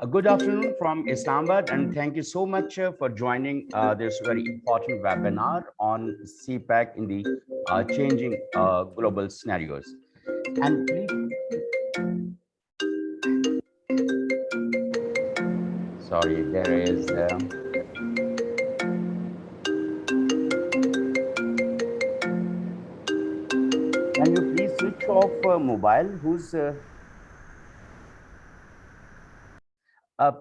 Good afternoon from Islamabad, and thank you so much for joining this very important webinar on CPEC in the changing global scenarios. And please, sorry, there is. Can you please switch off mobile? Uh,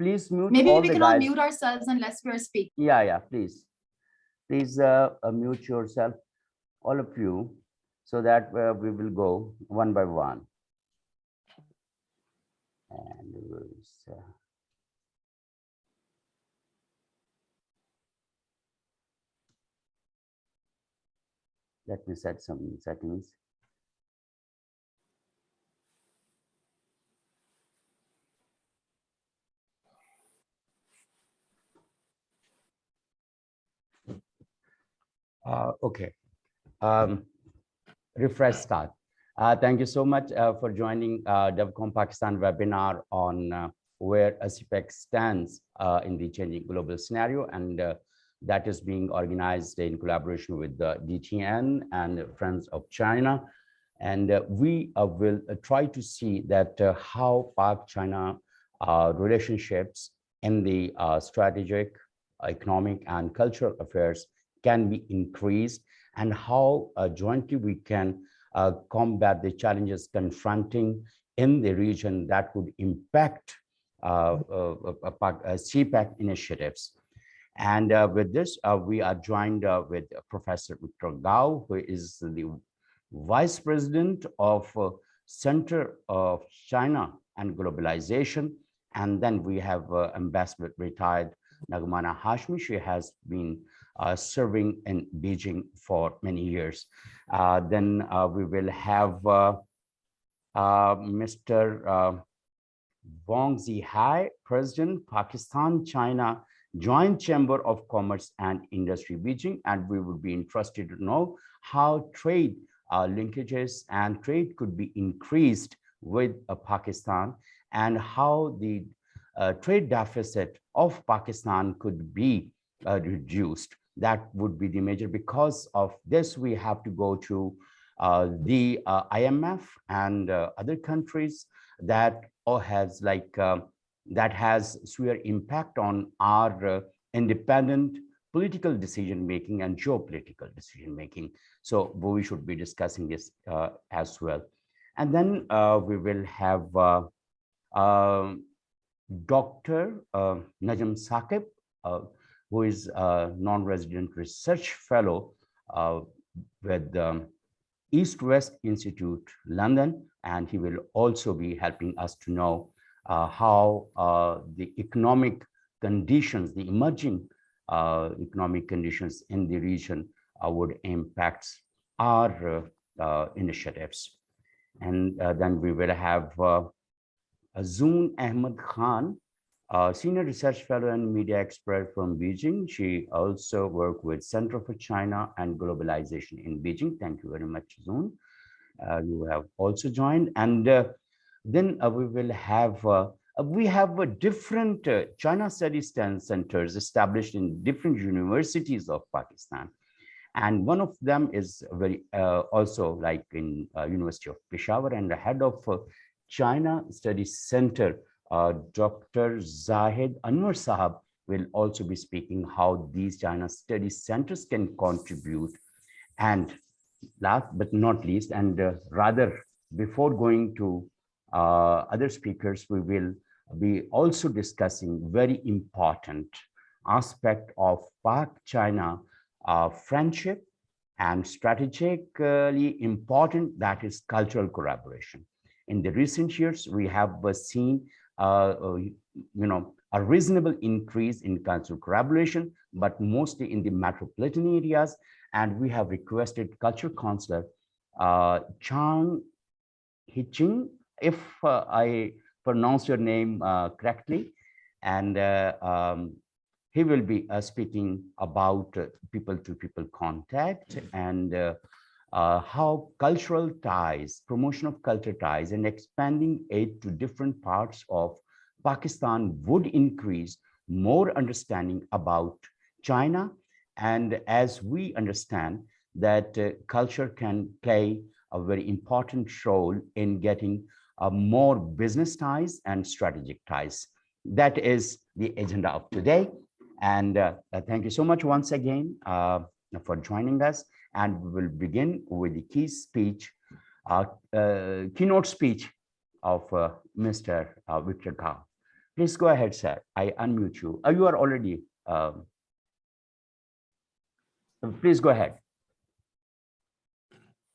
please mute Maybe all we the can all guys. mute ourselves unless we're speaking. Yeah, please. Please mute yourself, all of you, so that we will go one by one. And let me set some settings. Okay. Refresh start. Thank you so much for joining Devcom-Pakistan webinar on where CPEC stands in the changing global scenario, and that is being organized in collaboration with the DTN and Friends of China. And we will try to see that how Pak-China relationships in the strategic, economic, and cultural affairs can be increased, and how jointly we can combat the challenges confronting in the region that would impact CPEC initiatives. And with this, we are joined with Professor Victor Gao, who is the Vice President of Center of China and Globalization. And then we have Ambassador retired Naghmana Hashmi. She has been serving in Beijing for many years. Then we will have Mr. Wang Zihai, President, Pakistan-China Joint Chamber of Commerce and Industry, Beijing, and we would be interested to know how trade linkages and trade could be increased with Pakistan, and how the trade deficit of Pakistan could be reduced. That would be the major. Because of this, we have to go to the IMF and other countries that has that has severe impact on our independent political decision making and geopolitical decision making. So we should be discussing this as well. And then we will have Dr. Najam Saqib, who is a non-resident research fellow with EastWest Institute, London, and he will also be helping us to know how the economic conditions, the emerging economic conditions in the region would impact our initiatives. And then we will have Zoon Ahmed Khan, senior research fellow and media expert from Beijing. She also worked with Center for China and Globalization in Beijing. Thank you very much, Zoon. You have also joined. And then we will have different China Studies centers established in different universities of Pakistan. And one of them is very also like in University of Peshawar, and the head of China Studies Center, Dr. Zahid Anwar Sahab, will also be speaking how these China Studies centers can contribute. And last but not least, and rather before going to other speakers, we will be also discussing very important aspect of Pak-China friendship, and strategically important, that is cultural collaboration. In the recent years, we have seen a reasonable increase in cultural collaboration, but mostly in the metropolitan areas. And we have requested culture counselor Zhang Heqing, if I pronounce your name correctly, and he will be speaking about people-to-people contact, and how cultural ties, promotion of culture ties, and expanding aid to different parts of Pakistan would increase more understanding about China. And as we understand that culture can play a very important role in getting more business ties and strategic ties. That is the agenda of today. And thank you so much once again for joining us. And we will begin with the keynote speech of Mr. Victor Kao. Please go ahead, sir. I unmute you. You are already, please go ahead.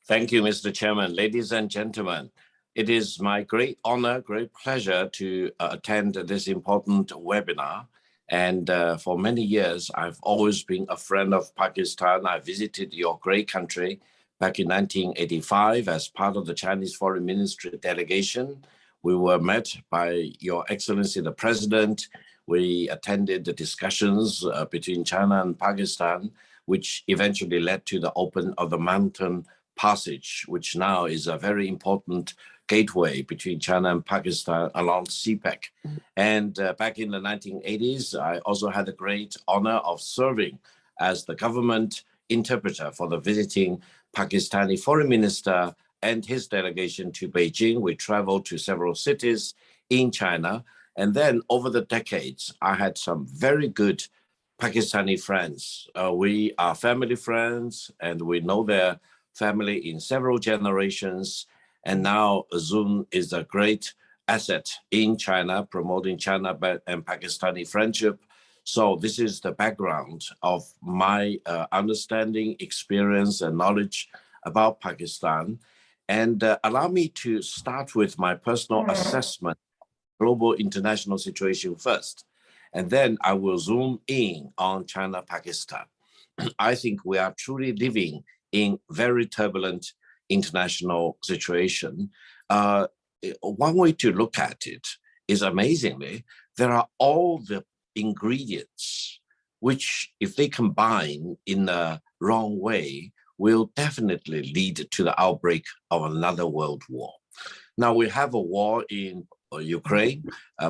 Thank you, Mr. Chairman. Ladies and gentlemen, it is my great honor, great pleasure to attend this important webinar. And for many years, I've always been a friend of Pakistan. I visited your great country back in 1985 as part of the Chinese Foreign Ministry delegation. We were met by Your Excellency, the President. We attended the discussions between China and Pakistan, which eventually led to the opening of the mountain passage, which now is a very important gateway between China and Pakistan along Cpac. And back in the 1980s, I also had the great honor of serving as the government interpreter for the visiting Pakistani foreign minister and his delegation to Beijing. We traveled to several cities in China. And then over the decades, I had some very good Pakistani friends. We are family friends and we know their family in several generations. And now Zoon is a great asset in China, promoting China and Pakistani friendship. So this is the background of my understanding, experience, and knowledge about Pakistan. And allow me to start with my personal assessment of global international situation first. And then I will zoom in on China-Pakistan. I think we are truly living in very turbulent international situation. One way to look at it is, amazingly, there are all the ingredients which, if they combine in a wrong way, will definitely lead to the outbreak of another world war. Now we have a war in Ukraine,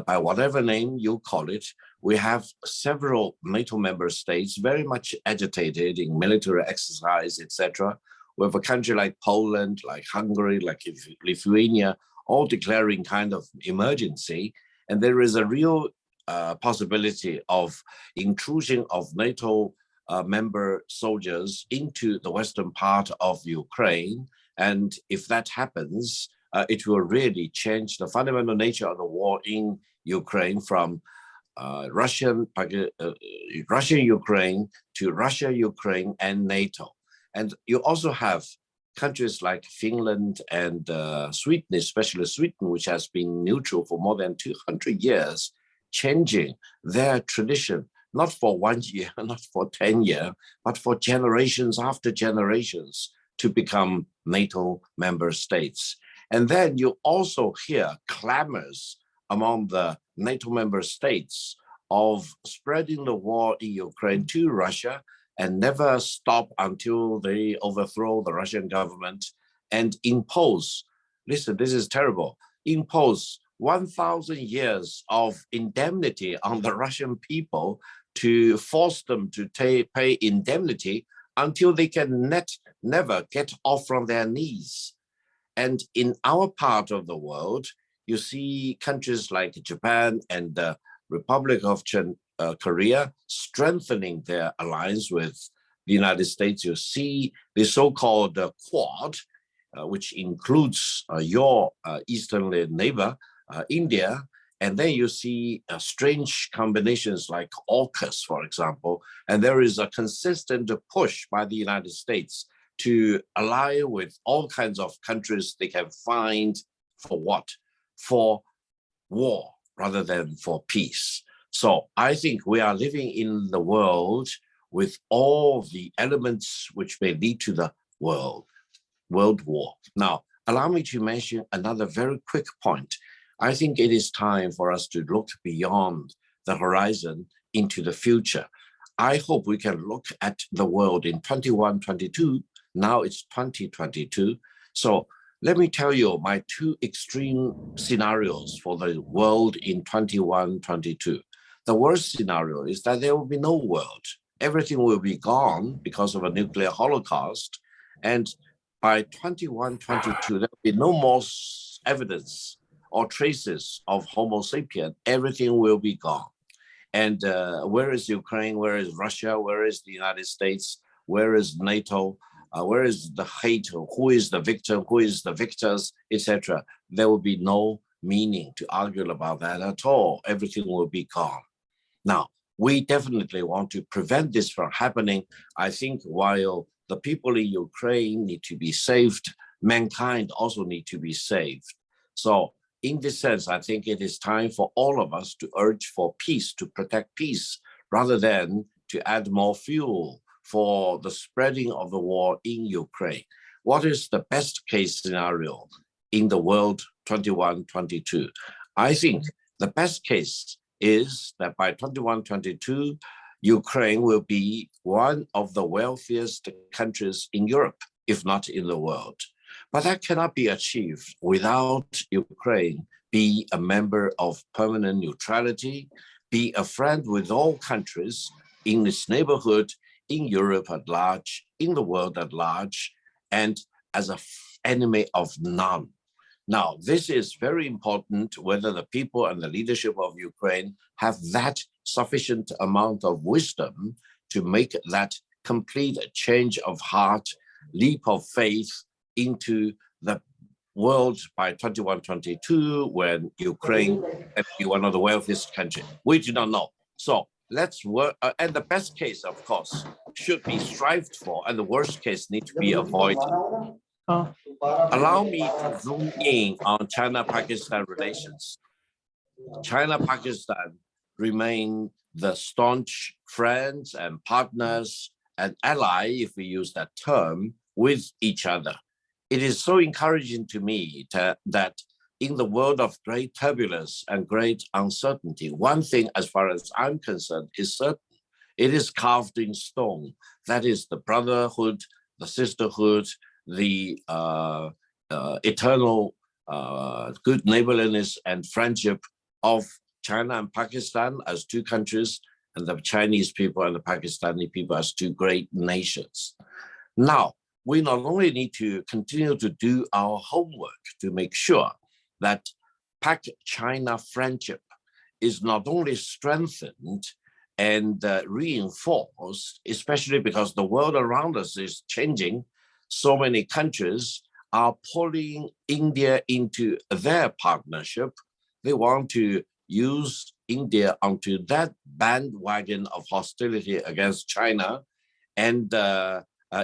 by whatever name you call it. We have several NATO member states very much agitated in military exercise, etc. We have a country like Poland, like Hungary, like Lithuania, all declaring kind of emergency. And there is a real possibility of intrusion of NATO member soldiers into the western part of Ukraine. And if that happens, it will really change the fundamental nature of the war in Ukraine from Russia-Ukraine to Russia-Ukraine and NATO. And you also have countries like Finland and Sweden, especially Sweden, which has been neutral for more than 200 years, changing their tradition, not for 1 year, not for 10 years, but for generations after generations to become NATO member states. And then you also hear clamors among the NATO member states of spreading the war in Ukraine to Russia and never stop until they overthrow the Russian government and impose, listen, this is terrible, impose 1,000 years of indemnity on the Russian people to force them to pay indemnity until they can never get off from their knees. And in our part of the world, you see countries like Japan and the Republic of Korea strengthening their alliance with the United States. You see the so-called Quad, which includes your eastern neighbor, India. And then you see strange combinations like AUKUS, for example. And there is a consistent push by the United States to ally with all kinds of countries they can find for what? For war rather than for peace. So I think we are living in the world with all the elements which may lead to the world war. Now, allow me to mention another very quick point. I think it is time for us to look beyond the horizon into the future. I hope we can look at the world in 21, 22. Now it's 2022. So Let me tell you my two extreme scenarios for the world in 21-22. The worst scenario is that there will be no world. Everything will be gone because of a nuclear holocaust. And by 21-22, there will be no more evidence or traces of Homo sapien. Everything will be gone. And where is Ukraine? Where is Russia? Where is the United States? Where is NATO? Where is the hate? Who is the victim? Who is the victors, etc.? There will be no meaning to argue about that at all. Everything will be gone. Now, we definitely want to prevent this from happening. I think while the people in Ukraine need to be saved, mankind also need to be saved. So in this sense, I think it is time for all of us to urge for peace, to protect peace, rather than to add more fuel for the spreading of the war in Ukraine. What is the best case scenario in the world 21-22? I think the best case is that by 21-22, Ukraine will be one of the wealthiest countries in Europe, if not in the world. But that cannot be achieved without Ukraine be a member of permanent neutrality, be a friend with all countries in its neighborhood, in Europe at large, in the world at large, and as an enemy of none. Now, this is very important whether the people and the leadership of Ukraine have that sufficient amount of wisdom to make that complete change of heart, leap of faith into the world by 21-22, when Ukraine will be one of the wealthiest countries. We do not know. So let's work, and the best case, of course, should be strived for, and the worst case need to be avoided. Allow me to zoom in on China-Pakistan relations. China-Pakistan remain the staunch friends and partners and ally, if we use that term, with each other. It is so encouraging to me that in the world of great turbulence and great uncertainty, one thing, as far as I'm concerned, is certain. It is carved in stone. That is the brotherhood, the sisterhood, the eternal good neighborliness and friendship of China and Pakistan as two countries, and the Chinese people and the Pakistani people as two great nations. Now, we not only need to continue to do our homework to make sure that Pak-China friendship is not only strengthened and reinforced, especially because the world around us is changing. So many countries are pulling India into their partnership. They want to use India onto that bandwagon of hostility against China. And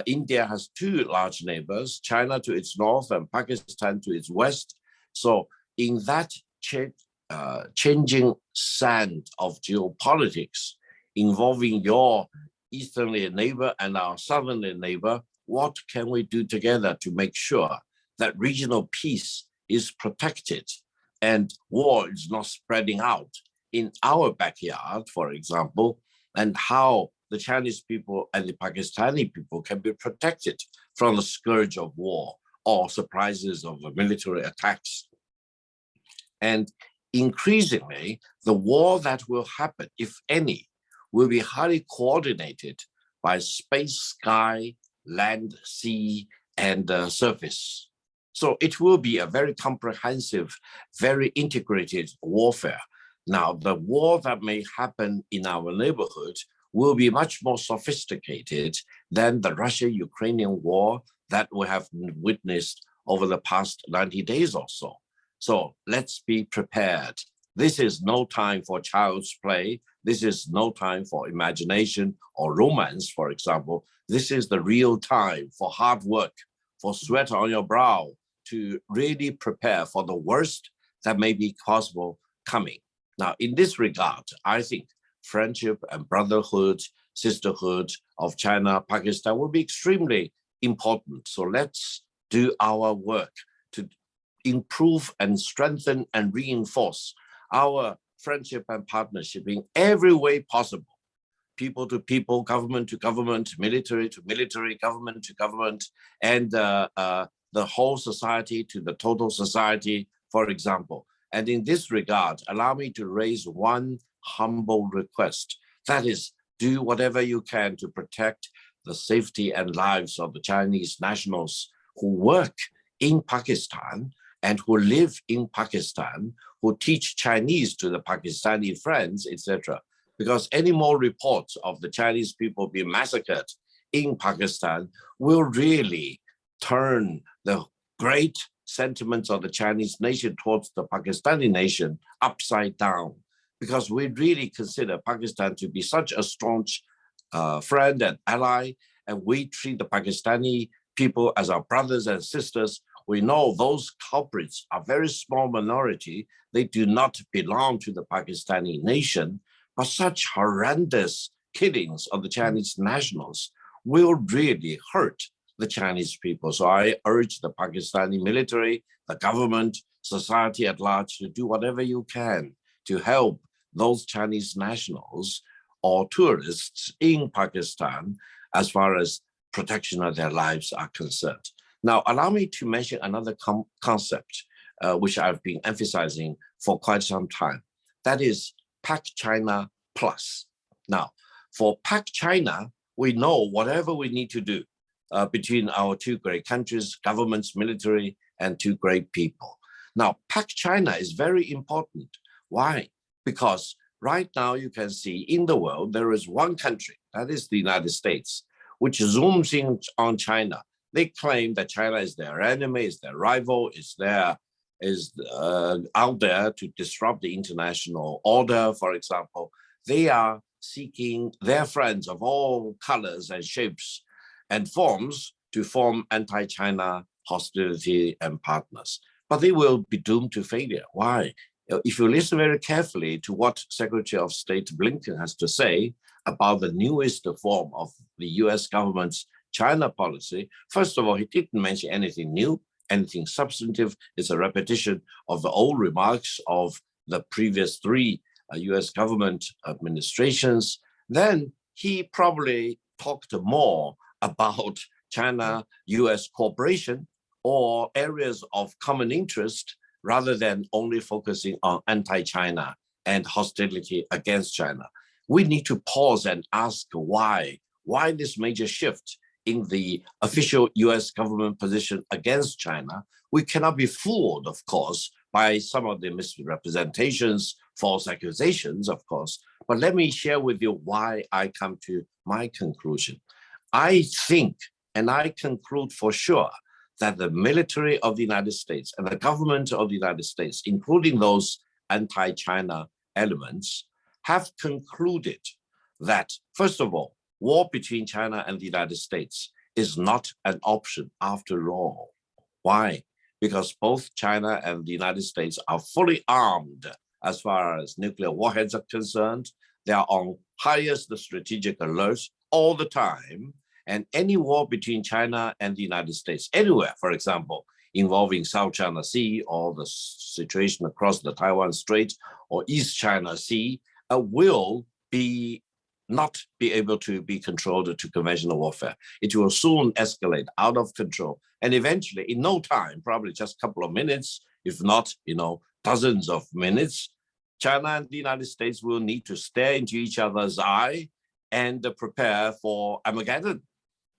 India has two large neighbors, China to its north and Pakistan to its west. So in that changing sand of geopolitics involving your easterly neighbor and our southerly neighbor, what can we do together to make sure that regional peace is protected and war is not spreading out in our backyard, for example, and how the Chinese people and the Pakistani people can be protected from the scourge of war or surprises of military attacks. And increasingly, the war that will happen, if any, will be highly coordinated by space, sky, land, sea, and surface. So it will be a very comprehensive, very integrated warfare. Now, the war that may happen in our neighborhood will be much more sophisticated than the Russia-Ukrainian war that we have witnessed over the past 90 days or so. So let's be prepared. This is no time for child's play. This is no time for imagination or romance, for example. This is the real time for hard work, for sweat on your brow, to really prepare for the worst that may be possible coming. Now, in this regard, I think friendship and brotherhood, sisterhood of China, Pakistan will be extremely important. So let's do our work to improve and strengthen and reinforce our friendship and partnership in every way possible. People to people, government to government, military to military, government to government, and the whole society to the total society, for example. And in this regard, allow me to raise one humble request. That is, do whatever you can to protect the safety and lives of the Chinese nationals who work in Pakistan and who live in Pakistan, who teach Chinese to the Pakistani friends, etc. Because any more reports of the Chinese people being massacred in Pakistan will really turn the great sentiments of the Chinese nation towards the Pakistani nation upside down, because we really consider Pakistan to be such a staunch friend and ally, and we treat the Pakistani people as our brothers and sisters. We know those culprits are very small minority. They do not belong to the Pakistani nation, but such horrendous killings of the Chinese nationals will really hurt the Chinese people. So I urge the Pakistani military, the government, society at large to do whatever you can to help those Chinese nationals or tourists in Pakistan as far as protection of their lives are concerned. Now, allow me to mention another concept which I've been emphasizing for quite some time. That is PAC-China Plus. Now, for PAC-China, we know whatever we need to do between our two great countries, governments, military, and two great people. Now, PAC-China is very important. Why? Because right now you can see in the world, there is one country, that is the United States, which zooms in on China. They claim that China is their enemy, is their rival, is out there to disrupt the international order, for example. They are seeking their friends of all colors and shapes and forms to form anti-China hostility and partners. But they will be doomed to failure. Why? If you listen very carefully to what Secretary of State Blinken has to say about the newest form of the US government's China policy, first of all, he didn't mention anything new, anything substantive. It's a repetition of the old remarks of the previous three US government administrations. Then he probably talked more about China-US cooperation or areas of common interest rather than only focusing on anti-China and hostility against China. We need to pause and ask why this major shift in the official US government position against China. We cannot be fooled, of course, by some of the misrepresentations, false accusations, of course. But let me share with you why I come to my conclusion. I think, and I conclude for sure, that the military of the United States and the government of the United States, including those anti-China elements, have concluded that, first of all, war between China and the United States is not an option after all. Why? Because both China and the United States are fully armed as far as nuclear warheads are concerned. They are on highest strategic alert all the time. And any war between China and the United States, anywhere, for example, involving South China Sea or the situation across the Taiwan Strait or East China Sea, will not be able to be controlled to conventional warfare. It will soon escalate out of control. And eventually, in no time, probably just a couple of minutes, if not, dozens of minutes, China and the United States will need to stare into each other's eye and prepare for Armageddon.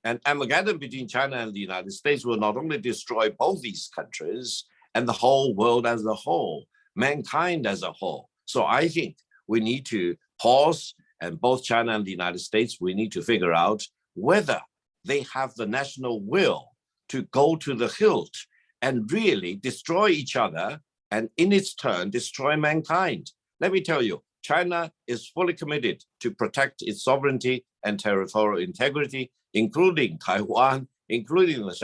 And Armageddon between China and the United States will not only destroy both these countries and the whole world as a whole, mankind as a whole. So I think we need to pause, and both China and the United States, we need to figure out whether they have the national will to go to the hilt and really destroy each other and in its turn destroy mankind. Let me tell you, China is fully committed to protect its sovereignty and territorial integrity, including Taiwan, including the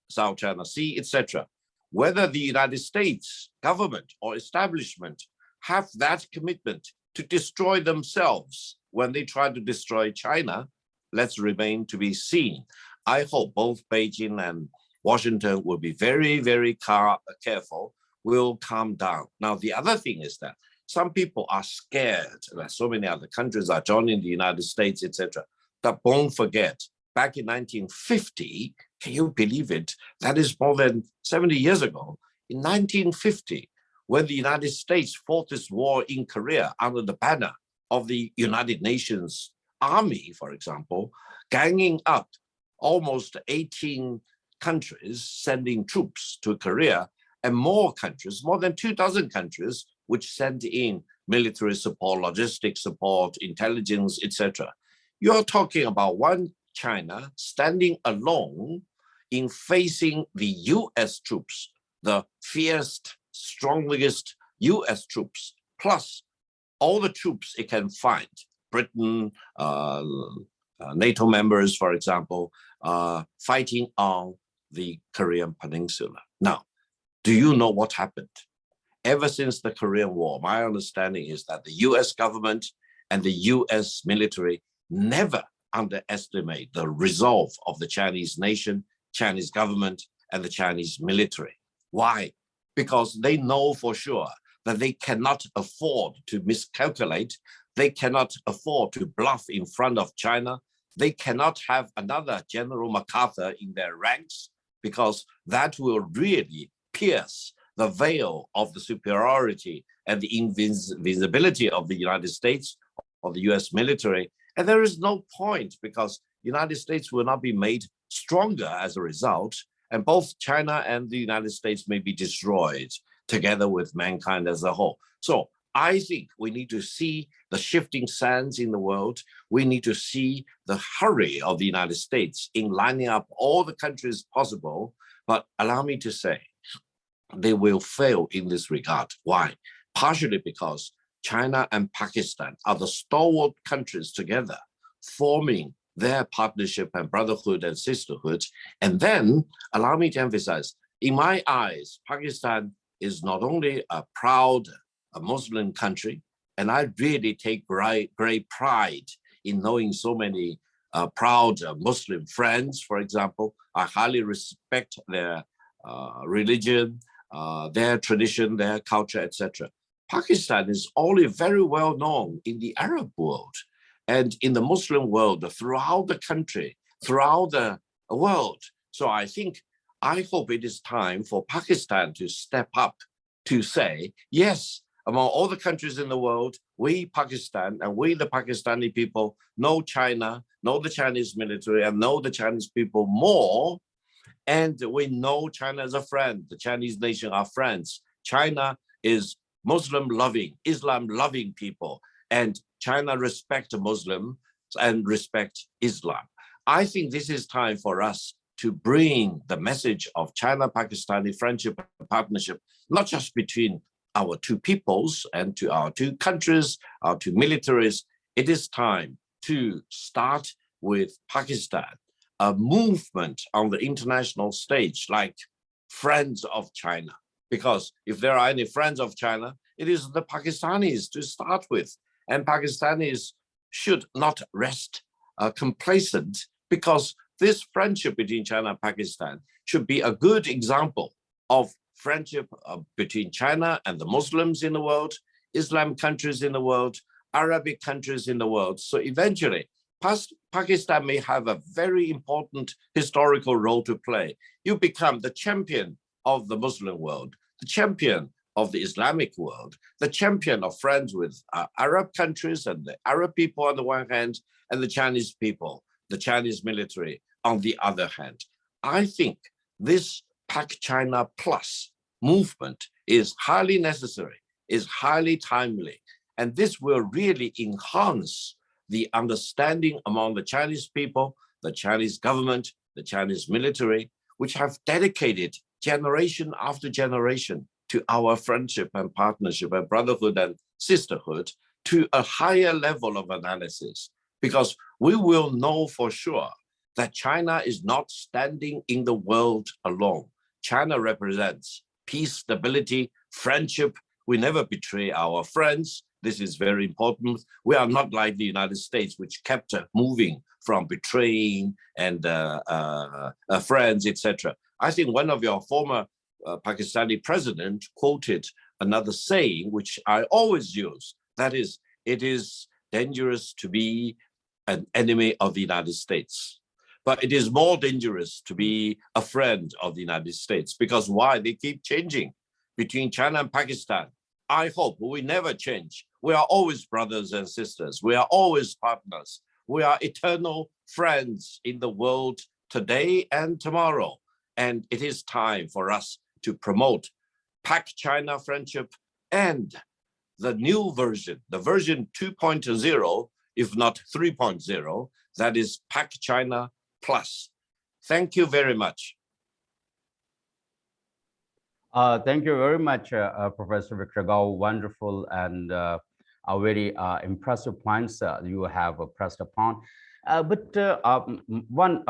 South China Sea, etc. Whether the United States government or establishment have that commitment to destroy themselves when they try to destroy China, let's remain to be seen. I hope both Beijing and Washington will be very, very careful, will calm down. Now, the other thing is that some people are scared that so many other countries are joining the United States, etc. But don't forget, back in 1950, Can you believe it? That is more than 70 years ago. In 1950, when the United States fought this war in Korea under the banner of the United Nations Army, for example, ganging up almost 18 countries, sending troops to Korea, and more countries, more than 2,000 countries, which sent in military support, logistics support, intelligence, etc. You're talking about one China standing alone in facing the US troops, the fierce, strongest US troops, plus all the troops it can find, Britain, NATO members, for example, fighting on the Korean Peninsula. Now, do you know what happened? Ever since the Korean War, my understanding is that the US government and the US military never underestimate the resolve of the Chinese nation, Chinese government, and the Chinese military. Why? Because they know for sure that they cannot afford to miscalculate. They cannot afford to bluff in front of China. They cannot have another General MacArthur in their ranks, because that will really pierce the veil of the superiority and the invisibility of the United States, of the US military. And there is no point, because the United States will not be made stronger as a result, and both China and the United States may be destroyed together with mankind as a whole. So I think we need to see the shifting sands in the world. We need to see the hurry of the United States in lining up all the countries possible. But allow me to say, they will fail in this regard. Why? Partially because China and Pakistan are the stalwart countries together, forming their partnership and brotherhood and sisterhood. And then, allow me to emphasize, in my eyes, Pakistan is not only a proud Muslim country, and I really take great pride in knowing so many proud Muslim friends, for example. I highly respect their religion, their tradition, their culture, etc. Pakistan is only very well known in the Arab world and in the Muslim world, throughout the country, throughout the world. So I hope it is time for Pakistan to step up to say, yes, among all the countries in the world, we Pakistan and we the Pakistani people know China, know the Chinese military, and know the Chinese people more. And we know China as a friend. The Chinese nation are friends. China is Muslim-loving, Islam-loving people. And China respects Muslims and respect Islam. I think this is time for us to bring the message of China-Pakistani friendship and partnership, not just between our two peoples and to our two countries, our two militaries. It is time to start with Pakistan, a movement on the international stage like Friends of China. Because if there are any friends of China, it is the Pakistanis to start with. And Pakistanis should not rest complacent, because this friendship between China and Pakistan should be a good example of friendship between China and the Muslims in the world, Islam countries in the world, Arabic countries in the world. So eventually, Pakistan may have a very important historical role to play. You become the champion of the Muslim world, the champion of the Islamic world, the champion of friends with Arab countries and the Arab people on the one hand, and the Chinese people, the Chinese military on the other hand. I think this Pak-China Plus movement is highly necessary, is highly timely, and this will really enhance the understanding among the Chinese people, the Chinese government, the Chinese military, which have dedicated generation after generation to our friendship and partnership and brotherhood and sisterhood to a higher level of analysis, because we will know for sure that China is not standing in the world alone. China represents peace, stability, friendship. We never betray our friends. This is very important. We are not like the United States, which kept moving from betraying and friends, etc. I think one of your former Pakistani president quoted another saying, which I always use, that is, it is dangerous to be an enemy of the United States, But it is more dangerous to be a friend of the United States, because why? They keep changing between China and Pakistan. I hope we never change. We are always brothers and sisters. We are always partners. We are eternal friends in the world today and tomorrow. And it is time for us to promote Pak-China friendship and the new version, the version 2.0, if not 3.0, that is Pak-China Plus. Thank you very much. Thank you very much, Professor Victor Gao. Wonderful and a very impressive points you have pressed upon. But one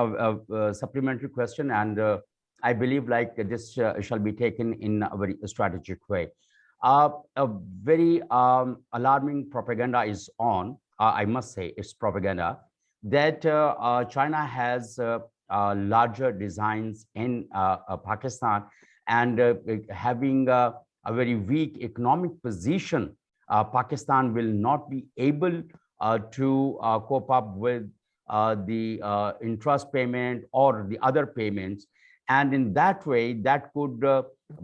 supplementary question, and I believe like this shall be taken in a very strategic way. A very alarming propaganda is on, I must say it's propaganda, that China has larger designs in Pakistan, and having a very weak economic position, Pakistan will not be able to cope up with the interest payment or the other payments. And in that way, that could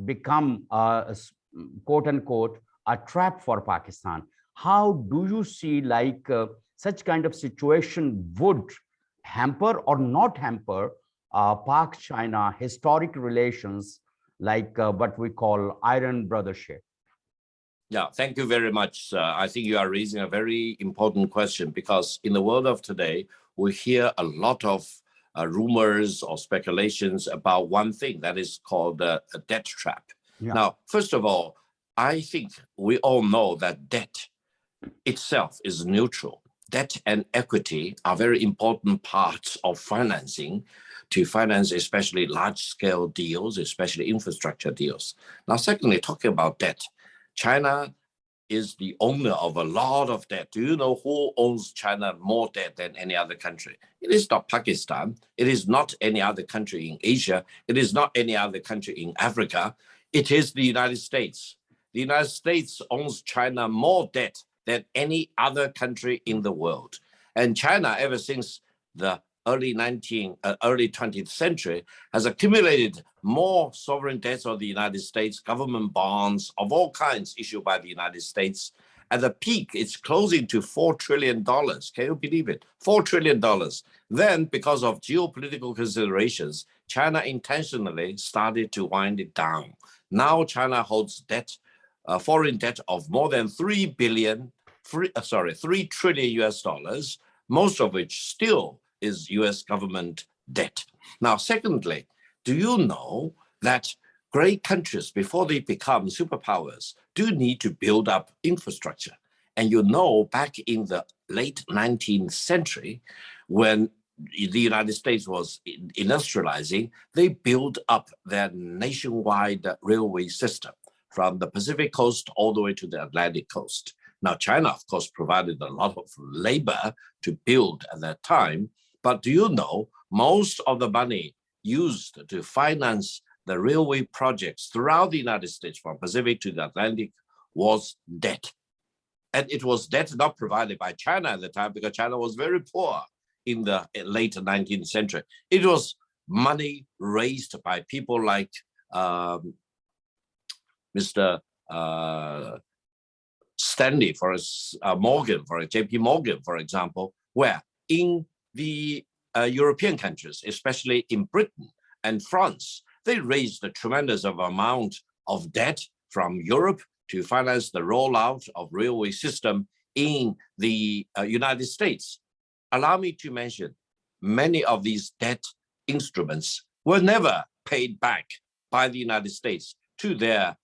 become, quote unquote, a trap for Pakistan. How do you see like such kind of situation would hamper or not hamper Pak-China historic relations, like what we call iron brothership? Yeah, thank you very much. I think you are raising a very important question, because in the world of today, we hear a lot of rumors or speculations about one thing that is called a debt trap. Yeah. Now, first of all, I think we all know that debt itself is neutral. Debt and equity are very important parts of financing, to finance especially large-scale deals, especially infrastructure deals. Now, secondly, talking about debt, China is the owner of a lot of debt. Do you know who owns China more debt than any other country? It is not Pakistan. It is not any other country in Asia. It is not any other country in Africa. It is the United States. The United States owns China more debt than any other country in the world. And China, ever since the early 20th century, has accumulated more sovereign debts of the United States, government bonds of all kinds issued by the United States. At the peak, it's closing to $4 trillion. Can you believe it? $4 trillion. Then, because of geopolitical considerations, China intentionally started to wind it down. Now China holds debt, foreign debt of more than $3 trillion US dollars, most of which still is US government debt. Now, secondly, do you know that great countries, before they become superpowers, do need to build up infrastructure? And you know, back in the late 19th century, when the United States was industrializing, they built up their nationwide railway system from the Pacific coast all the way to the Atlantic coast. Now, China, of course, provided a lot of labor to build at that time. But do you know, most of the money used to finance the railway projects throughout the United States from Pacific to the Atlantic was debt. And it was debt not provided by China at the time, because China was very poor in the late 19th century. It was money raised by people like Mr. Stanley, Morgan, JP Morgan, for example, where in the European countries, especially in Britain and France, they raised a tremendous amount of debt from Europe to finance the rollout of railway system in the United States. Allow me to mention, many of these debt instruments were never paid back by the United States to their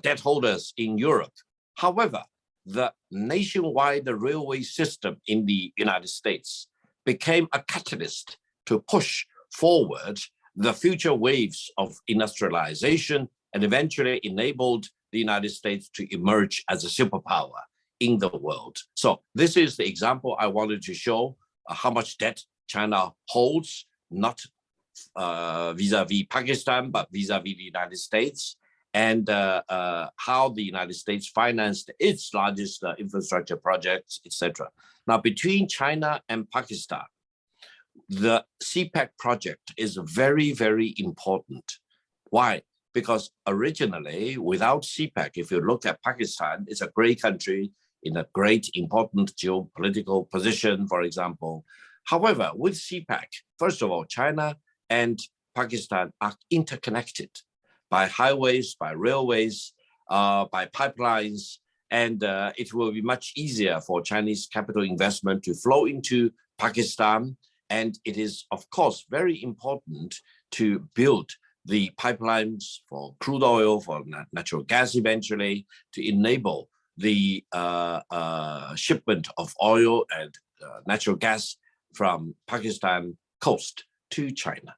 debt holders in Europe. However, the nationwide railway system in the United States became a catalyst to push forward the future waves of industrialization, and eventually enabled the United States to emerge as a superpower in the world. So this is the example I wanted to show how much debt China holds, not vis-a-vis Pakistan, but vis-a-vis the United States, and how the United States financed its largest infrastructure projects, etc. Now, between China and Pakistan, the CPEC project is very, very important. Why? Because originally, without CPEC, if you look at Pakistan, it's a great country in a great important geopolitical position, for example. However, with CPEC, first of all, China and Pakistan are interconnected by highways, by railways, by pipelines, and it will be much easier for Chinese capital investment to flow into Pakistan. And it is, of course, very important to build the pipelines for crude oil, for natural gas eventually, to enable the shipment of oil and natural gas from Pakistan coast to China.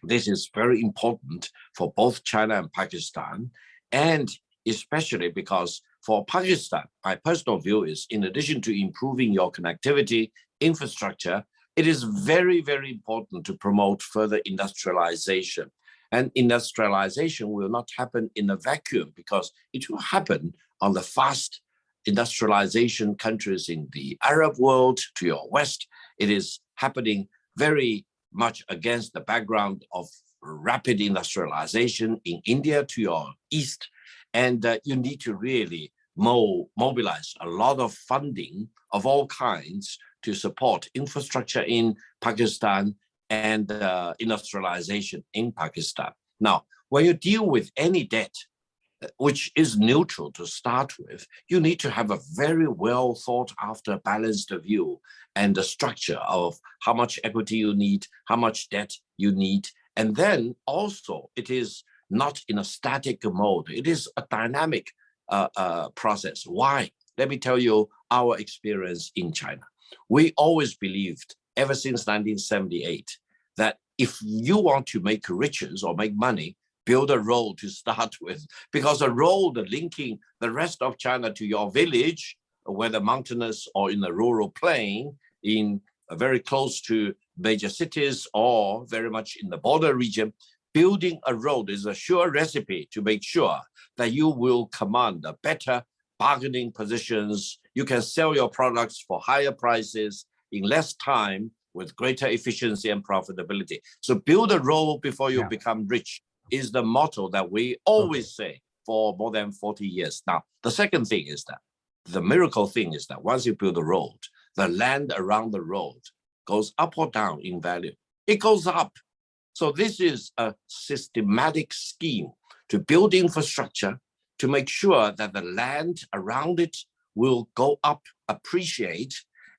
This is very important for both China and Pakistan, and especially because for Pakistan, my personal view is, in addition to improving your connectivity infrastructure, it is very, very important to promote further industrialization. And industrialization will not happen in a vacuum, because it will happen on the fast industrialization countries in the Arab world to your west. It is happening very much against the background of rapid industrialization in India to your east. And you need to really mobilize a lot of funding of all kinds to support infrastructure in Pakistan and industrialization in Pakistan. Now, when you deal with any debt, which is neutral to start with, you need to have a very well thought after balanced view and the structure of how much equity you need, how much debt you need. And then also it is not in a static mode. It is a dynamic process. Why? Let me tell you our experience in China. We always believed, ever since 1978, that if you want to make riches or make money, build a road to start with, because a road linking the rest of China to your village, whether mountainous or in the rural plain, in very close to major cities or very much in the border region, building a road is a sure recipe to make sure that you will command a better bargaining positions. You can sell your products for higher prices in less time with greater efficiency and profitability. So build a road before you become rich is the motto that we always say for more than 40 years. Now, the second thing is that the miracle thing is that once you build a road, the land around the road goes up or down in value. It goes up. So this is a systematic scheme to build infrastructure to make sure that the land around it will go up, appreciate,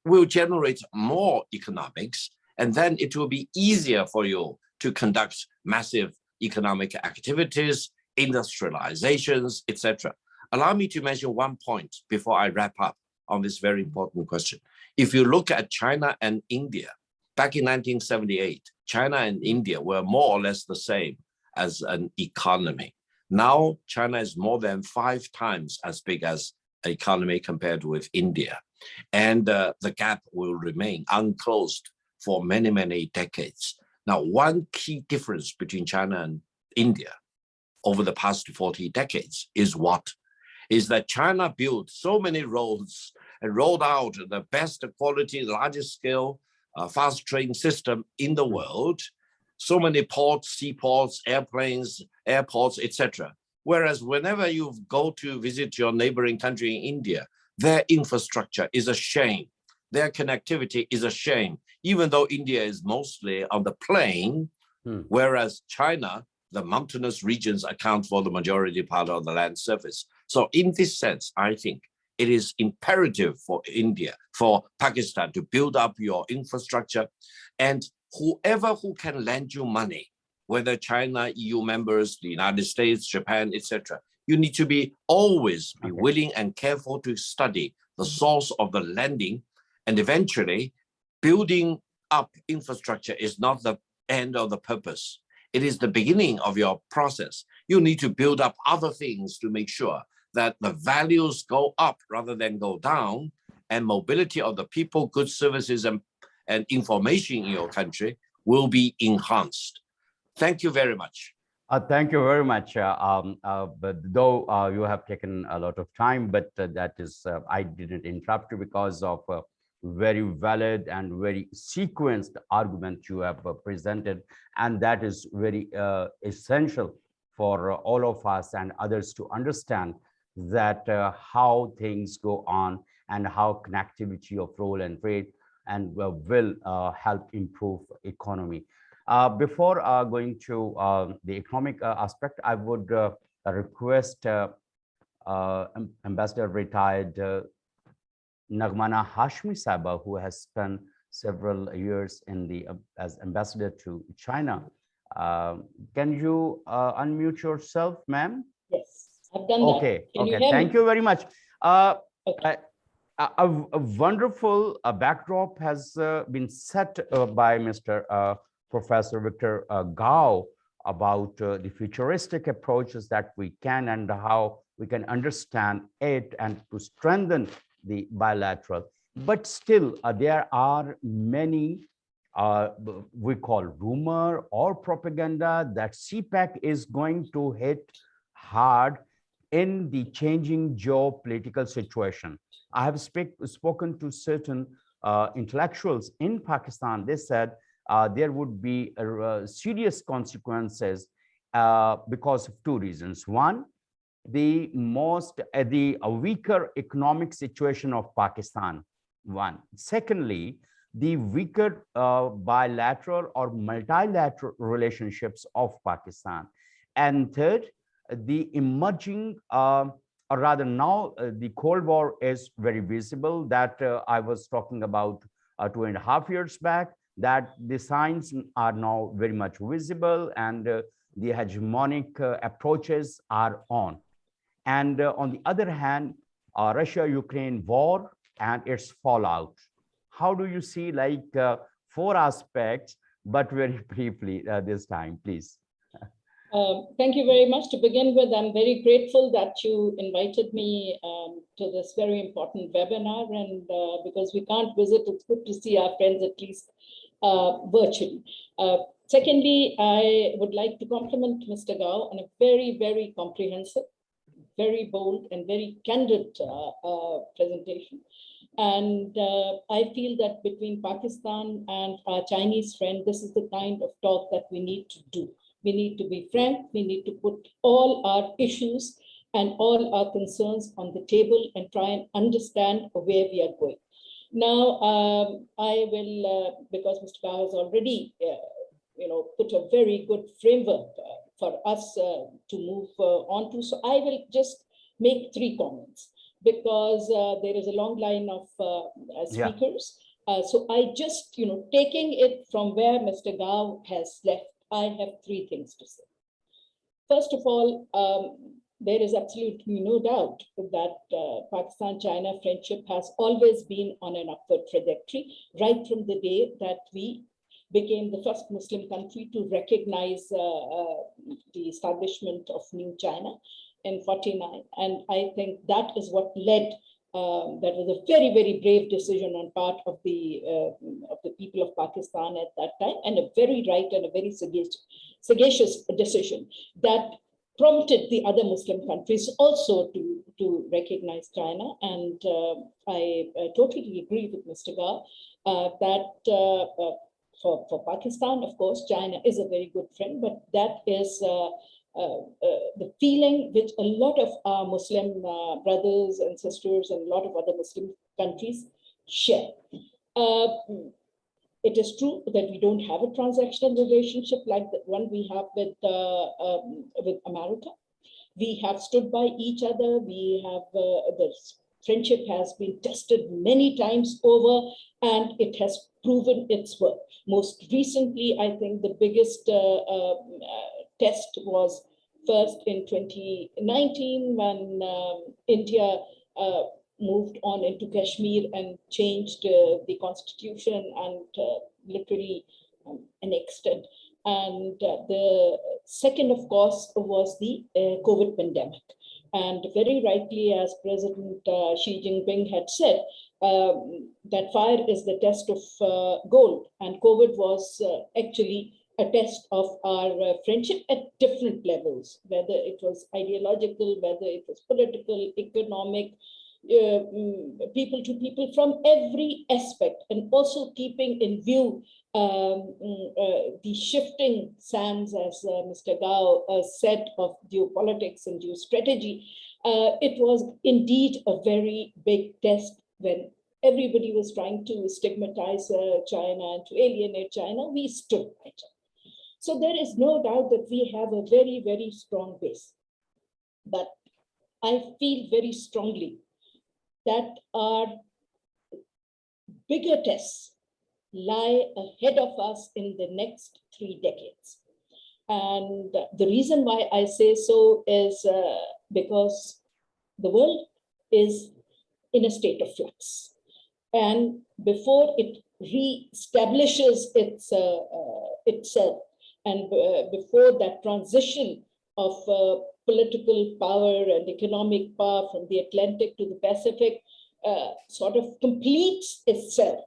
will generate more economics, and then it will be easier for you to conduct massive economic activities, industrializations, etc. Allow me to mention one point before I wrap up on this very important question. If you look at China and India, back in 1978, China and India were more or less the same as an economy. Now, China is more than 5 times as big as an economy compared with India. And the gap will remain unclosed for many, many decades. Now, one key difference between China and India over the past 40 decades is what? Is that China built so many roads and rolled out the best quality, largest scale, fast train system in the world, so many ports, seaports, airplanes, airports, etc. Whereas whenever you go to visit your neighboring country in India, their infrastructure is a shame. Their connectivity is a shame, even though India is mostly on the plain, whereas China, the mountainous regions account for the majority part of the land surface. So in this sense, I think it is imperative for India, for Pakistan to build up your infrastructure, and whoever who can lend you money, whether China, EU members, the United States, Japan, etc., you need to be always be willing and careful to study the source of the lending, and eventually building up infrastructure is not the end of the purpose. It is the beginning of your process. You need to build up other things to make sure that the values go up rather than go down, and mobility of the people, goods, services, and information in your country will be enhanced. Thank you very much. Thank you very much. But though you have taken a lot of time, but that is, I didn't interrupt you because of very valid and very sequenced argument you have presented, and that is very essential for all of us and others to understand that how things go on and how connectivity of role and trade and will help improve economy. Before going to the economic aspect, I would request Ambassador retired Naghmana Hashmi Saba, who has spent several years in the as ambassador to China. Can you unmute yourself, ma'am? Yes, I've done Okay, that. Can okay, you thank me? you very much. Okay. A wonderful backdrop has been set by Mr. Professor Victor Gao about the futuristic approaches that we can and how we can understand it and to strengthen the bilateral. But still, there are many we call rumor or propaganda that CPEC is going to hit hard in the changing geopolitical situation. I have spoken to certain intellectuals in Pakistan. They said there would be serious consequences because of two reasons. One, the weaker economic situation of Pakistan. One. Secondly, the weaker bilateral or multilateral relationships of Pakistan. And third, the emerging, or rather now the Cold War is very visible that I was talking about 2.5 years back, that the signs are now very much visible and the hegemonic approaches are on. And on the other hand, Russia-Ukraine war and its fallout. How do you see like four aspects, but very briefly this time, please? Thank you very much. To begin with, I'm very grateful that you invited me to this very important webinar, and because we can't visit, it's good to see our friends at least virtually. Secondly, I would like to compliment Mr. Gao on a very, very comprehensive, very bold, and very candid presentation. And I feel that between Pakistan and our Chinese friend, this is the kind of talk that we need to do. We need to be frank. We need to put all our issues and all our concerns on the table and try and understand where we are going. Now, I will, because Mr. Gao has already, put a very good framework for us to move on to. So I will just make 3 comments because there is a long line of speakers. Yeah. So I just, taking it from where Mr. Gao has left, I have 3 things to say. First of all, there is absolutely no doubt that Pakistan-China friendship has always been on an upward trajectory, right from the day that we became the first Muslim country to recognize the establishment of New China in 49. And I think that is what led, that was a very, very brave decision on part of the people of Pakistan at that time, and a very right and a very sagacious decision that prompted the other Muslim countries also to recognize China. And I totally agree with Mr. Gao that for Pakistan, of course, China is a very good friend, but that is the feeling which a lot of our Muslim brothers and sisters and a lot of other Muslim countries share. It is true that we don't have a transactional relationship like the one we have with America. We have stood by each other. We have the friendship has been tested many times over, and it has proven its worth. Most recently, I think the biggest test was first in 2019 when India moved on into Kashmir and changed the constitution and literally annexed it. And the second, of course, was the COVID pandemic. And very rightly, as President Xi Jinping had said, that fire is the test of gold. And COVID was actually a test of our friendship at different levels, whether it was ideological, whether it was political, economic, people to people from every aspect, and also keeping in view the shifting sands, as Mr. Gao said, of geopolitics and geostrategy. It was indeed a very big test when everybody was trying to stigmatize China and to alienate China. We stood by China. So there is no doubt that we have a very, very strong base. But I feel very strongly that our bigger tests lie ahead of us in the next 3 decades. And the reason why I say so is because the world is in a state of flux. And before it reestablishes itself, and before that transition of political power and economic power from the Atlantic to the Pacific sort of completes itself,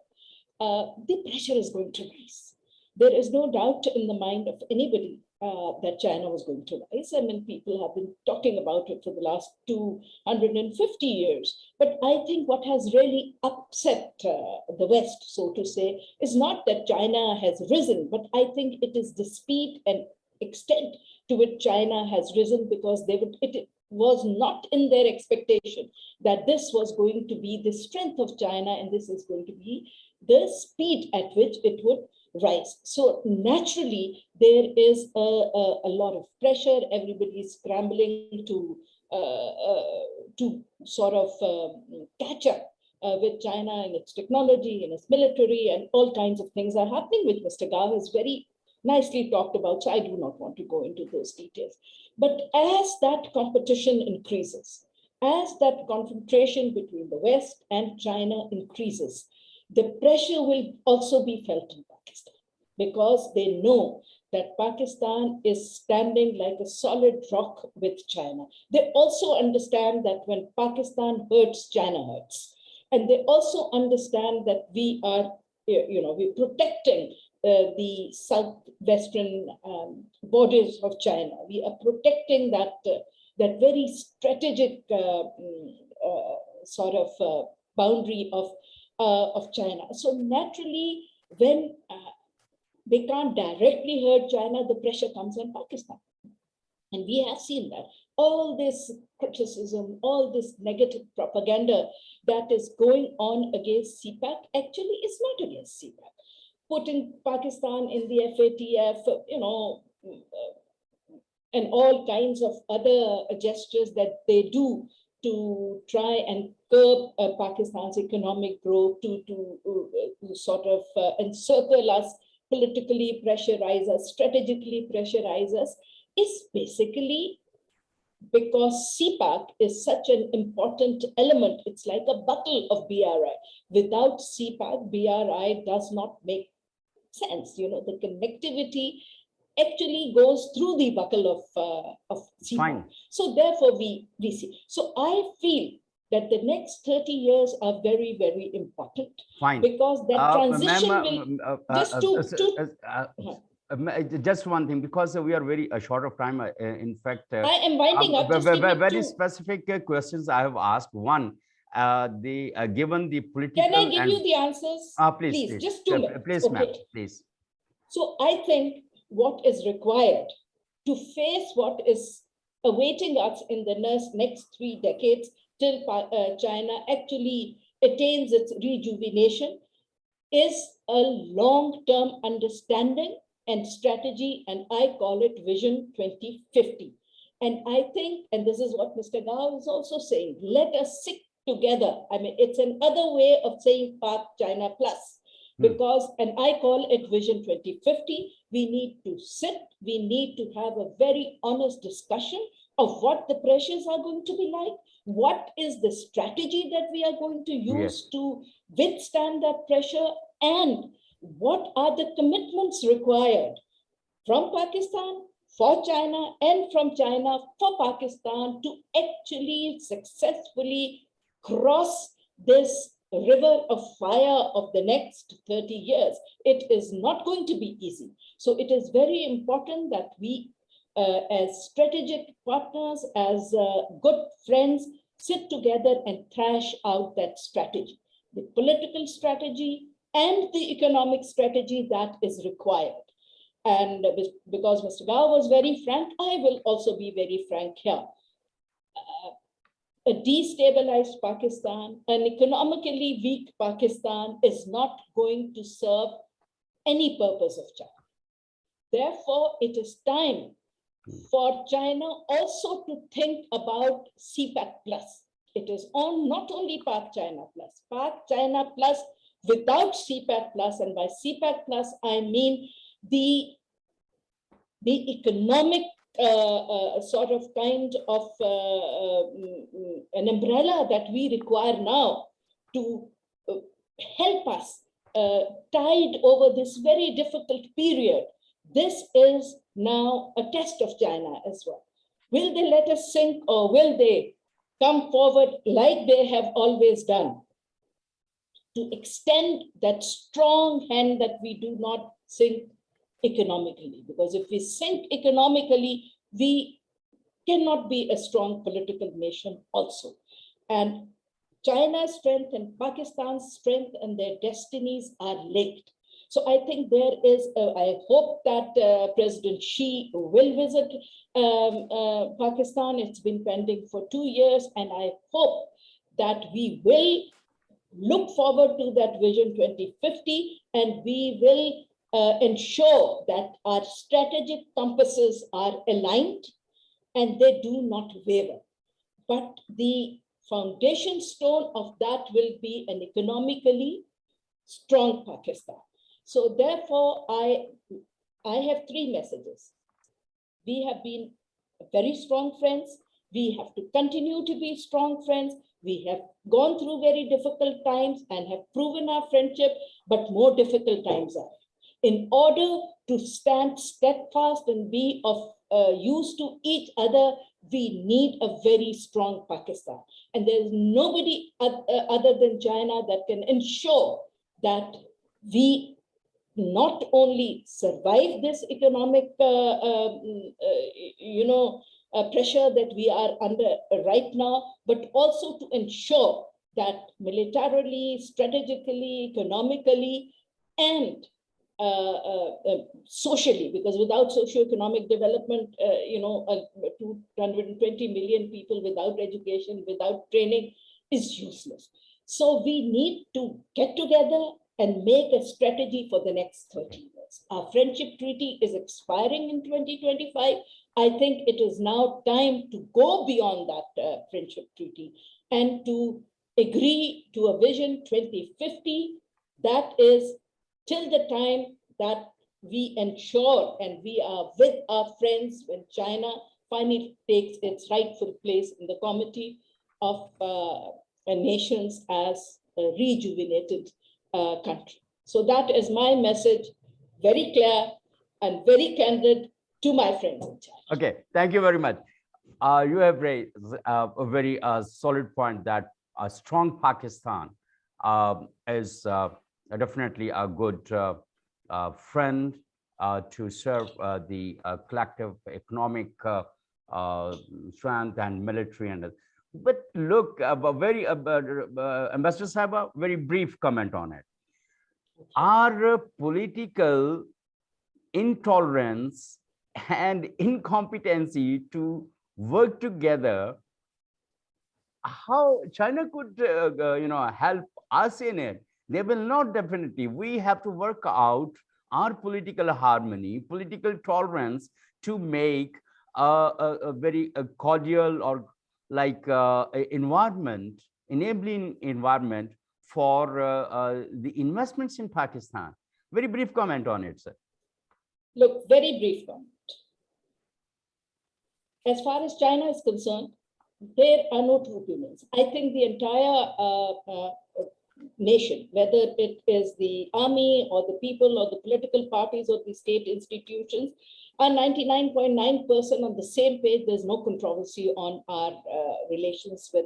the pressure is going to rise. There is no doubt in the mind of anybody that China was going to rise. I mean, people have been talking about it for the last 250 years. But I think what has really upset the West, so to say, is not that China has risen, but I think it is the speed and extent to which China has risen, because it was not in their expectation that this was going to be the strength of China, and this is going to be the speed at which it would rise. So naturally, there is a lot of pressure. Everybody is scrambling to sort of catch up with China in its technology, in its military, and all kinds of things are happening, which Mr. Gao has very nicely talked about. So I do not want to go into those details. But as that competition increases, as that confrontation between the West and China increases, the pressure will also be felt in Pakistan, because they know that Pakistan is standing like a solid rock with China. They also understand that when Pakistan hurts, China hurts. And they also understand that we are, we're protecting the southwestern borders of China. We are protecting that very strategic sort of boundary of China. So naturally, when they can't directly hurt China, the pressure comes on Pakistan. And we have seen that. All this criticism, all this negative propaganda that is going on against CPEC actually is not against CPEC. Putting Pakistan in the FATF, and all kinds of other gestures that they do to try and curb Pakistan's economic growth, to sort of encircle us, politically pressurize us, strategically pressurize us, is basically because CPAC is such an important element. It's like a buckle of BRI. Without CPAC, BRI does not make sense. The connectivity actually goes through the buckle of CPAC. Fine. So therefore, we see. So I feel that the next 30 years are very, very important. Fine. Because that transition will just one thing, because we are very short of time. In fact, I am winding up. Very specific questions I have asked. One, given the political. Can I give you the answers? Please. Just 2 minutes. Please, ma'am. Please. So I think what is required to face what is awaiting us in the next 3 decades till China actually attains its rejuvenation is a long-term understanding and strategy, and I call it Vision 2050. And I think, and this is what Mr. Gao is also saying, let us sit together. I mean, it's another way of saying Pak China Plus, because, and I call it Vision 2050, we need to sit, we need to have a very honest discussion of what the pressures are going to be like, what is the strategy that we are going to use to withstand that pressure, and what are the commitments required from Pakistan for China and from China for Pakistan to actually successfully cross this river of fire of the next 30 years. It is not going to be easy. So it is very important that we, as strategic partners, as good friends, sit together and thrash out that strategy, the political strategy and the economic strategy that is required. And because Mr. Gao was very frank, I will also be very frank here. A destabilized Pakistan, an economically weak Pakistan is not going to serve any purpose of China. Therefore, it is time for China also to think about CPEC Plus. It is on not only Pak China Plus, Pak China Plus without CPEC Plus, and by CPEC Plus, I mean the economic sort of kind of an umbrella that we require now to help us tide over this very difficult period. This is now a test of China as well. Will they let us sink, or will they come forward like they have always done to extend that strong hand that we do not sink economically? Because if we sink economically, we cannot be a strong political nation also. And China's strength and Pakistan's strength and their destinies are linked. So I think there is, I hope that President Xi will visit Pakistan. It's been pending for 2 years, and I hope that we will look forward to that Vision 2050, and we will ensure that our strategic compasses are aligned and they do not waver. But the foundation stone of that will be an economically strong Pakistan. So therefore, I have 3 messages. We have been very strong friends. We have to continue to be strong friends. We have gone through very difficult times and have proven our friendship, but more difficult times are. In order to stand steadfast and be of use to each other, we need a very strong Pakistan. And there's nobody other than China that can ensure that we not only survive this economic pressure that we are under right now, but also to ensure that militarily, strategically, economically, and socially, because without socio-economic development, 220 million people without education, without training is useless. So we need to get together and make a strategy for the next 30 years. Our friendship treaty is expiring in 2025. I think it is now time to go beyond that friendship treaty and to agree to a Vision 2050 that is till the time that we ensure and we are with our friends when China finally takes its rightful place in the Committee of Nations as a rejuvenated country. So that is my message, very clear and very candid to my friends in China. Okay, thank you very much. You have raised a very solid point that a strong Pakistan is definitely a good friend to serve the collective economic strength and military. But look, Ambassador Sahib, a very brief comment on it. Our political intolerance and incompetency to work together, how China could help us in it? They will not. Definitely. We have to work out our political harmony, political tolerance to make a very cordial or like environment, enabling environment for the investments in Pakistan. Very brief comment on it, sir. Look, very brief comment. As far as China is concerned, there are no two opinions. I think the entire nation, whether it is the army or the people or the political parties or the state institutions, are 99.9% on the same page. There's no controversy on our relations with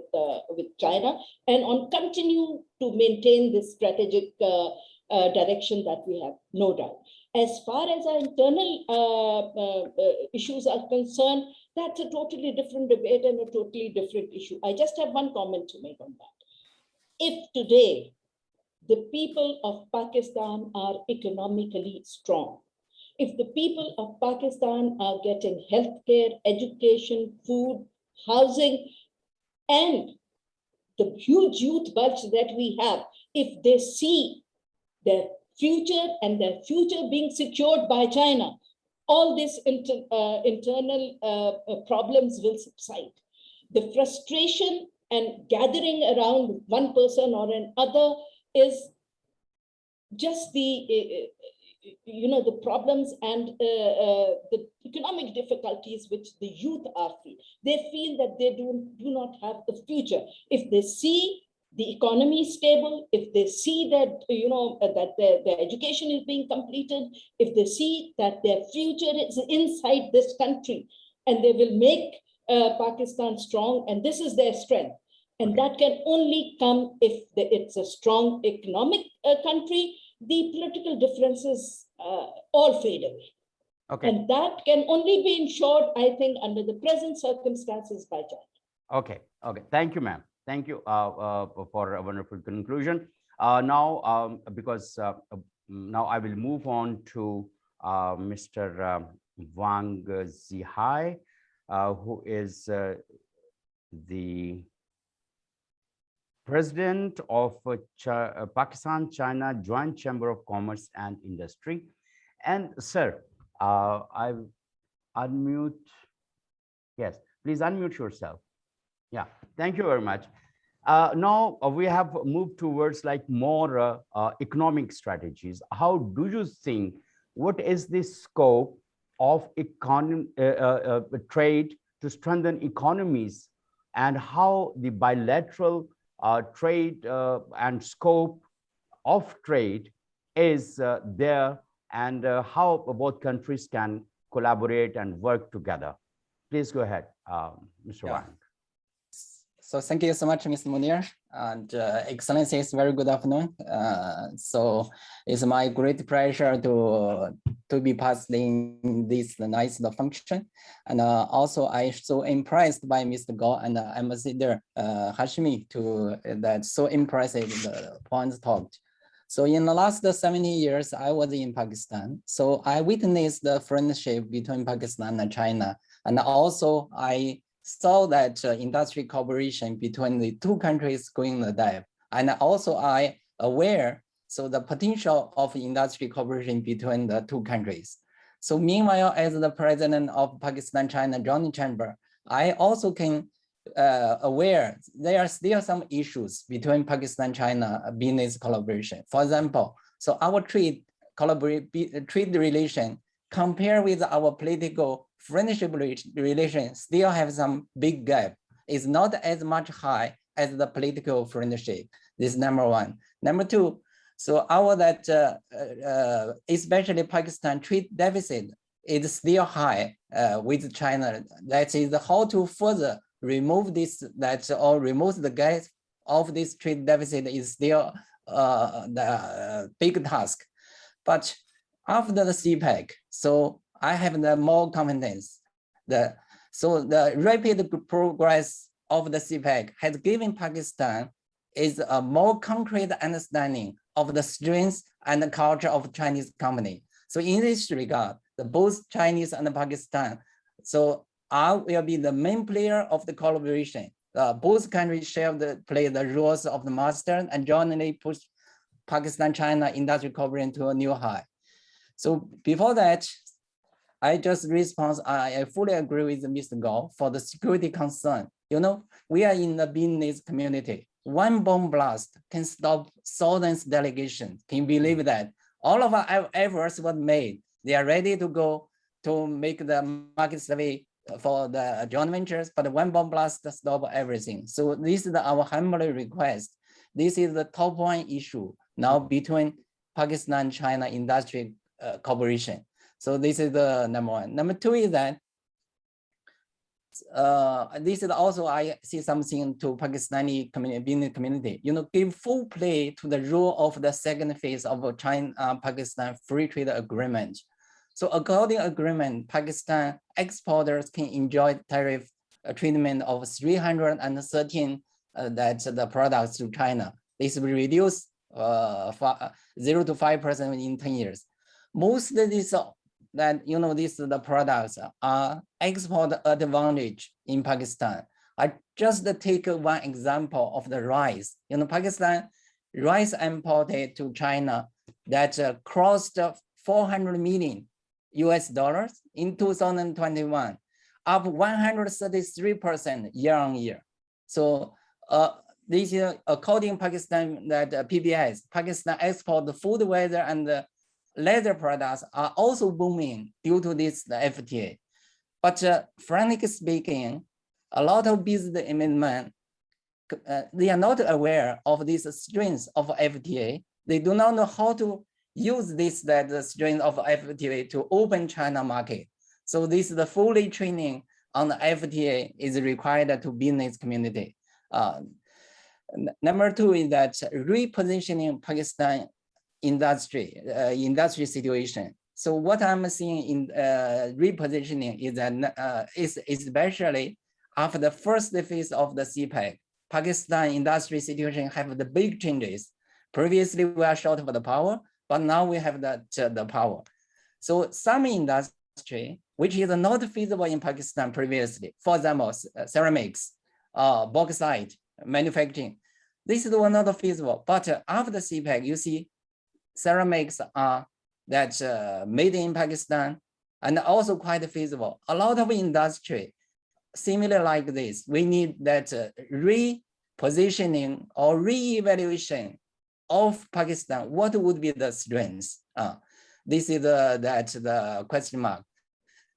China and on continue to maintain this strategic direction that we have, no doubt. As far as our internal issues are concerned, that's a totally different debate and a totally different issue. I just have one comment to make on that. If today the people of Pakistan are economically strong, if the people of Pakistan are getting healthcare, education, food, housing, and the huge youth bulge that we have, if they see their future and their future being secured by China, all these internal problems will subside. The frustration and gathering around one person or another is just the the problems and the economic difficulties which the youth are feeling. They feel that they do not have a future. If they see the economy is stable, if they see that that their education is being completed, if they see that their future is inside this country, and they will make Pakistan strong, and this is their strength. And that can only come if it's a strong economic country. The political differences all fade away. Okay. And that can only be ensured, I think, under the present circumstances by China. Okay. Okay. Thank you, ma'am. Thank you for a wonderful conclusion. Now, because now I will move on to Mr. Wang Zihai, who is the President of Pakistan-China Joint Chamber of Commerce and Industry. And sir, I unmute. Yes, please unmute yourself. Yeah, thank you very much. Now we have moved towards like more economic strategies. How do you think, what is the scope of trade to strengthen economies, and how the bilateral trade and scope of trade is there, and how both countries can collaborate and work together? Please go ahead, Mr. Wang. So thank you so much, Mr. Munir, and Excellencies, very good afternoon. So it's my great pleasure to be passed in this nice function. And also I'm so impressed by Mr. Gao and Ambassador Hashmi to that so impressive the points talked. So in the last 70 years, I was in Pakistan. So I witnessed the friendship between Pakistan and China. And also I saw that industry cooperation between the two countries going the depth. And also I aware so the potential of industry cooperation between the two countries. So meanwhile, as the president of Pakistan-China Joint Chamber, I also can aware there are still some issues between Pakistan-China business collaboration. For example, so our trade relation compared with our political friendship relation still have some big gap. It's not as much high as the political friendship. This is number one. Number two, so our especially Pakistan trade deficit is still high with China. That is how to further remove this, or remove the gap of this trade deficit is still the big task. But after the CPEC, so I have the more confidence. So the rapid progress of the CPEC has given Pakistan is a more concrete understanding of the strengths and the culture of Chinese company. So in this regard, both Chinese and Pakistan, so I will be the main player of the collaboration. Both countries shall play the roles of the master and jointly push Pakistan-China industry cooperation to a new high. So before that, I just respond, I fully agree with Mr. Gao for the security concern. You know, we are in the business community. One bomb blast can stop thousands delegation. Can you believe that? All of our efforts were made. They are ready to go to make the market survey for the joint ventures, but one bomb blast stop everything. So this is our humble request. This is the top one issue now between Pakistan and China industry cooperation. So this is the number one. Number two is that This is also, I see something to Pakistani business community, give full play to the rule of the second phase of China-Pakistan Free Trade Agreement. So according agreement, Pakistan exporters can enjoy tariff treatment of 313 that the products to China. This will reduce 0 to 5% in 10 years. Most of this that the products are export advantage in Pakistan. I just take one example of the rice. Pakistan rice imported to China that crossed 400 million US dollars in 2021, up 133% year on year. So this is according Pakistan that PBS, Pakistan export food, weather, and leather products are also booming due to this FTA. But frankly speaking, a lot of businessmen, they are not aware of this strength of FTA. They do not know how to use this strength of FTA to open China market. So this is the fully training on the FTA is required to business community. Number two is that repositioning Pakistan industry situation. So what I'm seeing in repositioning is that especially after the first phase of the CPEC, Pakistan industry situation have the big changes. Previously we are short of the power, but now we have the power. So some industry which is not feasible in Pakistan previously, for example, ceramics, bauxite, manufacturing, this is not feasible. But after the CPEC, you see ceramics are made in Pakistan and also quite feasible. A lot of industry similar like this, we need that repositioning or re-evaluation of Pakistan. What would be the strengths? This is the question mark.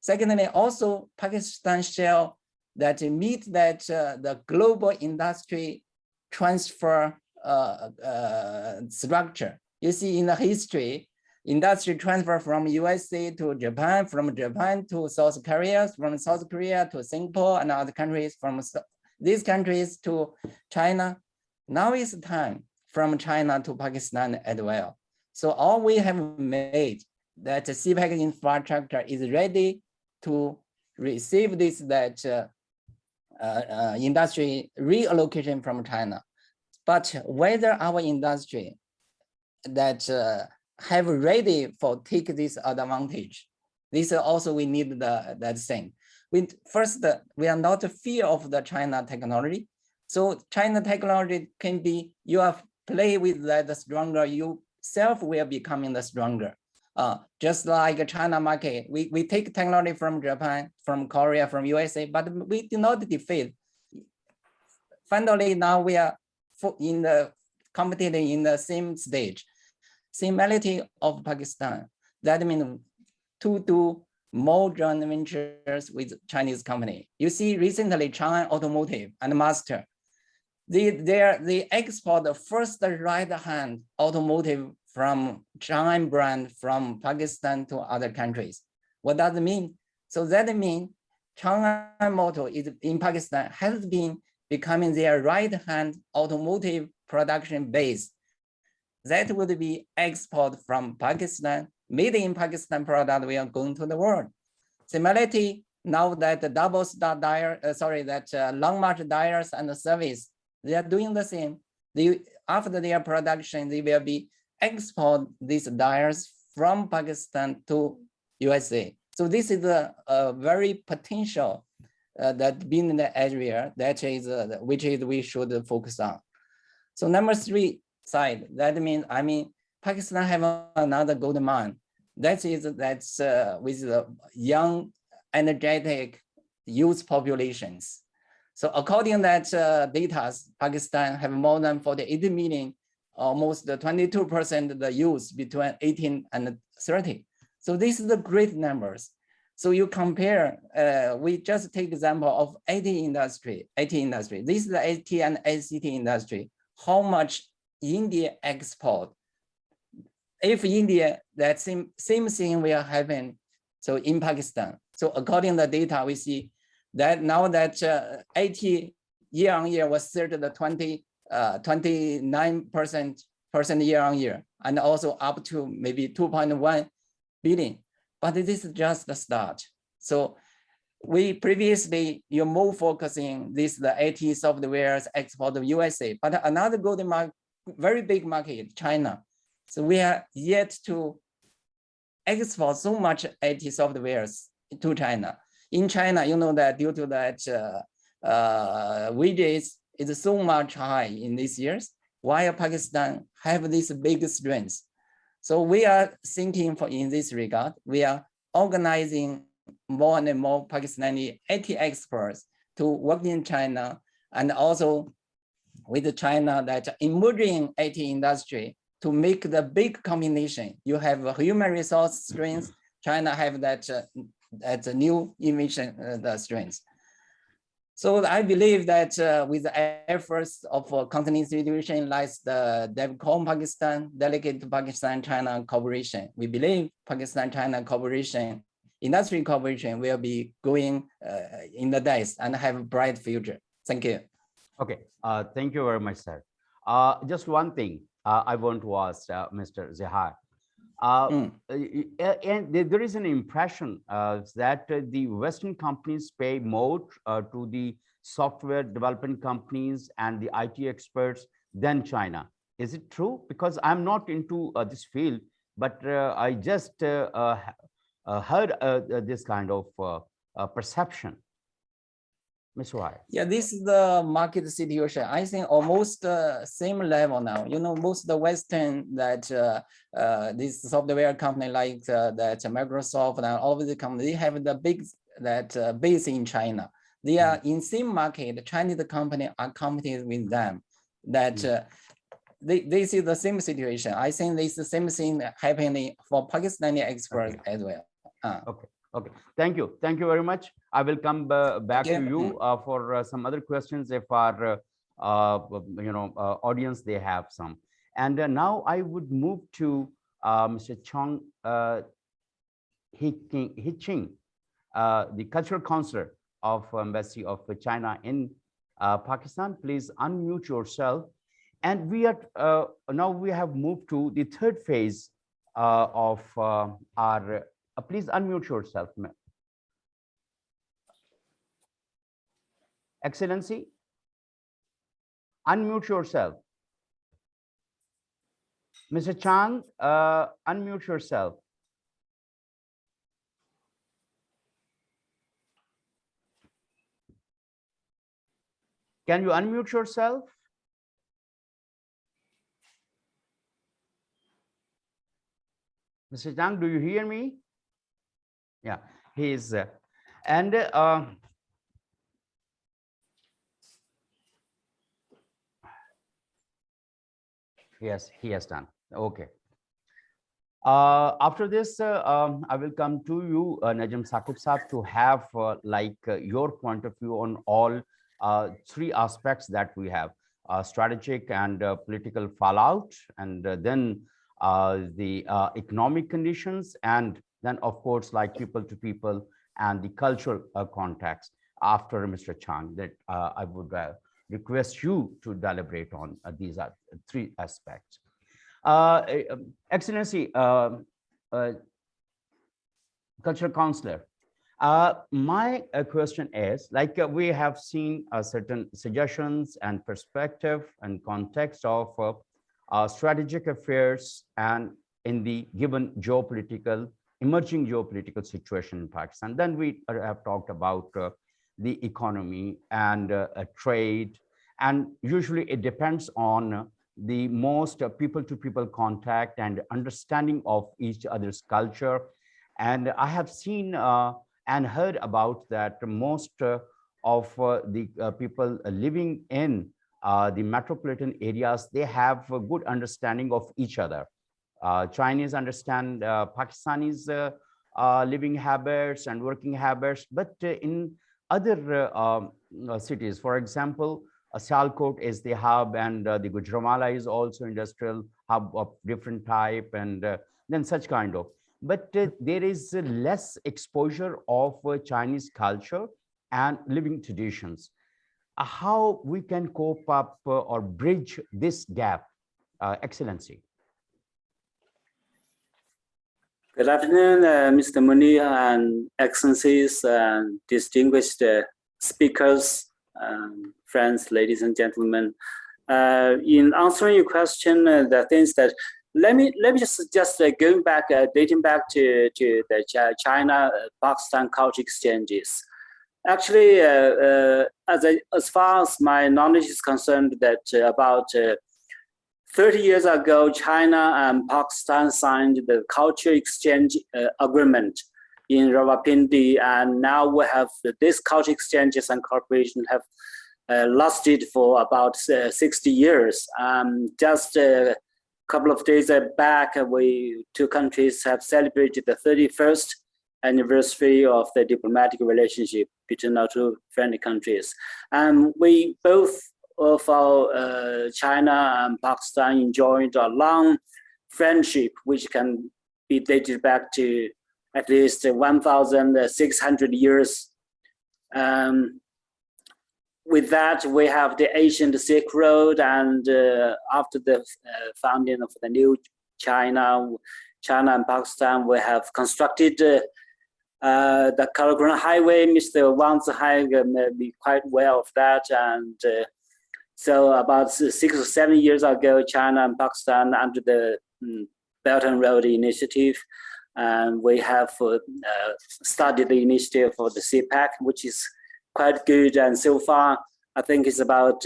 Secondly, also Pakistan shall meet the global industry transfer structure. You see in the history, industry transfer from USA to Japan, from Japan to South Korea, from South Korea to Singapore and other countries, from these countries to China. Now is the time from China to Pakistan as well. So all we have made that the CPEC infrastructure is ready to receive this industry reallocation from China. But whether our industry have ready for take this advantage, this also we need that thing. First, we are not fear of the China technology. So China technology can be, you have play with that stronger, you self will becoming the stronger. Just like a China market, we take technology from Japan, from Korea, from USA, but we do not defeat. Finally, now we are competing in the same stage. Similarity of Pakistan, that means to do more joint ventures with Chinese company. You see recently China Automotive and Master, they export the first right-hand automotive from China brand from Pakistan to other countries. What does it mean? So that means China Motor is in Pakistan has been becoming their right-hand automotive production base. That would be export from Pakistan, made in Pakistan product we are going to the world. Similarity, now that the double star long march dyers and the service, they are doing the same. After their production, they will be export these dyers from Pakistan to USA. So this is a very potential that being in the area that is which is we should focus on. So number three side, that means Pakistan have another gold mine. That is with the young, energetic youth populations. So according to that data, Pakistan have more than 48 million, almost 22% of the youth between 18 and 30. So this is the great numbers. So you compare, we just take example of IT industry. This is the IT and ICT industry. How much India export? If India, that same thing will happen. So in Pakistan, so according to the data, we see that now that 80 year on year was surged the 29% year on year, and also up to maybe 2.1 billion. But this is just the start. So we previously, you're more focusing this, the IT softwares export of USA, but another good market, very big market, China. So we are yet to export so much IT softwares to China. In China, you know that due to that wages is so much high in these years, while Pakistan have this big strength. So we are thinking for in this regard, we are organizing more and more Pakistani IT experts to work in China, and also with China that emerging IT industry to make the big combination. You have a human resource strength, China have that new emission strength. So I believe that with the efforts of country institution like the Devcom-Pakistan, delegate to Pakistan-China cooperation, we believe Pakistan-China cooperation, industry cooperation will be going in the days and have a bright future. Thank you. Okay, thank you very much, sir. Just one thing I want to ask Mr. Zihai. And there is an impression that the Western companies pay more to the software development companies and the IT experts than China. Is it true? Because I'm not into this field, but I just heard this kind of perception. Mr. Wang. Yeah, this is the market situation. I think almost same level now. You know, most of the Western that this software company like that Microsoft and all of the companies, they have the big that base in China. They are in same market. Chinese company are competing with them. That they see the same situation. I think this is the same thing happening for Pakistani experts as well. Okay. Okay, thank you very much. I will come back to you for some other questions if our audience they have some. And now I would move to Mr. Zhang Heqing, the cultural counselor of Embassy of China in Pakistan. Please unmute yourself. And we are now we have moved to the third phase of our. Please unmute yourself, Excellency. Unmute yourself. Mr. Chang, unmute yourself. Can you unmute yourself? Mr. Zhang, do you hear me? Yeah, he is, and yes, he has done. Okay. After this, I will come to you, Najam Saqib Saab, to have your point of view on all three aspects that we have: strategic and political fallout, and then the economic conditions, and then of course like people to people and the cultural context. After Mr. Chang, that I would request you to deliberate on these three aspects. Excellency, cultural counselor, my question is, like we have seen certain suggestions and perspective and context of strategic affairs and in the given emerging geopolitical situation in Pakistan. Then we have talked about the economy and trade, and usually it depends on the most people-to-people contact and understanding of each other's culture. And I have seen and heard about that most of the people living in the metropolitan areas, they have a good understanding of each other. Chinese understand Pakistanis' living habits and working habits, but in other cities, for example, Sialkot is the hub, and the Gujranwala is also industrial hub of different type, and then such kind of. But there is less exposure of Chinese culture and living traditions. How we can cope up or bridge this gap, Excellency? Good afternoon, Mr. Munir and Excellencies and distinguished speakers, friends, ladies and gentlemen. In answering your question, the things that let me just going back, dating back to the China-Pakistan culture exchanges. Actually, as far as my knowledge is concerned, that about 30 years ago, China and Pakistan signed the culture exchange agreement in Rawalpindi, and now we have these culture exchanges and cooperation have lasted for about 60 years. Just a couple of days back, two countries have celebrated the 31st anniversary of the diplomatic relationship between our two friendly countries. And we both of our China and Pakistan enjoyed a long friendship, which can be dated back to at least 1,600 years. With that, we have the ancient Silk Road, and after the founding of the new China and Pakistan, we have constructed the Karakoram Highway. Mr. Wang Zihai may be quite aware of that. And so about 6 or 7 years ago, China and Pakistan under the Belt and Road Initiative, and we have started the initiative for the Cpac, which is quite good. And so far, I think it's about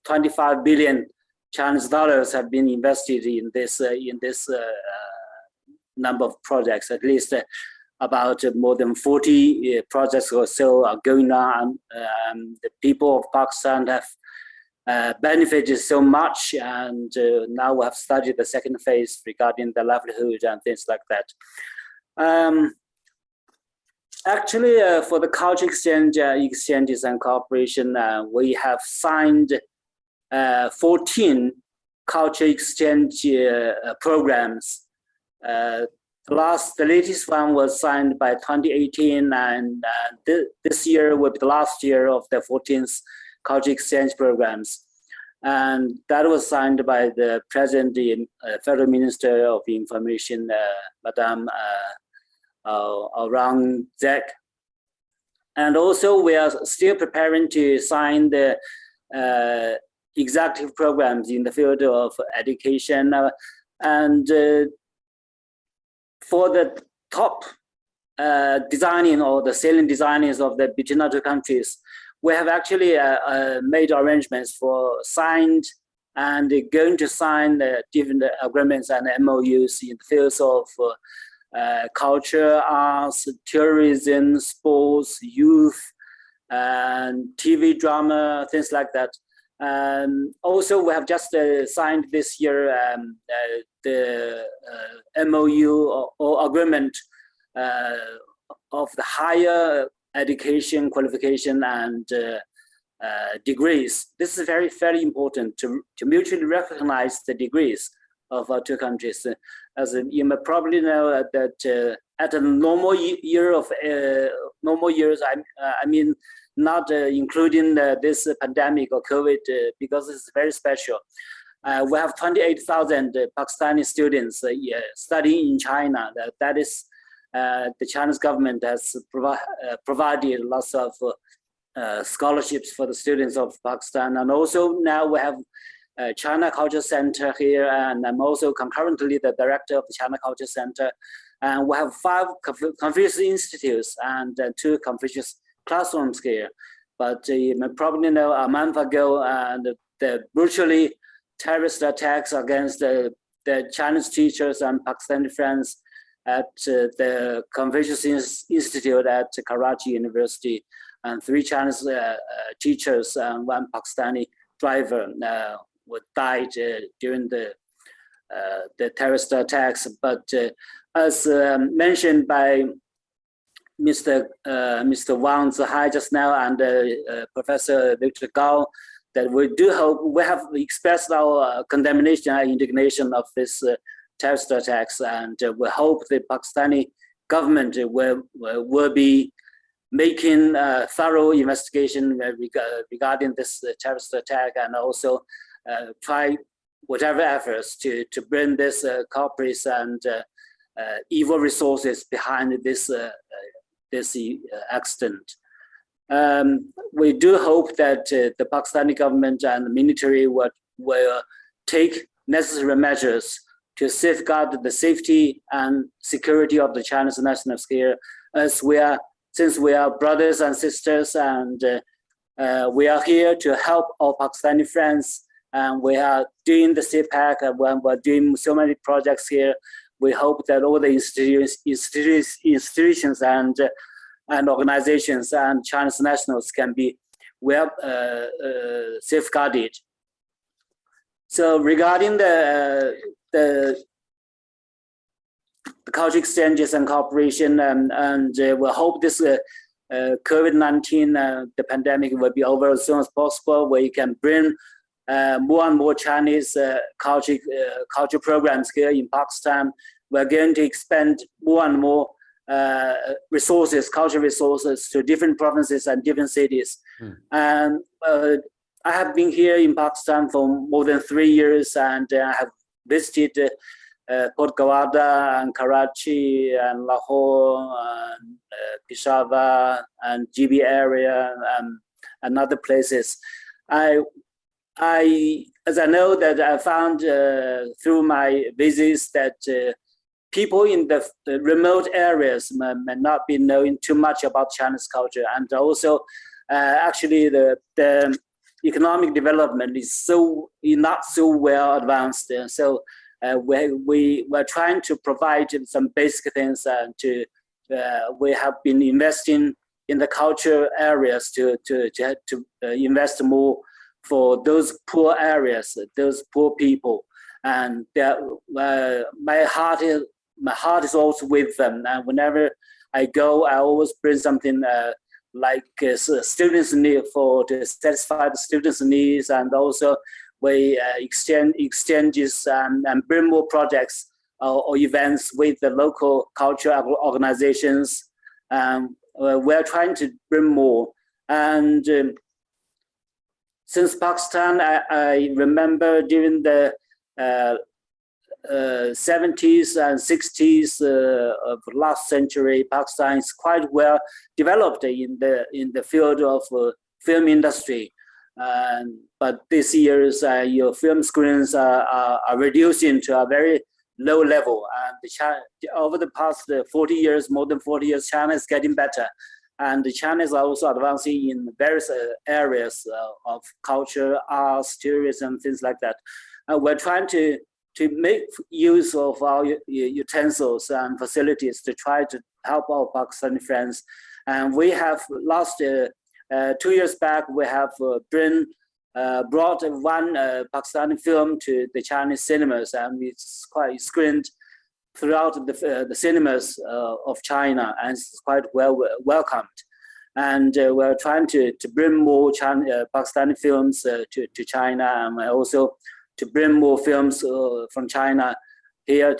25 billion Chinese dollars have been invested in this number of projects. At least about more than 40 projects or so are going on. The people of Pakistan have benefited so much, and now we have started the second phase regarding the livelihood and things like that. Actually, for the culture exchanges and cooperation, we have signed 14 culture exchange programs. The latest one was signed by 2018, and this year will be the last year of the 14th culture exchange programs. And that was signed by the President, Federal Minister of Information, Madam Zhang. And also we are still preparing to sign the executive programs in the field of education. And for the top designing or the salient designers of the between our two countries, we have actually made arrangements for signed and going to sign different agreements and MOUs in the fields of culture, arts, tourism, sports, youth, and TV drama, things like that. Also, we have just signed this year the MOU or agreement of the higher education qualification and degrees. This is very important to mutually recognize the degrees of our two countries. As you may probably know, that at a normal year of normal years, I mean not including this pandemic or COVID, because it's very special. We have 28,000 Pakistani students studying in China. That is, the Chinese government has provided lots of scholarships for the students of Pakistan. And also now we have China Culture Center here, and I'm also concurrently the director of the China Culture Center. And we have 5 Confucius Institutes and 2 Confucius classrooms here. But you may probably know a month ago, the brutally terrorist attacks against the Chinese teachers and Pakistani friends at the Confucius Institute at Karachi University, and 3 Chinese teachers and 1 Pakistani driver died during the terrorist attacks. But as mentioned by Mr. Wang Zihai just now and Professor Victor Gao, that we do hope, we have expressed our condemnation and indignation of this terrorist attacks, and we hope the Pakistani government will be making a thorough investigation regarding this terrorist attack, and also try whatever efforts to bring this culprits and evil resources behind this accident. We do hope that the Pakistani government and the military will take necessary measures to safeguard the safety and security of the Chinese nationals here, since we are brothers and sisters, and we are here to help our Pakistani friends, and we are doing the Cpac, and we're doing so many projects here. We hope that all the institutions and organizations and Chinese nationals can be well safeguarded. So regarding the culture exchanges and cooperation, and we hope this COVID-19, the pandemic, will be over as soon as possible, where you can bring more and more Chinese culture programs here in Pakistan. We're going to expand more and more cultural resources to different provinces and different cities. And I have been here in Pakistan for more than 3 years, and I have visited Port Gawada and Karachi and Lahore and Peshawar and GB area and other places. As I know that I found through my visits that people in the remote areas may not be knowing too much about Chinese culture, and also actually the economic development is not so well advanced. So we're trying to provide some basic things, and we have been investing in the culture areas to invest more for those poor areas, those poor people, and my heart is also with them. And whenever I go, I always bring something like students' need to satisfy the students' needs, and also we exchanges and bring more projects or events with the local cultural organizations. We're trying to bring more. And since Pakistan, I remember during the 70s and 60s of last century, Pakistan is quite well developed in the field of film industry. But this year's your film screens are reducing to a very low level. And over the past 40 years, more than 40 years, China is getting better. And China is also advancing in various areas of culture, arts, tourism, things like that. We're trying to make use of our utensils and facilities to try to help our Pakistani friends. And we have last 2 years back, we have brought one Pakistani film to the Chinese cinemas, and it's quite screened throughout the cinemas of China, and it's quite well welcomed. And we're trying to bring more Pakistani films to China, and also to bring more films from China here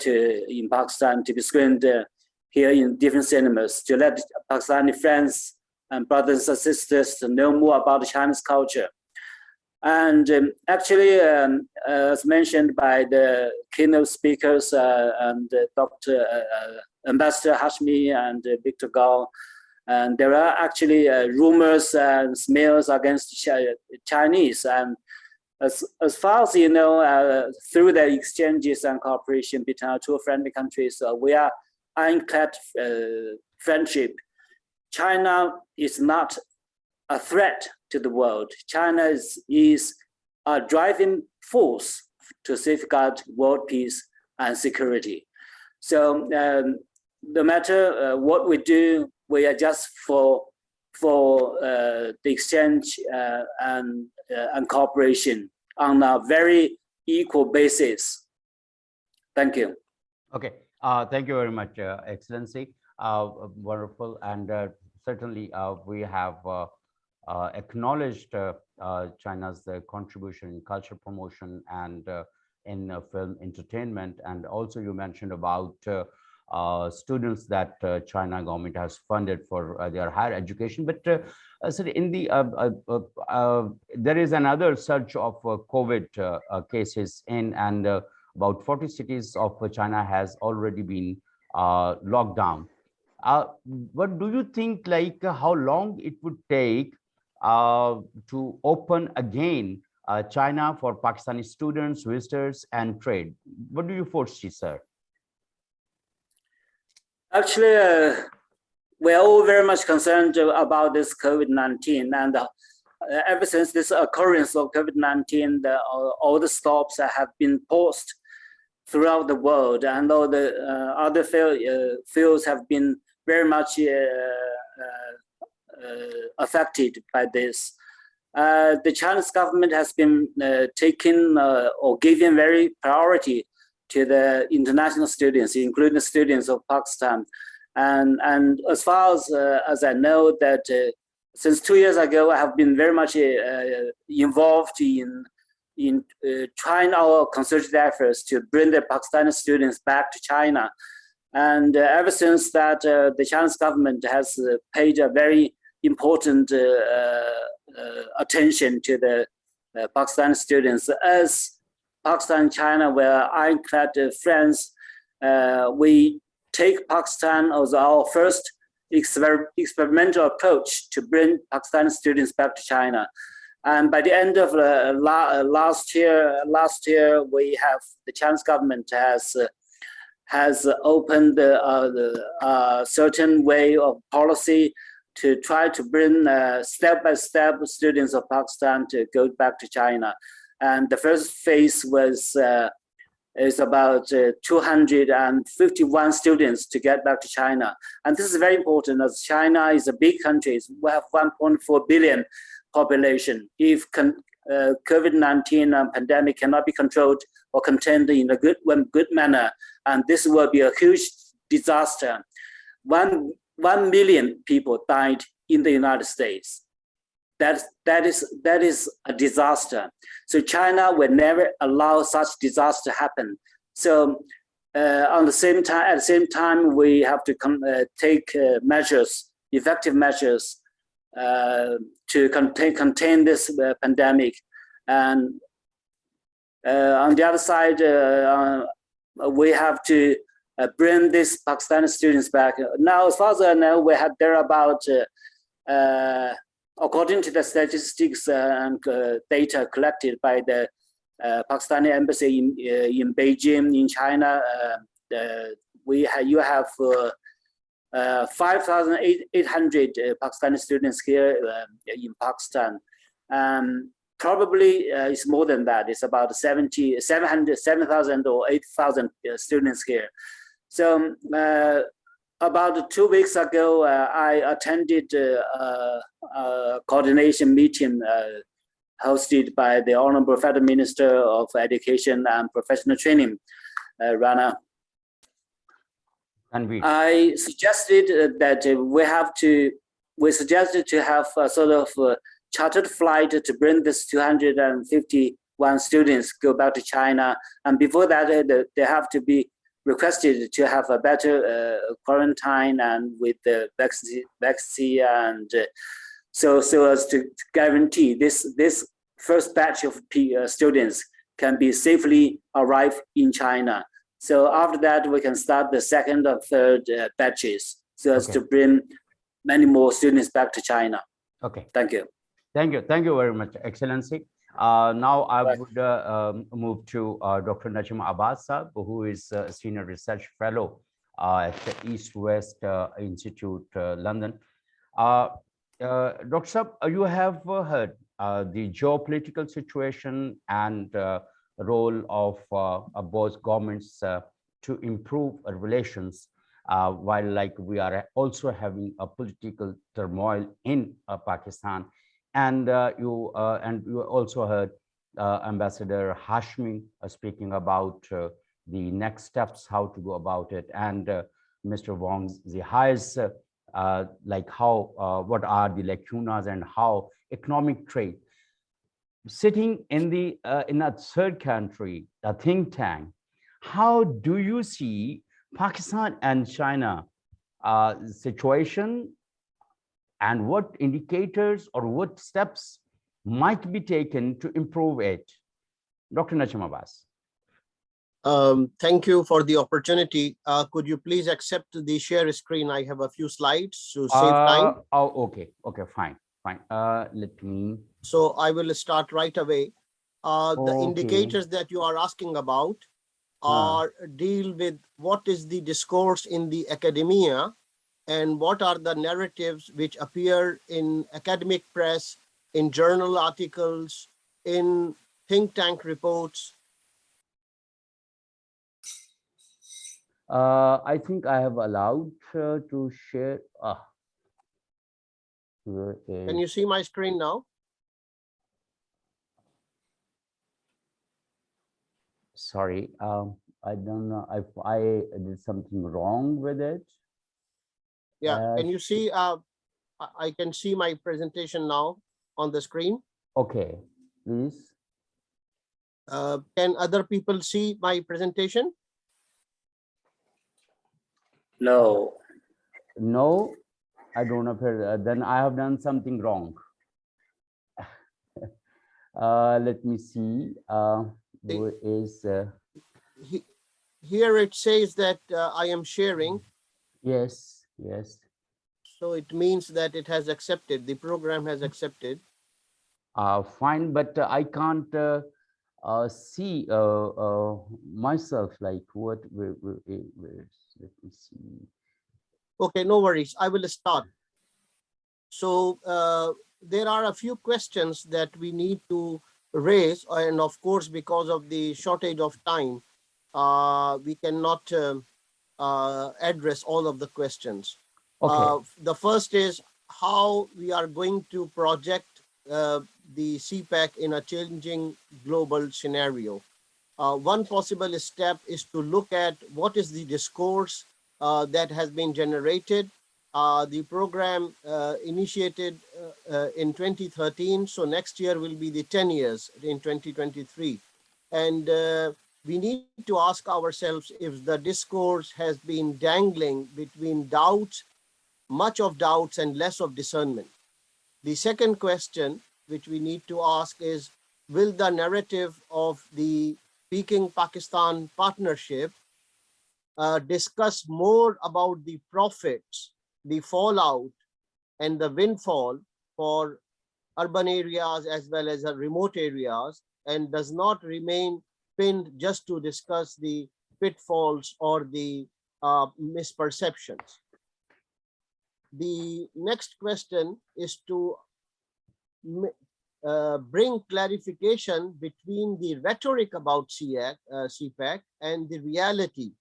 in Pakistan to be screened here in different cinemas, to let Pakistani friends and brothers and sisters to know more about the Chinese culture. And actually, as mentioned by the keynote speakers and Dr. Ambassador Hashmi and Victor Gao, and there are actually rumors and smears against Chinese. And as far as you know, through the exchanges and cooperation between our two friendly countries, we are ironclad friendship. China is not a threat to the world. China is a driving force to safeguard world peace and security. So no matter what we do, we are just for the exchange and cooperation on a very equal basis. Thank you. Okay, thank you very much, Excellency. Wonderful, and certainly we have acknowledged China's contribution in culture promotion and in film entertainment, and also you mentioned about students that China government has funded for their higher education. But so in the there is another surge of COVID cases in, and about 40 cities of China has already been locked down. What do you think, like how long it would take to open again China for Pakistani students, visitors, and trade? What do you foresee, sir? Actually, we're all very much concerned about this COVID-19, and ever since this occurrence of COVID-19, all the stops have been paused throughout the world, and all the other fields have been very much affected by this. The Chinese government has been taking or giving very priority to the international students, including the students of Pakistan. And as far as I know, that since 2 years ago, I have been very much involved in trying our concerted efforts to bring the Pakistani students back to China. And ever since that, the Chinese government has paid a very important attention to the Pakistani students. As Pakistan and China were ironclad friends, we take Pakistan as our first experimental approach to bring Pakistani students back to China. And by the end of last year, we have the Chinese government has opened a certain way of policy to try to bring step-by-step students of Pakistan to go back to China. And the first phase is about 251 students to get back to China. And this is very important, as China is a big country. We have 1.4 billion population. If COVID-19 pandemic cannot be controlled or contained in a good manner, and this will be a huge disaster. 1 million people died in the United States. That is a disaster. So China will never allow such disaster to happen. So at the same time, we have to take effective measures to contain this pandemic. And on the other side, we have to bring these Pakistani students back. Now, as far as I know, there are about, according to the statistics and data collected by the Pakistani embassy in Beijing, in China, you have 5,800 Pakistani students here in Pakistan. Probably it's more than that. It's about 7,000 or 8,000 students here. So about 2 weeks ago, I attended a coordination meeting hosted by the Honorable Federal Minister of Education and Professional Training, Rana. I suggested that we suggested to have a sort of chartered flight to bring this 251 students go back to China. And before that, they have to be requested to have a better quarantine and with the vaccine, and so as to guarantee this first batch of students can be safely arrive in China. So after that, we can start the second or third batches, so as to bring many more students back to China. Okay. Thank you. Thank you very much, Excellency. Now I would move to Dr. Najam Abbas, who is a Senior Research Fellow at the EastWest Institute, London. Dr. Sab, you have heard the geopolitical situation and role of both governments to improve relations, while like we are also having a political turmoil in Pakistan. And you also heard Ambassador Hashmi speaking about the next steps, how to go about it, and Mr. Wang Zihai's like how what are the lacunas and how economic trade. Sitting in a third country, a think tank, how do you see Pakistan and China situation and what indicators or what steps might be taken to improve it. Dr. Najam Abbas. Thank you for the opportunity. Could you please accept the share screen? I have a few slides to save time. Oh, okay, fine. Let me. So I will start right away. The Okay. indicators that you are asking about are deal with what is the discourse in the academia and what are the narratives which appear in academic press, in journal articles, in think tank reports. I think I have allowed to share. Can you see my screen now? Sorry, I don't know if I did something wrong with it. Yeah, can you see? I can see my presentation now on the screen. Okay, please. Can other people see my presentation? No. No, I don't appear. Then I have done something wrong. Let me see. Where is Here it says that I am sharing. yes. So it means that it has accepted. The program has accepted. Fine, but I can't see myself. Like what? Where let me see. Okay, no worries. I will start. So there are a few questions that we need to raise, and of course, because of the shortage of time, we cannot address all of the questions. Okay. The first is how we are going to project the CPEC in a changing global scenario. One possible step is to look at what is the discourse that has been generated. The program initiated in 2013, so next year will be the 10 years in 2023. And we need to ask ourselves if the discourse has been dangling between doubts, much of doubts and less of discernment. The second question which we need to ask is, will the narrative of the Peking-Pakistan partnership discuss more about the profits, the fallout, and the windfall for urban areas as well as remote areas, and does not remain pinned just to discuss the pitfalls or the misperceptions. The next question is to bring clarification between the rhetoric about CPEC and the reality,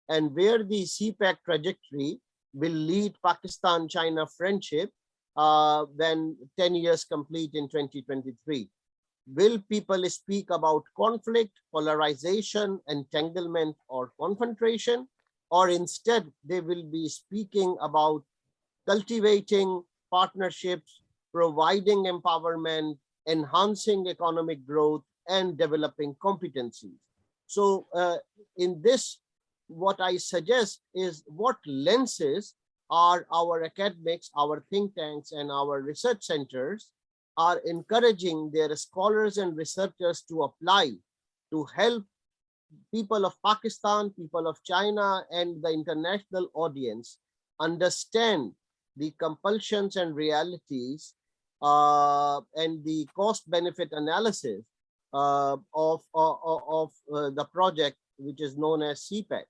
and where the CPEC trajectory will lead Pakistan-China friendship when 10 years complete in 2023. Will people speak about conflict, polarization, entanglement, or confrontation, or instead they will be speaking about cultivating partnerships, providing empowerment, enhancing economic growth, and developing competencies? So in this, what I suggest is what lenses are our academics, our think tanks, and our research centers are encouraging their scholars and researchers to apply to help people of Pakistan, people of China, and the international audience understand the compulsions and realities and the cost-benefit analysis of the project, which is known as CPEC.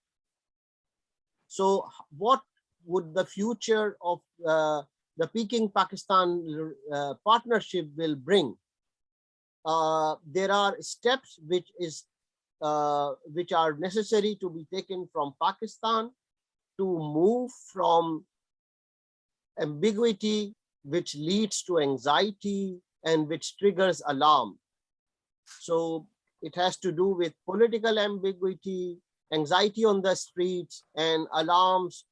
So what would the future of the Peking-Pakistan partnership will bring? There are steps which are necessary to be taken from Pakistan to move from ambiguity, which leads to anxiety and which triggers alarm. So it has to do with political ambiguity, anxiety on the streets, and alarms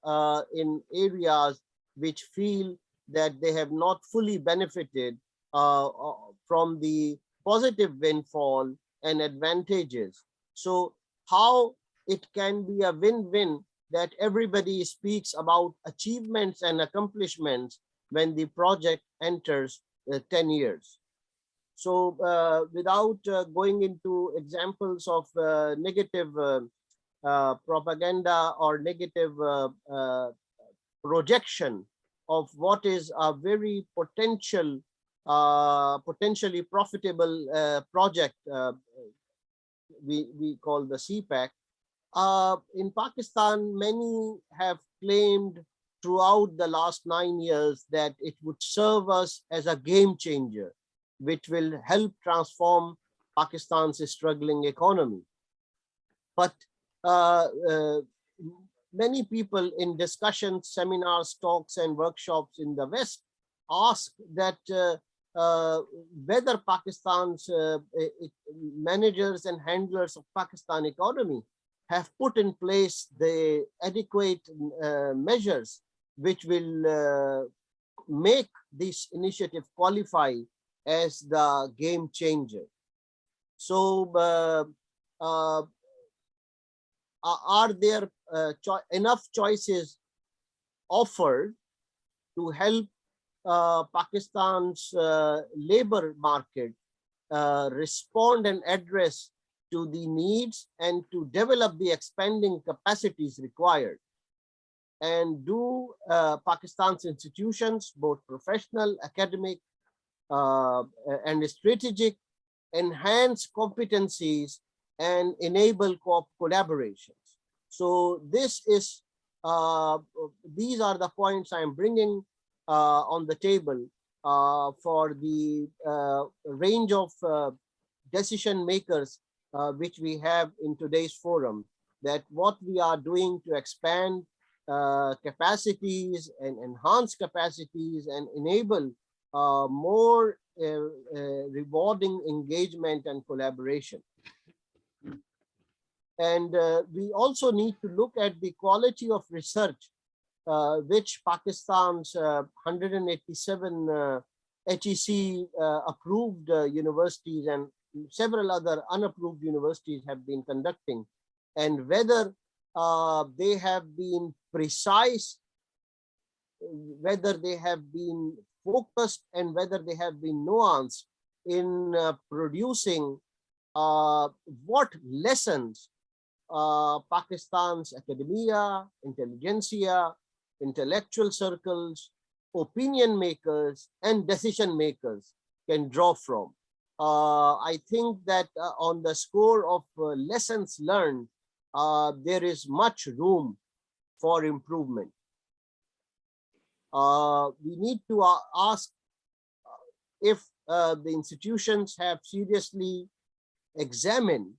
in areas which feel that they have not fully benefited from the positive windfall and advantages. So how it can be a win-win that everybody speaks about achievements and accomplishments when the project enters 10 years. So without going into examples of negative propaganda or negative projection of what is a very potentially profitable project we call the CPEC. In Pakistan, many have claimed throughout the last 9 years that it would serve us as a game changer, which will help transform Pakistan's struggling economy. But many people in discussions, seminars, talks, and workshops in the West ask that whether Pakistan's managers and handlers of Pakistan economy have put in place the adequate measures which will make this initiative qualify as the game changer. So are there enough choices offered to help Pakistan's labor market respond and address to the needs and to develop the expanding capacities required? And do Pakistan's institutions, both professional, academic, and strategic, enhance competencies and enable collaborations? So this is these are the points I am bringing on the table for the range of decision makers which we have in today's forum, that what we are doing to expand capacities and enhance capacities and enable more rewarding engagement and collaboration. And we also need to look at the quality of research which Pakistan's 187 HEC approved universities and several other unapproved universities have been conducting, and whether they have been precise, whether they have been focused, and whether they have been nuanced in producing what lessons Pakistan's academia, intelligentsia, intellectual circles, opinion makers, and decision makers can draw from. I think that on the score of lessons learned, there is much room for improvement. We need to ask if the institutions have seriously examined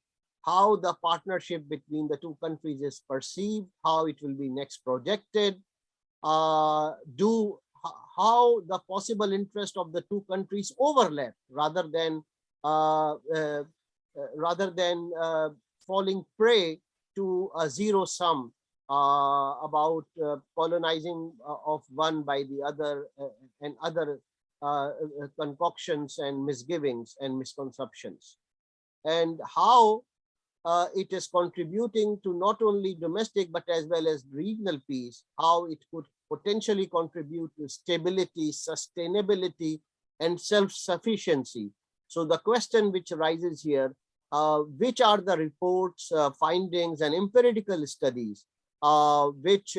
how the partnership between the two countries is perceived, how it will be next projected, how the possible interest of the two countries overlap, rather than falling prey to a zero sum about colonizing of one by the other and other concoctions and misgivings and misconceptions, and how it is contributing to not only domestic but as well as regional peace, how it could potentially contribute to stability, sustainability, and self-sufficiency. So the question which arises here, which are the reports, findings, and empirical studies which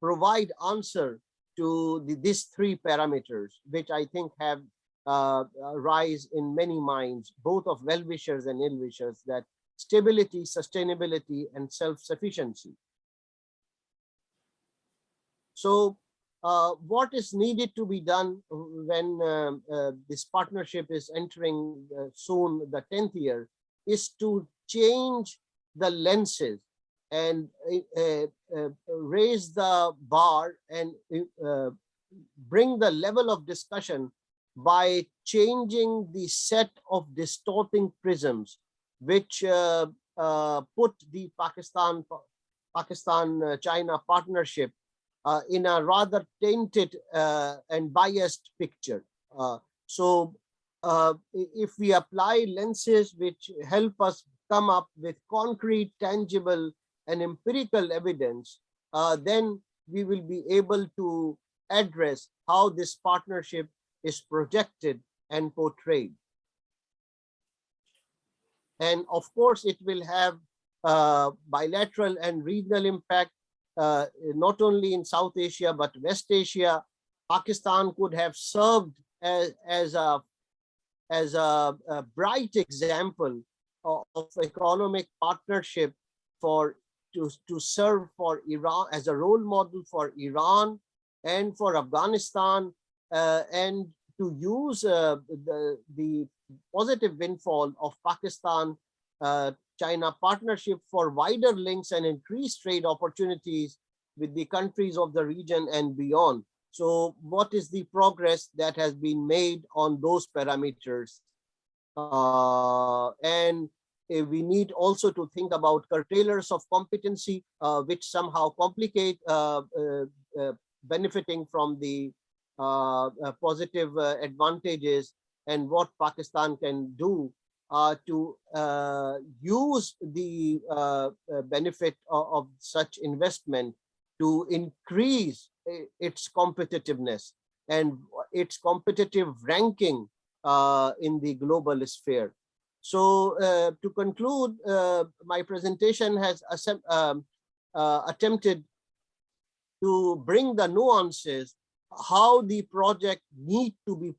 provide answer to these three parameters, which I think have rise in many minds, both of well-wishers and ill-wishers, that stability, sustainability, and self-sufficiency. So what is needed to be done when this partnership is entering soon the 10th year is to change the lenses and raise the bar and bring the level of discussion by changing the set of distorting prisms which put the Pakistan-China partnership in a rather tainted and biased picture. So if we apply lenses which help us come up with concrete, tangible and empirical evidence, then we will be able to address how this partnership is projected and portrayed. And of course, it will have bilateral and regional impact, not only in South Asia, but West Asia. Pakistan could have served as a bright example of economic partnership to serve for Iran, as a role model for Iran and for Afghanistan, and to use the positive windfall of Pakistan-China partnership for wider links and increased trade opportunities with the countries of the region and beyond. So what is the progress that has been made on those parameters? And we need also to think about curtailers of competency, which somehow complicate benefiting from the positive advantages, and what Pakistan can do to use the benefit of such investment to increase its competitiveness and its competitive ranking in the global sphere. So to conclude, my presentation has attempted to bring the nuances, how the project need to be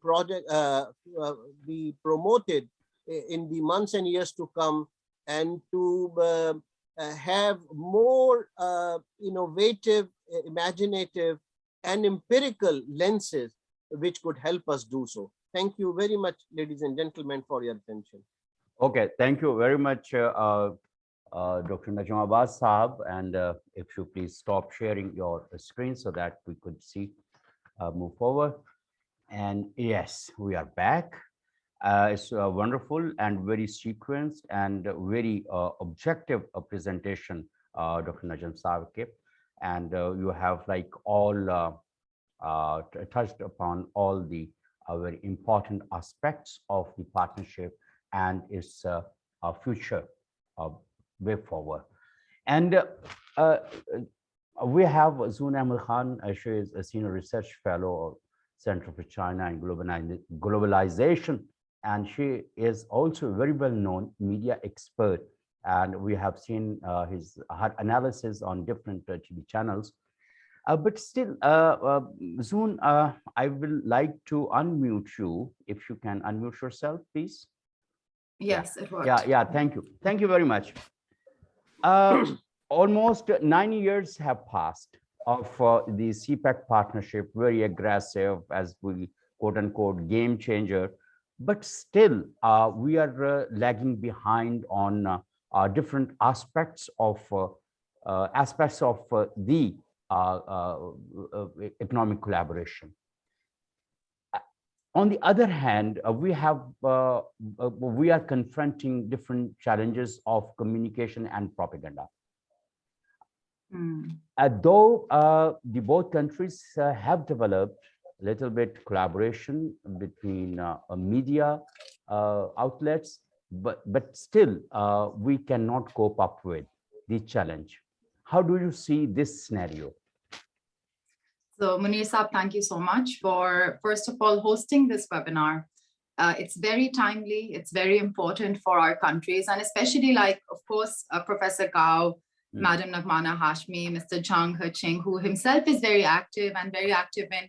promoted in the months and years to come, and to have more innovative, imaginative, and empirical lenses which could help us do so. Thank you very much, ladies and gentlemen, for your attention. Okay, thank you very much, Dr. Najam Abbas Sahab, and if you please stop sharing your screen so that we could see move forward. And yes, we are back. It's a wonderful and very sequenced and very objective presentation, Dr. Najam Sahab gave, and you have like all touched upon all the very important aspects of the partnership and its future way forward. And we have Zoon Ahmed Khan. She is a senior research fellow of Center for China and Globalization, and she is also a very well-known media expert. And we have seen her analysis on different TV channels. But still, Zoon, I will like to unmute you. If you can unmute yourself, please. Yes, it worked. Yeah, thank you. Thank you very much. Almost 9 years have passed of the CPEC partnership, very aggressive, as we quote unquote game changer, but still we are lagging behind on different aspects of the economic collaboration. On the other hand, we are confronting different challenges of communication and propaganda. Though the both countries have developed a little bit collaboration between media outlets, but still we cannot cope up with the challenge. How do you see this scenario? So Munir Saab, thank you so much for, first of all, hosting this webinar. It's very timely, it's very important for our countries, and especially like, of course, Professor Gao, Madam Naghmana, Hashmi, Mr. Zhang, Heqing, who himself is very active in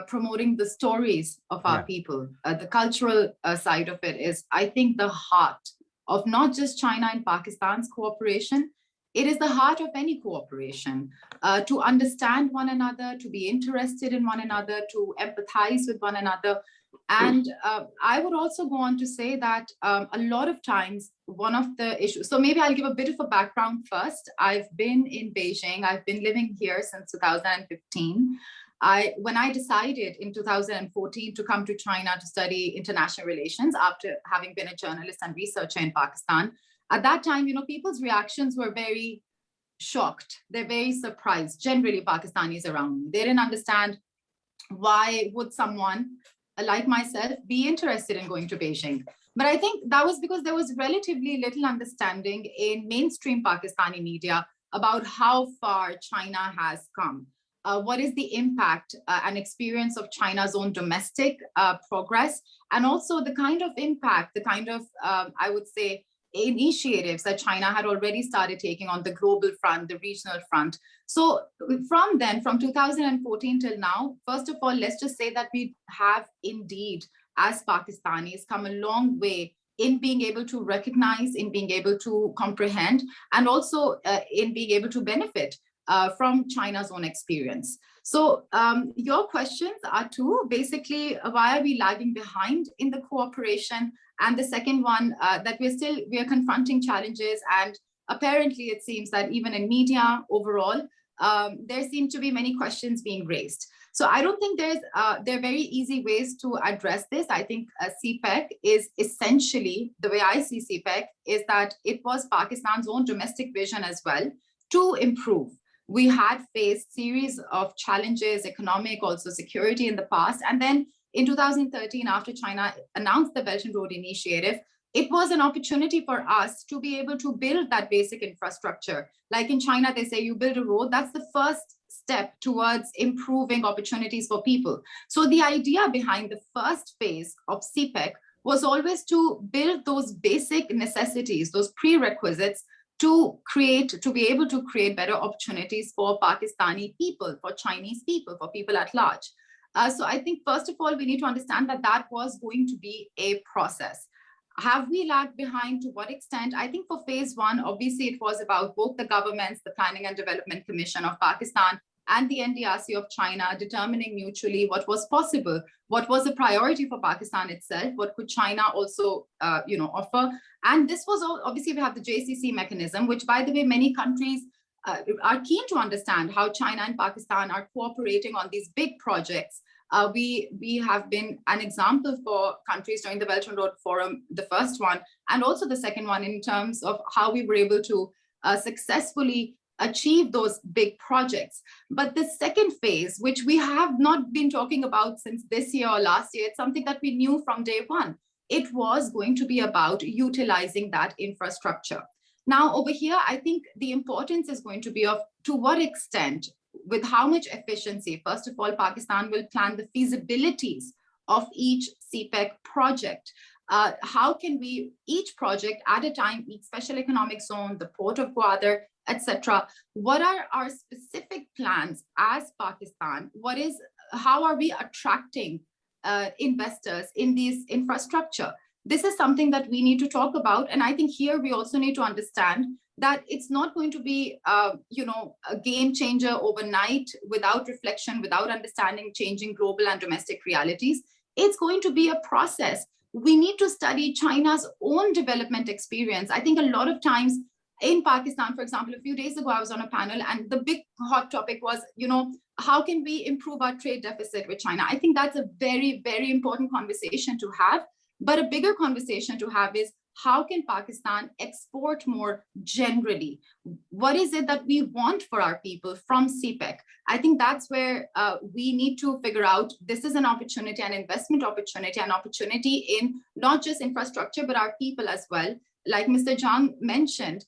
promoting the stories of our people. The cultural side of it is, I think, the heart of not just China and Pakistan's cooperation. It is the heart of any cooperation, to understand one another, to be interested in one another, to empathize with one another. And I would also go on to say that a lot of times, one of the issues, so maybe I'll give a bit of a background first. I've been in Beijing, I've been living here since 2015. When I decided in 2014 to come to China to study international relations after having been a journalist and researcher in Pakistan, at that time, people's reactions were very shocked. They're very surprised. Generally, Pakistanis around me, they didn't understand why would someone like myself be interested in going to Beijing. But I think that was because there was relatively little understanding in mainstream Pakistani media about how far China has come. What is the impact and experience of China's own domestic progress, and also the kind of impact, the kind of, I would say, initiatives that China had already started taking on the global front, the regional front. So from then, from 2014 till now, first of all, let's just say that we have indeed, as Pakistanis, come a long way in being able to recognize, in being able to comprehend, and also in being able to benefit from China's own experience. So your questions are two, basically, why are we lagging behind in the cooperation? And the second one, that we are confronting challenges, and apparently it seems that even in media overall, there seem to be many questions being raised. So I don't think there are very easy ways to address this. I think CPEC is essentially, the way I see CPEC, is that it was Pakistan's own domestic vision as well to improve. We had faced series of challenges, economic, also security in the past. And then in 2013, after China announced the Belt and Road Initiative, it was an opportunity for us to be able to build that basic infrastructure. Like in China, they say you build a road, that's the first step towards improving opportunities for people. So the idea behind the first phase of CPEC was always to build those basic necessities, those prerequisites to be able to create better opportunities for Pakistani people, for Chinese people, for people at large. So I think, first of all, we need to understand that that was going to be a process. Have we lagged behind? To what extent? I think for phase one, obviously, it was about both the governments, the Planning and Development Commission of Pakistan and the NDRC of China, determining mutually what was possible, what was a priority for Pakistan itself, what could China also offer. And this was all, obviously, we have the JCC mechanism, which, by the way, many countries are keen to understand how China and Pakistan are cooperating on these big projects. We have been an example for countries during the Belt and Road Forum, the first one, and also the second one, in terms of how we were able to successfully achieve those big projects. But the second phase, which we have not been talking about since this year or last year, it's something that we knew from day one. It was going to be about utilizing that infrastructure. Now, over here, I think the importance is going to be of to what extent, with how much efficiency, first of all, Pakistan will plan the feasibilities of each CPEC project. How can we, each project at a time, each special economic zone, the port of Gwadar, etc. What are our specific plans as Pakistan? How are we attracting investors in these infrastructure? This is something that we need to talk about. And I think here we also need to understand that it's not going to be, a game changer overnight without reflection, without understanding changing global and domestic realities. It's going to be a process. We need to study China's own development experience. I think a lot of times in Pakistan, for example, a few days ago, I was on a panel and the big hot topic was, how can we improve our trade deficit with China? I think that's a very, very important conversation to have. But a bigger conversation to have is, how can Pakistan export more generally? What is it that we want for our people from CPEC? I think that's where we need to figure out, this is an opportunity, an investment opportunity, an opportunity in not just infrastructure, but our people as well. Like Mr. Zhang mentioned,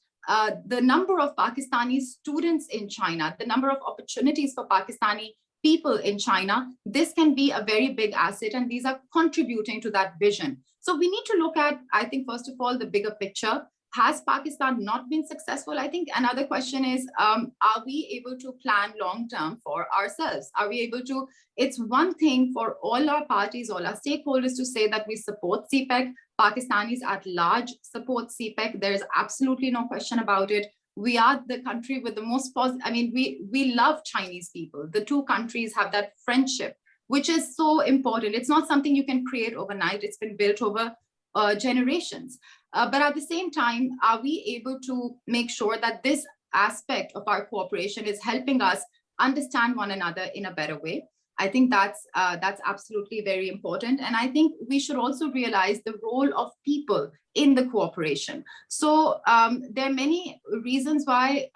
the number of Pakistani students in China, the number of opportunities for Pakistani people in China, this can be a very big asset, and these are contributing to that vision. So we need to look at, I think, first of all, the bigger picture. Has Pakistan not been successful? I think another question is, are we able to plan long-term for ourselves? Are we able to, it's one thing for all our parties, all our stakeholders to say that we support CPEC. Pakistanis at large support CPEC. There's absolutely no question about it. We are the country with the most positive, we love Chinese people. The two countries have that friendship, which is so important. It's not something you can create overnight. It's been built over generations. But at the same time, are we able to make sure that this aspect of our cooperation is helping us understand one another in a better way? I think that's absolutely very important. And I think we should also realize the role of people in the cooperation. So there are many reasons why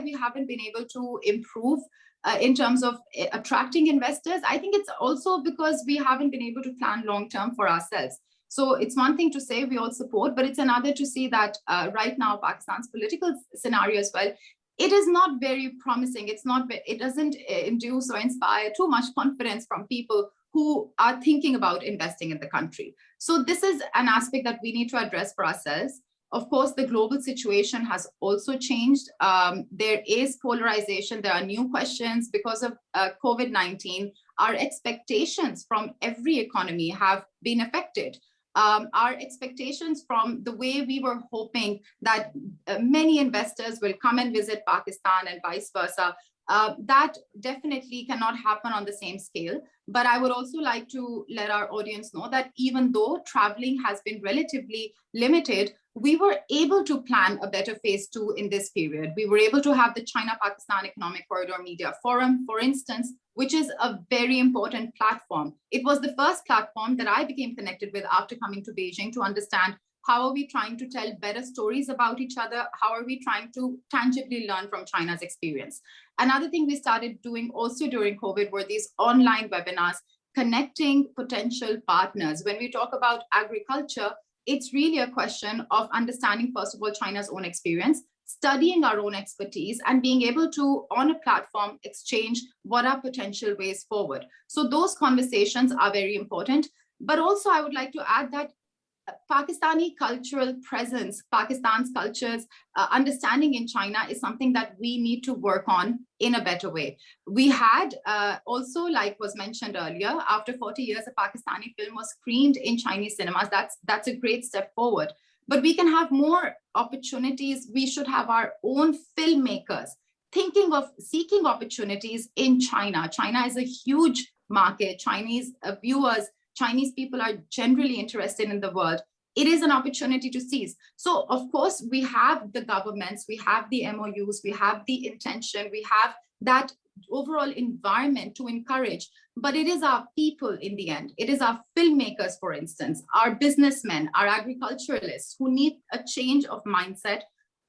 we haven't been able to improve in terms of attracting investors. I think it's also because we haven't been able to plan long-term for ourselves. So it's one thing to say we all support, but it's another to see that right now Pakistan's political scenario as well, it is not very promising. It doesn't induce or inspire too much confidence from people who are thinking about investing in the country. So this is an aspect that we need to address for ourselves. Of course, the global situation has also changed. There is polarization. There are new questions because of COVID-19. Our expectations from every economy have been affected. Our expectations from the way we were hoping that many investors will come and visit Pakistan and vice versa, that definitely cannot happen on the same scale. But I would also like to let our audience know that even though traveling has been relatively limited, we were able to plan a better phase 2 in this period. We were able to have the China-Pakistan Economic Corridor Media Forum, for instance, which is a very important platform. It was the first platform that I became connected with after coming to Beijing to understand how are we trying to tell better stories about each other? How are we trying to tangibly learn from China's experience? Another thing we started doing also during COVID were these online webinars, connecting potential partners. When we talk about agriculture, it's really a question of understanding, first of all, China's own experience, studying our own expertise, and being able to, on a platform, exchange what are potential ways forward. So those conversations are very important. But also I would like to add that Pakistani cultural presence, Pakistan's cultures, understanding in China is something that we need to work on in a better way. We had also, like was mentioned earlier, after 40 years, a Pakistani film was screened in Chinese cinemas. That's a great step forward. But we can have more opportunities. We should have our own filmmakers thinking of seeking opportunities in China. China is a huge market. Chinese viewers, Chinese people are generally interested in the world. It is an opportunity to seize. So of course, we have the governments, we have the MOUs, we have the intention, we have that overall environment to encourage, but it is our people in the end. It is our filmmakers, for instance, our businessmen, our agriculturalists who need a change of mindset.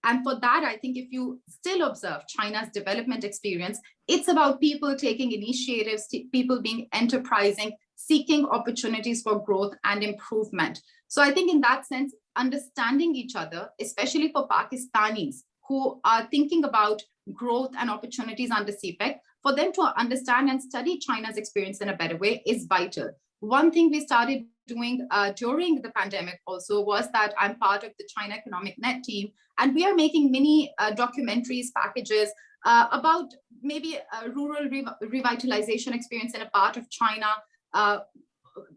And for that, I think if you still observe China's development experience, it's about people taking initiatives, people being enterprising, seeking opportunities for growth and improvement. So I think in that sense, understanding each other, especially for Pakistanis who are thinking about growth and opportunities under CPEC, for them to understand and study China's experience in a better way is vital. One thing we started doing during the pandemic also was that I'm part of the China Economic Net team, and we are making mini documentaries, packages about maybe a rural revitalization experience in a part of China,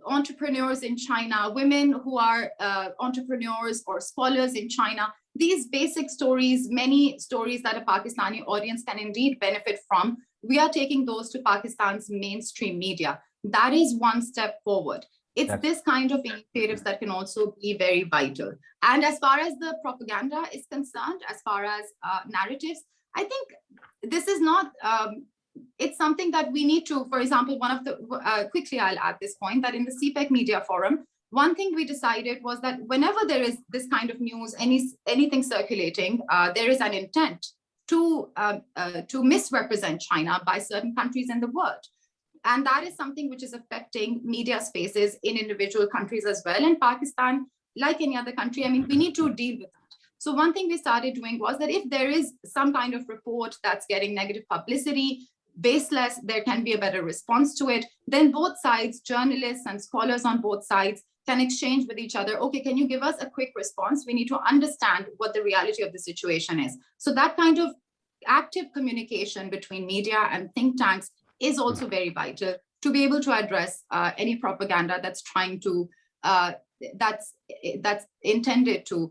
entrepreneurs in China, women who are entrepreneurs or scholars in China. These basic stories, many stories that a Pakistani audience can indeed benefit from, we are taking those to Pakistan's mainstream media. That is one step forward. It's this kind of initiatives that can also be very vital. And as far as the propaganda is concerned, as far as narratives, I think this is not, it's something that we need to, for example, one of the, quickly I'll add this point, that in the CPEC Media Forum, one thing we decided was that whenever there is this kind of news, anything circulating, there is an intent to misrepresent China by certain countries in the world. And that is something which is affecting media spaces in individual countries as well. And Pakistan, like any other country, I mean, we need to deal with that. So one thing we started doing was that if there is some kind of report that's getting negative publicity, baseless, there can be a better response to it. Then both sides, journalists and scholars on both sides, can exchange with each other. Okay, can you give us a quick response? We need to understand what the reality of the situation is. So that kind of active communication between media and think tanks is also very vital to be able to address any propaganda that's trying to, that's intended to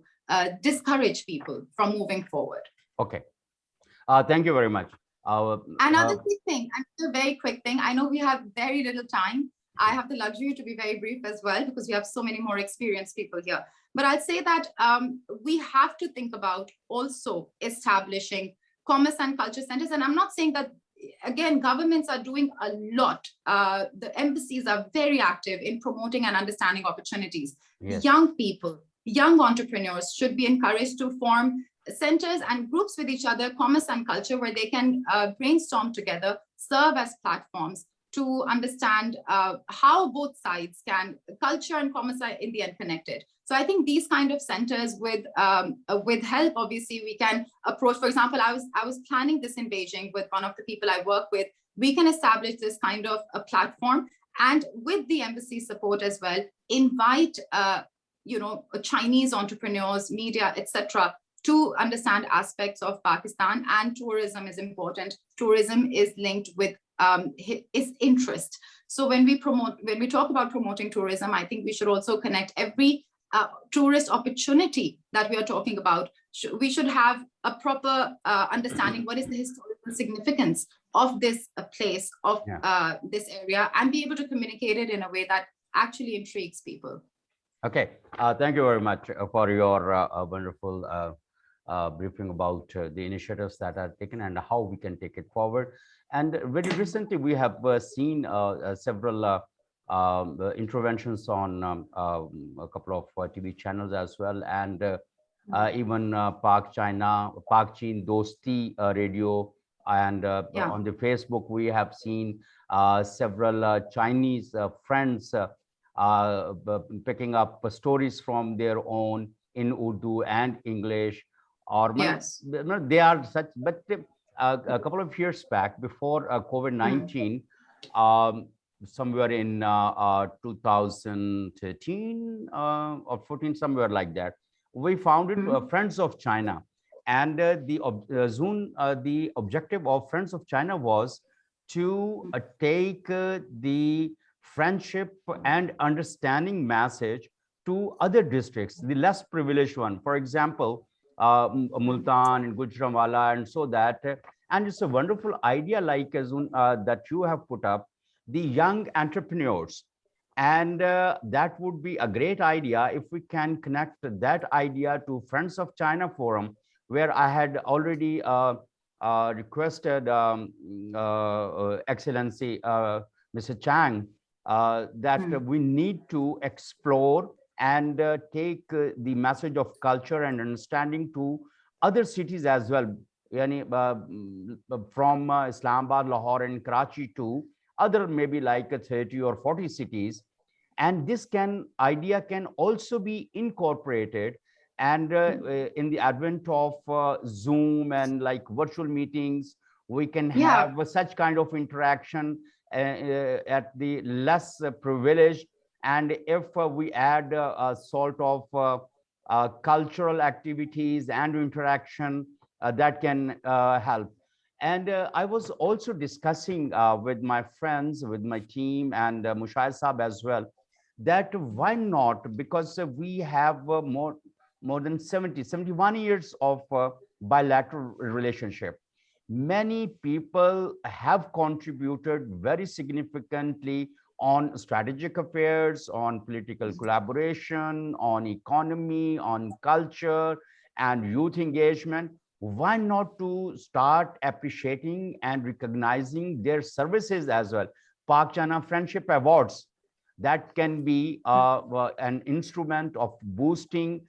discourage people from moving forward. Okay, thank you very much. Another quick thing, a very quick thing. I know we have very little time. I have the luxury to be very brief as well because we have so many more experienced people here. But I'd say that we have to think about also establishing commerce and culture centers. And I'm not saying that, again, governments are doing a lot. The embassies are very active in promoting and understanding opportunities. Yes. Young people, young entrepreneurs should be encouraged to form centers and groups with each other, commerce and culture, where they can brainstorm together, serve as platforms, to understand how both sides can, culture and commerce are in the end connected. So I think these kind of centers with help, obviously we can approach, for example, I was planning this in Beijing with one of the people I work with. We can establish this kind of a platform, and with the embassy support as well, invite Chinese entrepreneurs, media, etc., to understand aspects of Pakistan. And tourism is important. Tourism is linked with his interest. So when we talk about promoting tourism, I think we should also connect every tourist opportunity that we are talking about. We should have a proper understanding what is the historical significance of this place, of this area, and be able to communicate it in a way that actually intrigues people. Okay, thank you very much for your wonderful briefing about the initiatives that are taken and how we can take it forward. And very recently, we have seen several interventions on a couple of TV channels as well, and even Pak Chin Dosti radio, and on the Facebook we have seen several Chinese friends picking up stories from their own in Urdu and English, or they are such. But a couple of years back, before COVID-19, somewhere in 2013 or 14, somewhere like that, we founded Friends of China, and the objective of Friends of China was to take the friendship and understanding message to other districts, the less privileged one. For example, Multan and Gujranwala, and so that. And it's a wonderful idea like Zoon, that you have put up, the young entrepreneurs. And that would be a great idea if we can connect that idea to Friends of China Forum, where I had already requested Excellency Mr. Zhang that we need to explore and take the message of culture and understanding to other cities as well, from Islamabad, Lahore, and Karachi to other maybe like 30 or 40 cities. And this idea can also be incorporated, and in the advent of Zoom and like virtual meetings, we can have such kind of interaction at the less privileged. And if we add a sort of cultural activities and interaction, that can help. And I was also discussing with my friends, with my team, and Mushai Saab as well, that why not, because we have more than 71 years of bilateral relationship. Many people have contributed very significantly on strategic affairs, on political collaboration, on economy, on culture and youth engagement. Why not to start appreciating and recognizing their services as well? Pak-China Friendship Awards, that can be an instrument of boosting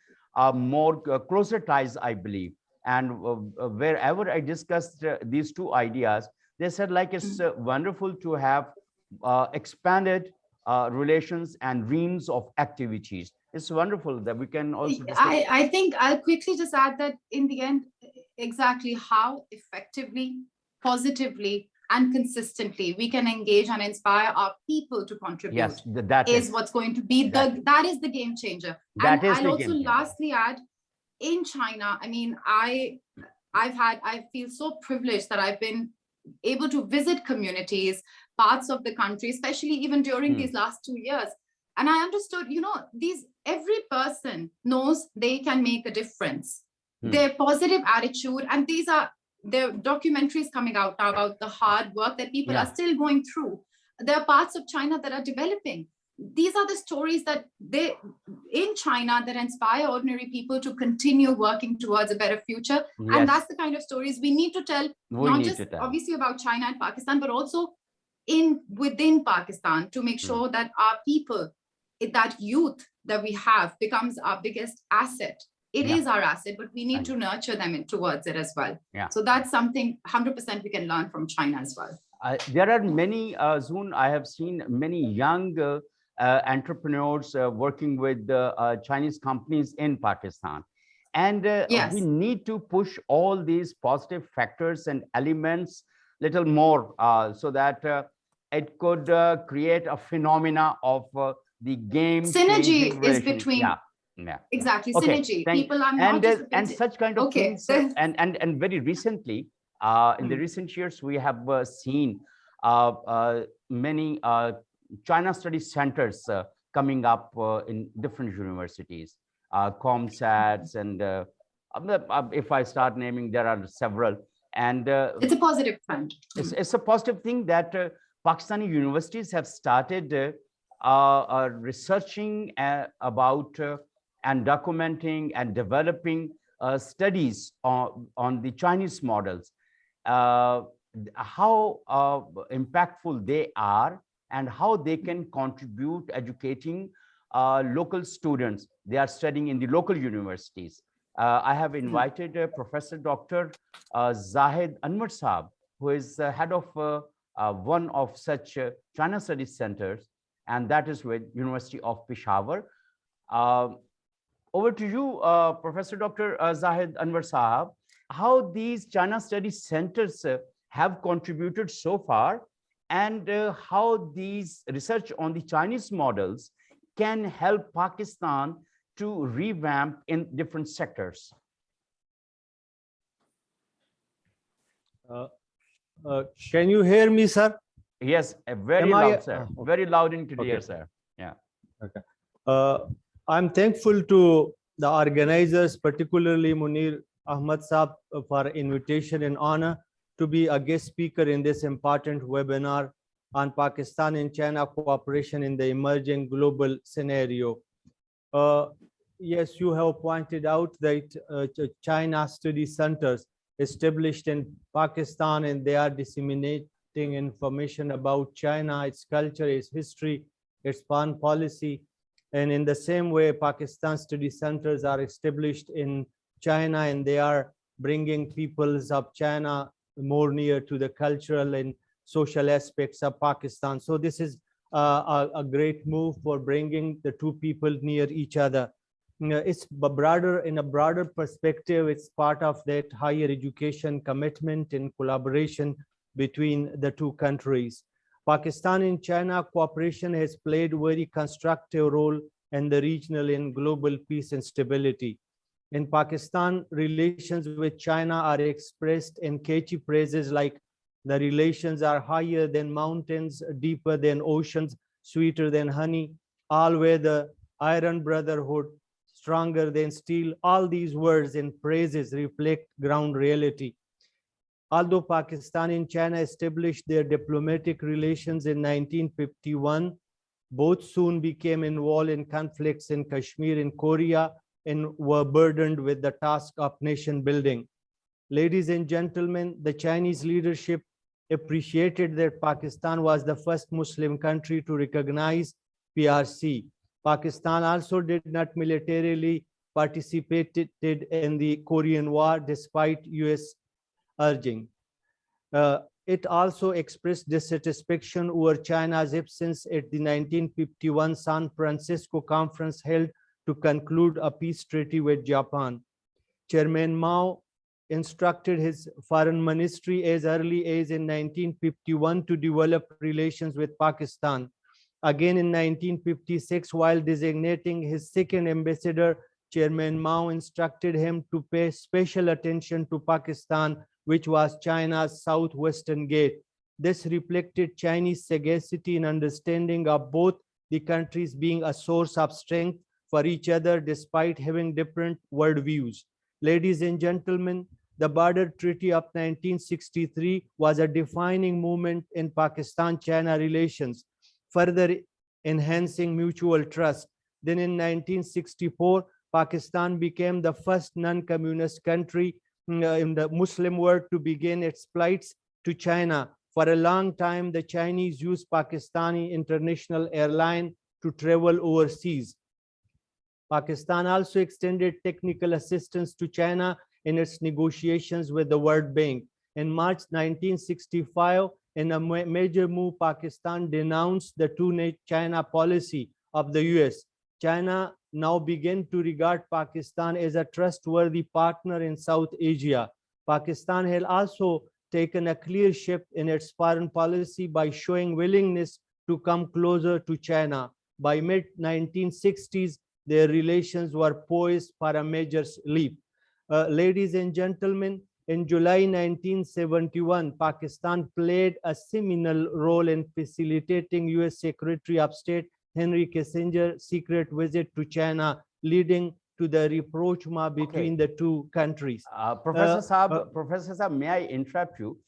more closer ties, I believe. And wherever I discussed these two ideas, they said like it's wonderful to have expanded relations and reams of activities. It's wonderful that we can also I think I'll quickly just add that in the end, exactly how effectively, positively, and consistently we can engage and inspire our people to contribute. Yes, that is what's going to be that is the game changer. And I'll also lastly add, in China, I mean, I feel so privileged that I've been able to visit communities, parts of the country, especially even during these last 2 years. And I understood, every person knows they can make a difference. Their positive attitude, and there are documentaries coming out now about the hard work that people are still going through. There are parts of China that are developing. These are the stories that in China that inspire ordinary people to continue working towards a better future. Yes. And that's the kind of stories we need to tell, not just obviously about China and Pakistan, but also within Pakistan, to make sure that our people, that youth that we have, becomes our biggest asset. It is our asset, but we need to nurture them towards it as well. So that's something 100% we can learn from China as well. There are many, Zoon, I have seen many young entrepreneurs working with Chinese companies in Pakistan. And we Yes. need to push all these positive factors and elements little more so that it could create a phenomena of the game changing Synergy is relation. between, Yeah, yeah. exactly, Okay, synergy. thank, People are not just and such kind of okay. things, and very recently, in the recent years, we have seen many China study centers coming up in different universities, ComSats, and if I start naming, there are several. And It's a positive trend. it's a positive thing that Pakistani universities have started researching about and documenting and developing studies on the Chinese models, how impactful they are and how they can contribute educating local students. They are studying in the local universities. I have invited Professor Dr. Zahid Anwar Saab, who is head of one of such China Studies centers, and that is with University of Peshawar. Over to you, Professor Dr. Zahid Anwar Saab, how these China Studies centers have contributed so far, and how these research on the Chinese models can help Pakistan to revamp in different sectors. Can you hear me, sir? Yes, very loud, sir. Very loud and clear, okay, sir. Yeah. Okay. I'm thankful to the organizers, particularly Munir Ahmed Saab, for invitation and honor to be a guest speaker in this important webinar on Pakistan and China cooperation in the emerging global scenario. Yes, you have pointed out that China study centers established in Pakistan, and they are disseminating information about China, its culture, its history, its foreign policy. And in the same way, Pakistan study centers are established in China, and they are bringing peoples of China more near to the cultural and social aspects of Pakistan. So this is a great move for bringing the two people near each other. It's broader, in a broader perspective, it's part of that higher education commitment and collaboration between the two countries. Pakistan and China cooperation has played a very constructive role in the regional and global peace and stability. In Pakistan, relations with China are expressed in catchy phrases like the relations are higher than mountains, deeper than oceans, sweeter than honey, all weather, iron brotherhood, stronger than steel. All these words and phrases reflect ground reality. Although Pakistan and China established their diplomatic relations in 1951, both soon became involved in conflicts in Kashmir and Korea and were burdened with the task of nation building. Ladies and gentlemen, the Chinese leadership appreciated that Pakistan was the first Muslim country to recognize PRC. Pakistan also did not militarily participate in the Korean War despite US urging. It also expressed dissatisfaction over China's absence at the 1951 San Francisco conference held to conclude a peace treaty with Japan. Chairman Mao instructed his foreign ministry as early as in 1951 to develop relations with Pakistan. Again in 1956, while designating his second ambassador, Chairman Mao instructed him to pay special attention to Pakistan, which was China's southwestern gate. This reflected Chinese sagacity and understanding of both the countries being a source of strength for each other despite having different worldviews. Ladies and gentlemen, the Border Treaty of 1963 was a defining moment in Pakistan-China relations, further enhancing mutual trust. Then in 1964, Pakistan became the first non-communist country in the Muslim world to begin its flights to China. For a long time, the Chinese used Pakistani International Airline to travel overseas. Pakistan also extended technical assistance to China in its negotiations with the World Bank. In March 1965, In a major move, Pakistan denounced the two-China policy of the US. China now began to regard Pakistan as a trustworthy partner in South Asia. Pakistan has also taken a clear shift in its foreign policy by showing willingness to come closer to China. By mid-1960s, their relations were poised for a major leap. Ladies and gentlemen, in July 1971, Pakistan played a seminal role in facilitating US Secretary of State Henry Kissinger's secret visit to China, leading to the rapprochement between the two countries. Professor Saab, may I interrupt you?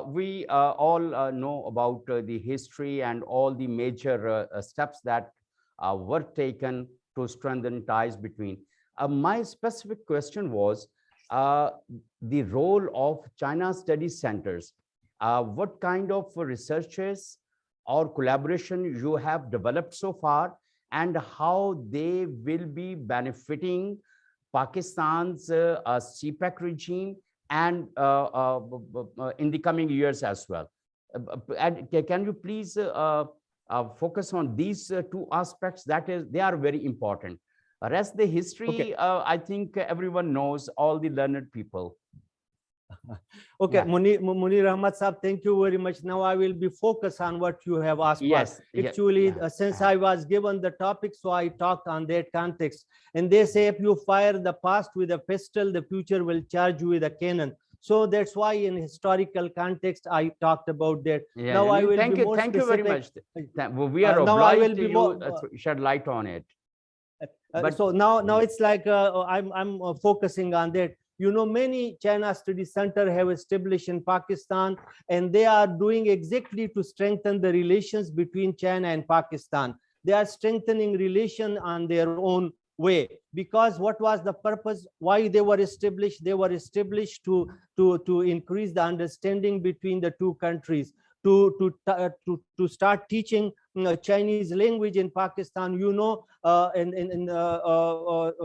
We all know about the history and all the major steps that were taken to strengthen ties between. My specific question was the role of China Study Centers. What kind of researches or collaboration you have developed so far, and how they will be benefiting Pakistan's CPEC regime and in the coming years as well. And can you please focus on these two aspects? They are very important. Rest the history, okay. I think everyone knows, all the learned people. Okay, yeah. Munir Ahmed Saab, thank you very much. Now I will be focused on what you have asked. Yes. Actually, since I was given the topic, so I talked on that context. And they say if you fire the past with a pistol, the future will charge you with a cannon. So that's why in historical context, I talked about that. Yeah, now I will thank be you, more thank specific. you very much. We are obliged to shed light on it. So now it's like I'm focusing on that. You know, many China Study Center have established in Pakistan, and they are doing exactly to strengthen the relations between China and Pakistan. They are strengthening relation on their own way, because what was the purpose why they were established? They were established to increase the understanding between the two countries, to start teaching Chinese language in Pakistan. You know,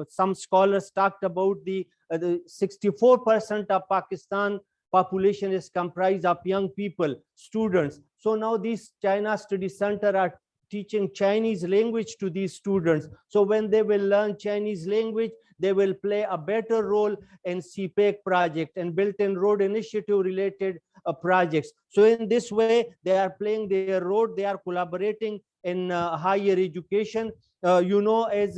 some scholars talked about the 64% of Pakistan population is comprised of young people, students. So now these China Study Center are teaching Chinese language to these students. So when they will learn Chinese language, they will play a better role in CPEC project and built-in road initiative related projects. So in this way, they are playing their role. They are collaborating in higher education. You know, as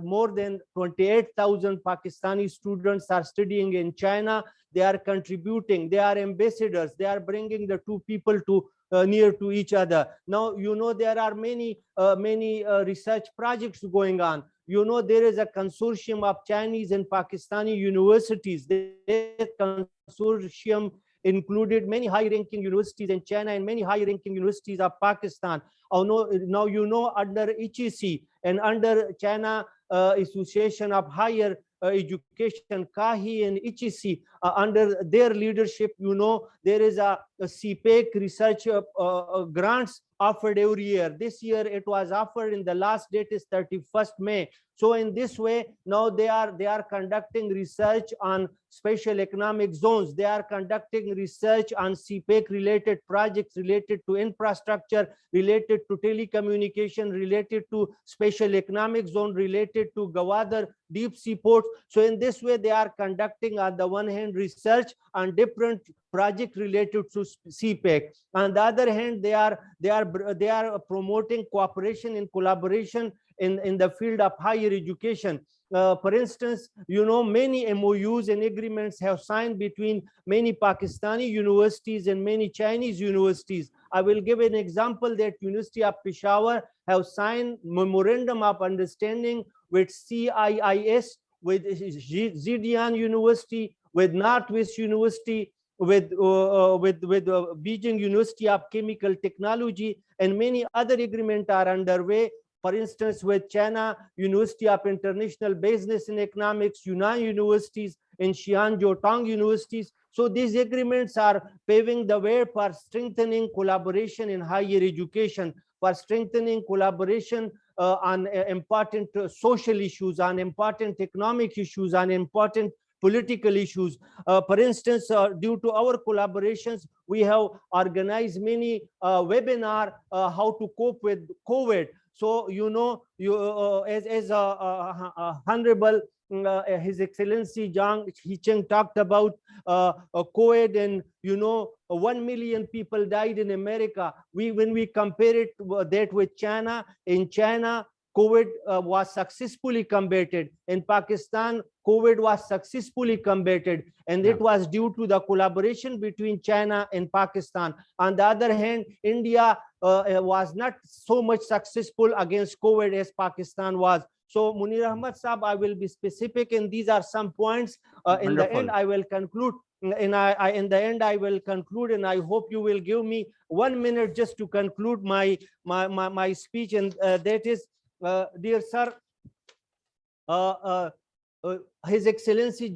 more than 28,000 Pakistani students are studying in China, they are contributing, they are ambassadors, they are bringing the two people to near to each other. Now, you know, there are many research projects going on. You know, there is a consortium of Chinese and Pakistani universities. That consortium included many high-ranking universities in China and many high-ranking universities of Pakistan. Now you know, under HEC and under China Association of Higher Education, KAHI and HEC, under their leadership, you know, there is a CPEC research grants offered every year. This year it was offered, in the last date is 31st May. So in this way, now they are conducting research on special economic zones. They are conducting research on CPEC related projects related to infrastructure, related to telecommunication, related to special economic zone, related to Gawadar deep sea ports. So in this way, they are conducting, on the one hand, research on different projects related to CPEC. On the other hand, they are promoting cooperation and collaboration in the field of higher education. For instance, you know, many MOUs and agreements have signed between many Pakistani universities and many Chinese universities. I will give an example that University of Peshawar have signed memorandum of understanding with CIIS, with Zhejiang University, with Northwest University, with Beijing University of Chemical Technology, and many other agreements are underway. For instance, with China University of International Business and Economics, Yunnan universities, and Xi'an Jiaotong universities. So these agreements are paving the way for strengthening collaboration in higher education, for strengthening collaboration on important social issues, on important economic issues, on important political issues. For instance, due to our collaborations, we have organized many webinar how to cope with COVID. So, you know, as Honorable His Excellency Zhang Heqing talked about COVID, and you know, 1 million people died in America. When we compare it that with China, in China, COVID was successfully combated. In Pakistan, COVID was successfully combated, and it was due to the collaboration between China and Pakistan. On the other hand, India was not so much successful against COVID as Pakistan was. So, Munir Ahmed Saab, I will be specific, and these are some points. In the end, I will conclude. And in the end, I will conclude, and I hope you will give me 1 minute just to conclude my speech. And that is, dear sir, His Excellency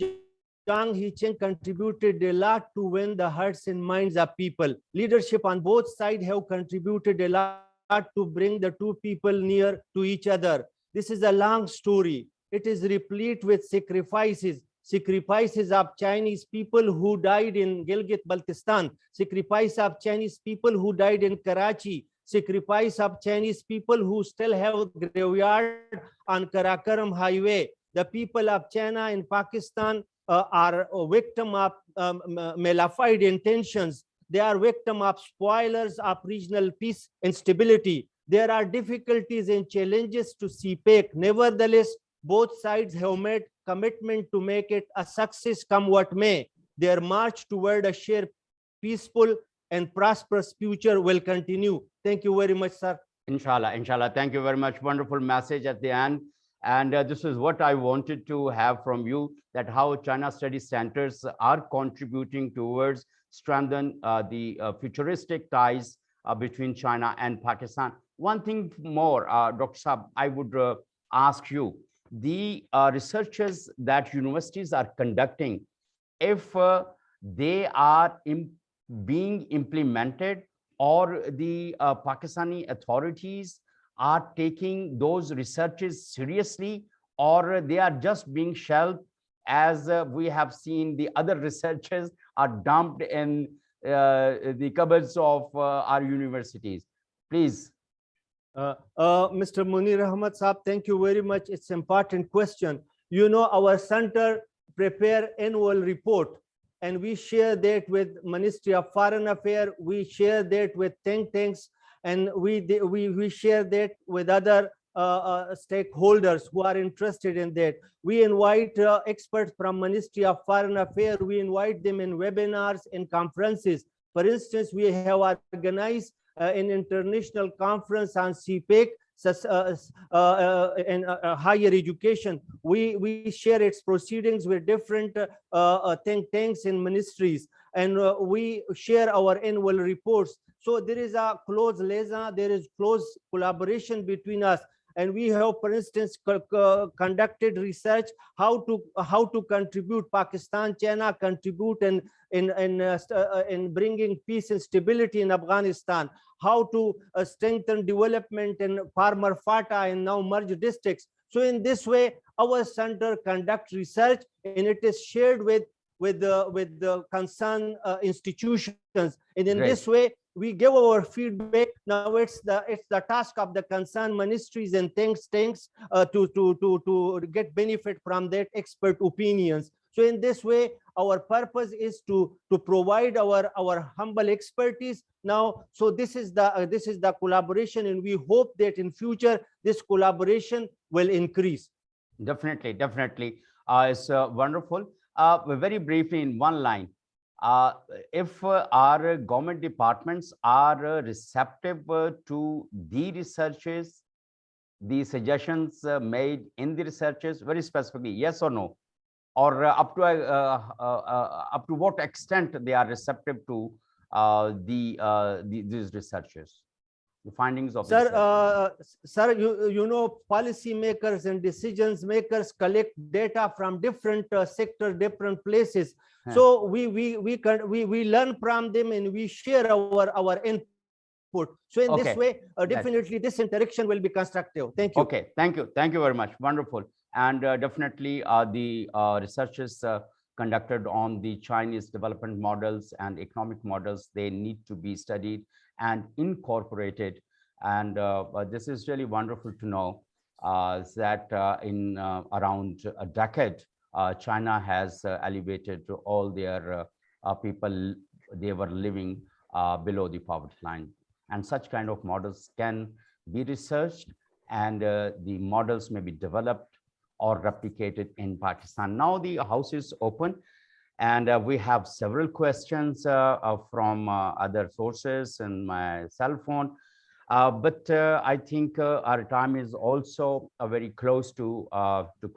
Zhang Heqing contributed a lot to win the hearts and minds of people. Leadership on both sides have contributed a lot to bring the two people near to each other. This is a long story. It is replete with sacrifices. Sacrifices of Chinese people who died in Gilgit-Baltistan. Sacrifice of Chinese people who died in Karachi. Sacrifice of Chinese people who still have graveyard on Karakoram Highway. The people of China and Pakistan are a victim of malified intentions. They are victim of spoilers of regional peace and stability. There are difficulties and challenges to CPEC. Nevertheless, both sides have made commitment to make it a success come what may. Their march toward a shared peaceful and prosperous future will continue. Thank you very much, sir. Inshallah, inshallah. Thank you very much. Wonderful message at the end. And this is what I wanted to have from you, that how China Study Centers are contributing towards strengthen the futuristic ties between China and Pakistan. One thing more, Dr. Saab, I would ask you, the researches that universities are conducting, if they are being implemented, or the Pakistani authorities are taking those researches seriously, or they are just being shelved, as we have seen the other researchers are dumped in the cupboards of our universities. Please. Mr. Munir Ahmed Saab, thank you very much. It's an important question. You know, our center prepare annual report, and we share that with Ministry of Foreign Affairs. We share that with think tanks, and we share that with other stakeholders who are interested in that. We invite experts from Ministry of Foreign Affairs. We invite them in webinars and conferences. For instance, we have organized an international conference on CPEC in higher education. We share its proceedings with different think tanks and ministries, and we share our annual reports. So there is a close liaison, there is close collaboration between us. And we have, for instance, conducted research how to contribute. Pakistan, China contribute in bringing peace and stability in Afghanistan. How to strengthen development in farmer Fata and now merged districts. So in this way, our center conducts research, and it is shared with the concerned institutions. And in this way, we give our feedback. Now it's the task of the concerned ministries and think tanks to get benefit from that expert opinions. So in this way, our purpose is to provide our humble expertise now. So this is the collaboration, and we hope that in future this collaboration will increase. Definitely, definitely. It's wonderful. Very briefly, in one line, if our government departments are receptive to the researches, the suggestions made in the researches, very specifically, yes or no, or up to what extent they are receptive to these researches, the findings of sir, you know, policy makers and decisions makers collect data from different sectors, different places. So we learn from them, and we share our input. So in this way, definitely this interaction will be constructive. Thank you. Okay, thank you very much. Wonderful. And definitely the researches conducted on the Chinese development models and economic models. They need to be studied and incorporated. And this is really wonderful to know that in around a decade, China has elevated all their people, they were living below the poverty line. And such kind of models can be researched, and the models may be developed or replicated in Pakistan. Now the house is open, and we have several questions from other sources and my cell phone. But I think our time is also very close to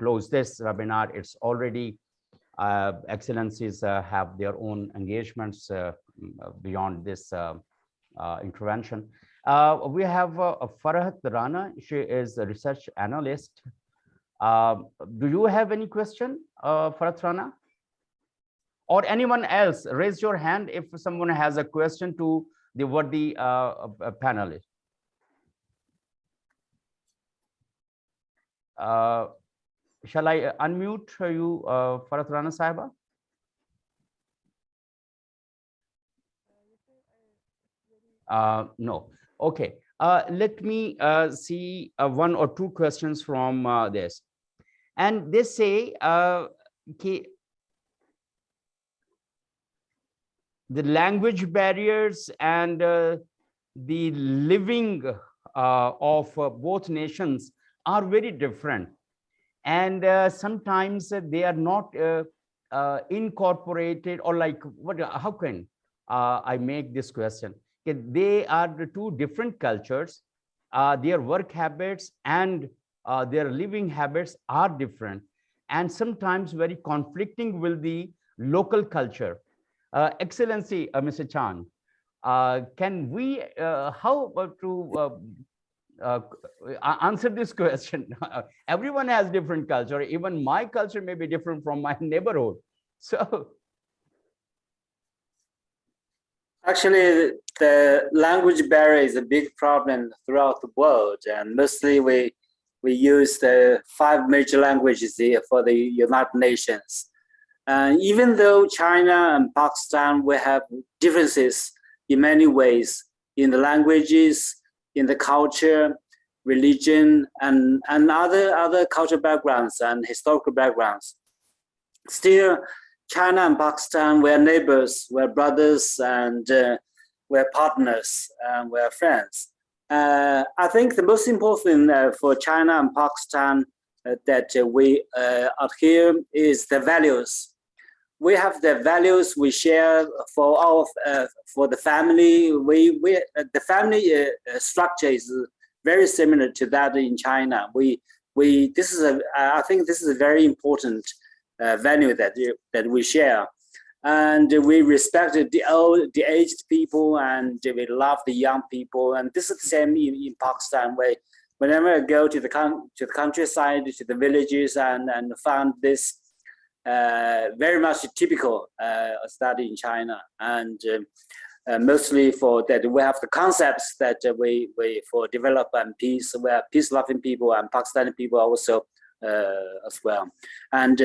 close this webinar. It's already excellencies have their own engagements beyond this intervention. We have Farhat Rana. She is a research analyst. Do you have any question, Farhat Rana? Or anyone else? Raise your hand if someone has a question to the worthy panelist. Shall I unmute you, Farhat Rana Sahiba? No. Okay. Let me see one or two questions from this. And they say the language barriers and the living of both nations are very different. And sometimes they are not incorporated, or like, what? How can I make this question? They are the two different cultures. Their work habits and their living habits are different, and sometimes very conflicting with the local culture. Excellency, Mr. Chan, can we, how to answer this question? Everyone has different culture. Even my culture may be different from my neighborhood. So, actually, the language barrier is a big problem throughout the world, and mostly we use the 5 major languages here for the United Nations. Even though China and Pakistan will have differences in many ways, in the languages, in the culture, religion, and other cultural backgrounds and historical backgrounds, still China and Pakistan were neighbors, were brothers, and were partners, and were friends. I think the most important thing for China and Pakistan that we adhere is the values. We have the values we share for our for the family. The family structure is very similar to that in China. This is I think this is a very important value that we share, and we respect the aged people, and we love the young people. And this is the same in Pakistan, where whenever I go to the countryside, to the villages, and found this very much typical study in China, and mostly for that we have the concepts that we for development and peace. We are peace-loving people, and Pakistani people also as well. And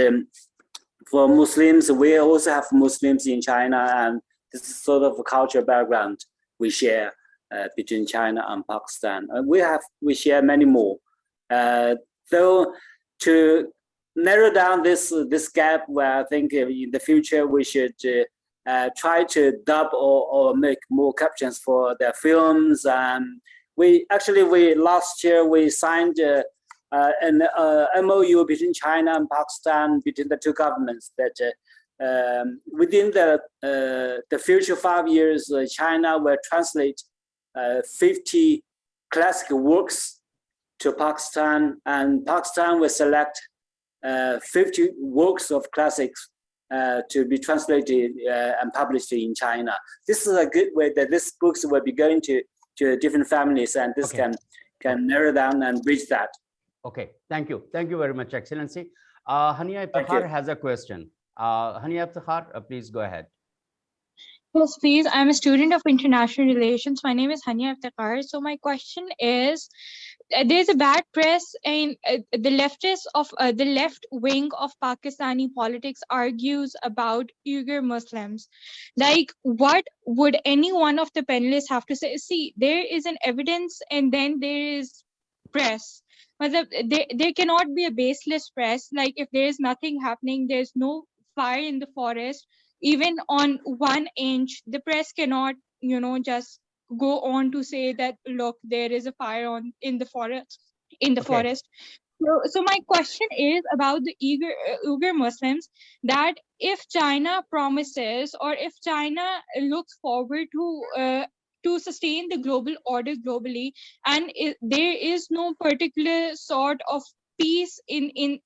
for Muslims, we also have Muslims in China, and this is sort of a cultural background we share between China and Pakistan. We share many more. Though to narrow down this gap, where I think in the future we should try to dub or make more captions for their films. Last year we signed an MOU between China and Pakistan, between the two governments, that within the future 5 years, China will translate 50 classical works to Pakistan, and Pakistan will select 50 works of classics to be translated and published in China. This is a good way that these books will be going to different families, and this can narrow down and bridge that. Okay, thank you. Thank you very much, Excellency. Hania Iftihar has a question. Hania Iftihar, please go ahead. Yes, please. I'm a student of international relations. My name is Hania Iftihar. So my question is, there's a bad press, and the leftists of the left wing of Pakistani politics argues about Uyghur Muslims. Like, what would any one of the panelists have to say? See, there is an evidence, and then there is press. There cannot be a baseless press. Like, if there is nothing happening, there's no fire in the forest, even on 1 inch, the press cannot, just go on to say that, look, there is a fire in the forest. Okay. So my question is about the Uyghur Muslims, that if China promises, or if China looks forward to sustain the global order globally, and there is no particular sort of peace in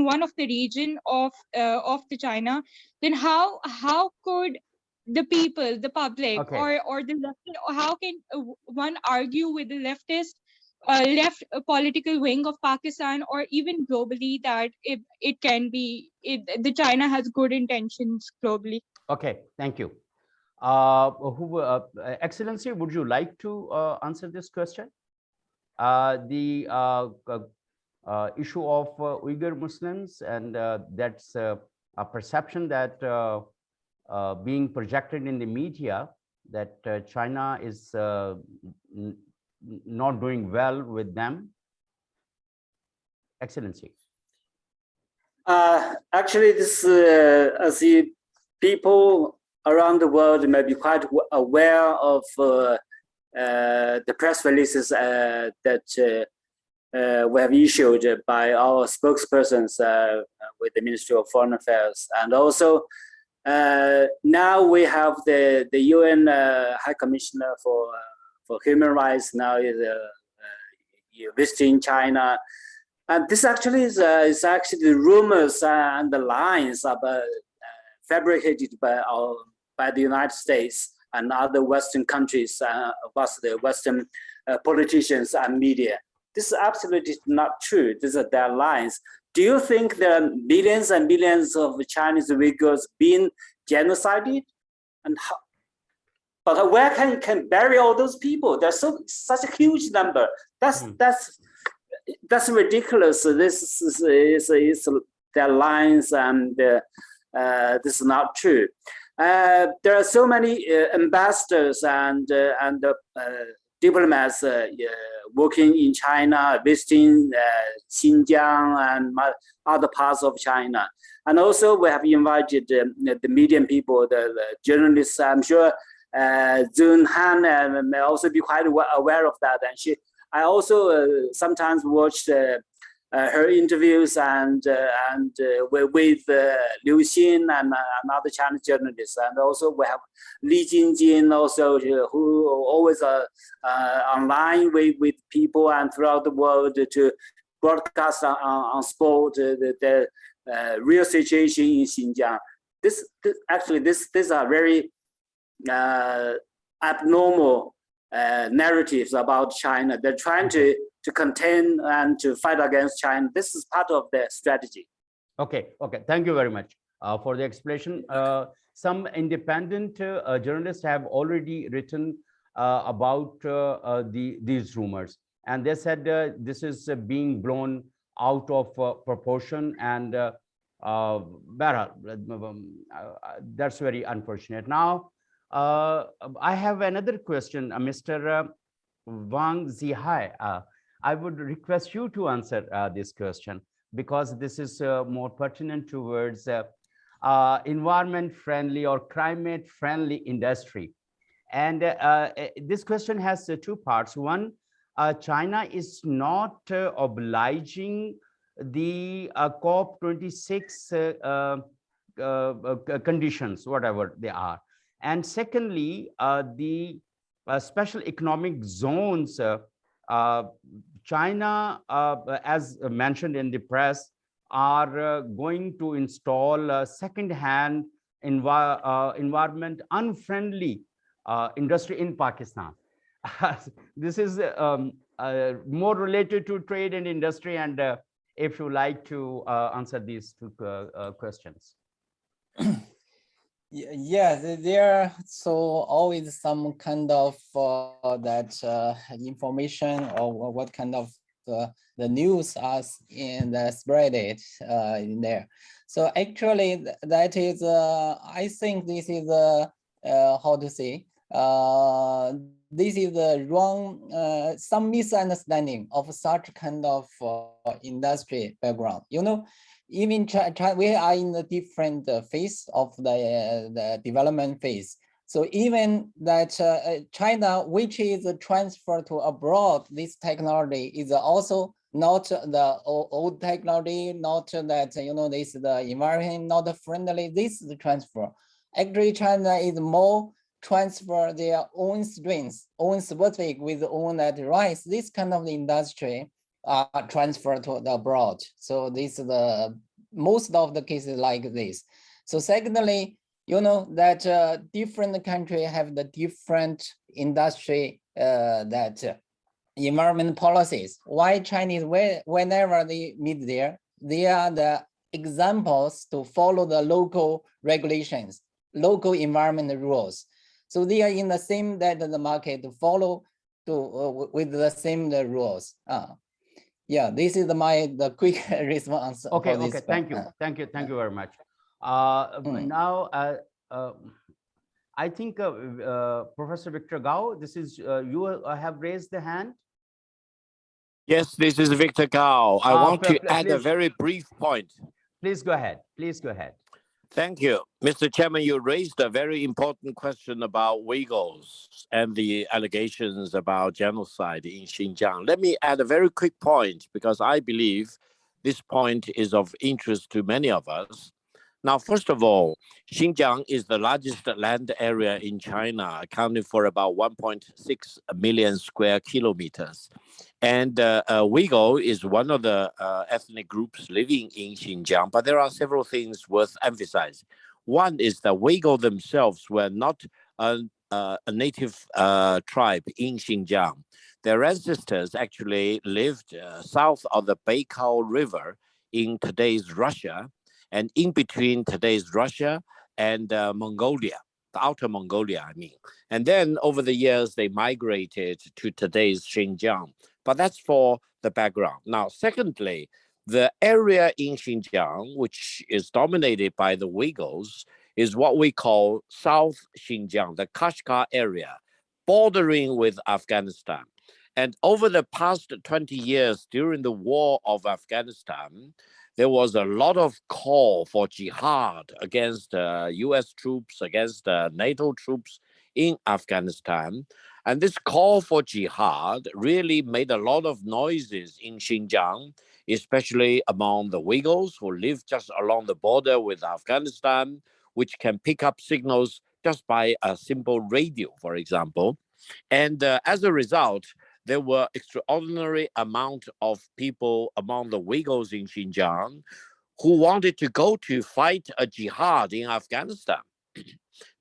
one of the region of the China, then how could the people, the public, Okay. or the left, or how can one argue with the left political wing of Pakistan, or even globally, that it can be the China has good intentions globally? Okay. Thank you. Excellency, would you like to answer this question? The issue of Uyghur Muslims, and that's a perception that being projected in the media, that China is not doing well with them. Excellency. Actually, this the people around the world may be quite aware of the press releases that we have issued by our spokespersons with the Ministry of Foreign Affairs, and also now we have the UN High Commissioner for Human Rights now is visiting China, and this actually is actually the rumors and the lines are fabricated by the United States and other Western countries, plus the Western politicians and media. This is absolutely not true. These are their lines. Do you think there are millions and millions of Chinese Uyghurs being genocided? And how, but where can bury all those people? There's such a huge number. That's ridiculous. This is their lines, and this is not true. There are so many ambassadors and diplomats working in China, visiting Xinjiang and other parts of China. And also we have invited the media people, the journalists. I'm sure Zoon Han may also be quite aware of that. And I also sometimes watched her interviews and with Liu Xin and other Chinese journalists, and also we have Li Jingjin also, who always are online with people and throughout the world to broadcast on sport the real situation in Xinjiang. These are very abnormal narratives about China. They're trying to contain and to fight against China. This is part of their strategy. Okay. Thank you very much for the explanation. Some independent journalists have already written about these rumors, and they said this is being blown out of proportion, and that's very unfortunate. Now, I have another question, Mr. Wang Zihai. I would request you to answer this question, because this is more pertinent towards environment-friendly or climate-friendly industry. And this question has two parts. One, China is not obliging the COP26 conditions, whatever they are. And secondly, the special economic zones, China, as mentioned in the press, are going to install second-hand environment unfriendly industry in Pakistan. This is more related to trade and industry, and if you like to answer these two questions. Yeah, there are so always some kind of that information or what kind of the news as in the spread it in there. So actually that is I think this is how to say this is the wrong some misunderstanding of such kind of industry background. You know, even we are in a different phase of the development phase. So even that China, which is transferred to abroad, this technology is also not the old technology, not that, you know, this the environment not friendly, this is the transfer. Actually, China is more transfer their own strengths, own specific with own that rights. This kind of industry transferred to the abroad. So this is the most of the cases like this. So secondly, you know that different countries have the different industry that environment policies. Why Chinese, whenever they meet there, they are the examples to follow the local regulations, local environment rules. So they are in the same that the market to follow to with the same rules. Yeah, this is the quick response. Okay, for this okay, thank you, thank you very much. Now, I think Professor Victor Gao, this is you have raised the hand. Yes, this is Victor Gao. I want to add a please. very brief point. Please go ahead. Please go ahead. Thank you. Mr. Chairman, you raised a very important question about Uyghurs and the allegations about genocide in Xinjiang. Let me add a very quick point because I believe this point is of interest to many of us. Now, first of all, Xinjiang is the largest land area in China, accounting for about 1.6 million square kilometers. And Uyghur is one of the ethnic groups living in Xinjiang, but there are several things worth emphasizing. One is that Uyghur themselves were not a native tribe in Xinjiang. Their ancestors actually lived south of the Baikal River in today's Russia, and in between today's Russia and Mongolia, the outer Mongolia, I mean. And then over the years, they migrated to today's Xinjiang. But that's for the background. Now, secondly, the area in Xinjiang, which is dominated by the Uyghurs, is what we call South Xinjiang, the Kashgar area, bordering with Afghanistan. And over the past 20 years, during the war of Afghanistan, there was a lot of call for jihad against US troops, against NATO troops in Afghanistan. And this call for jihad really made a lot of noises in Xinjiang, especially among the Uyghurs who live just along the border with Afghanistan, which can pick up signals just by a simple radio, for example. And as a result, there were extraordinary amount of people among the Uyghurs in Xinjiang who wanted to go to fight a jihad in Afghanistan.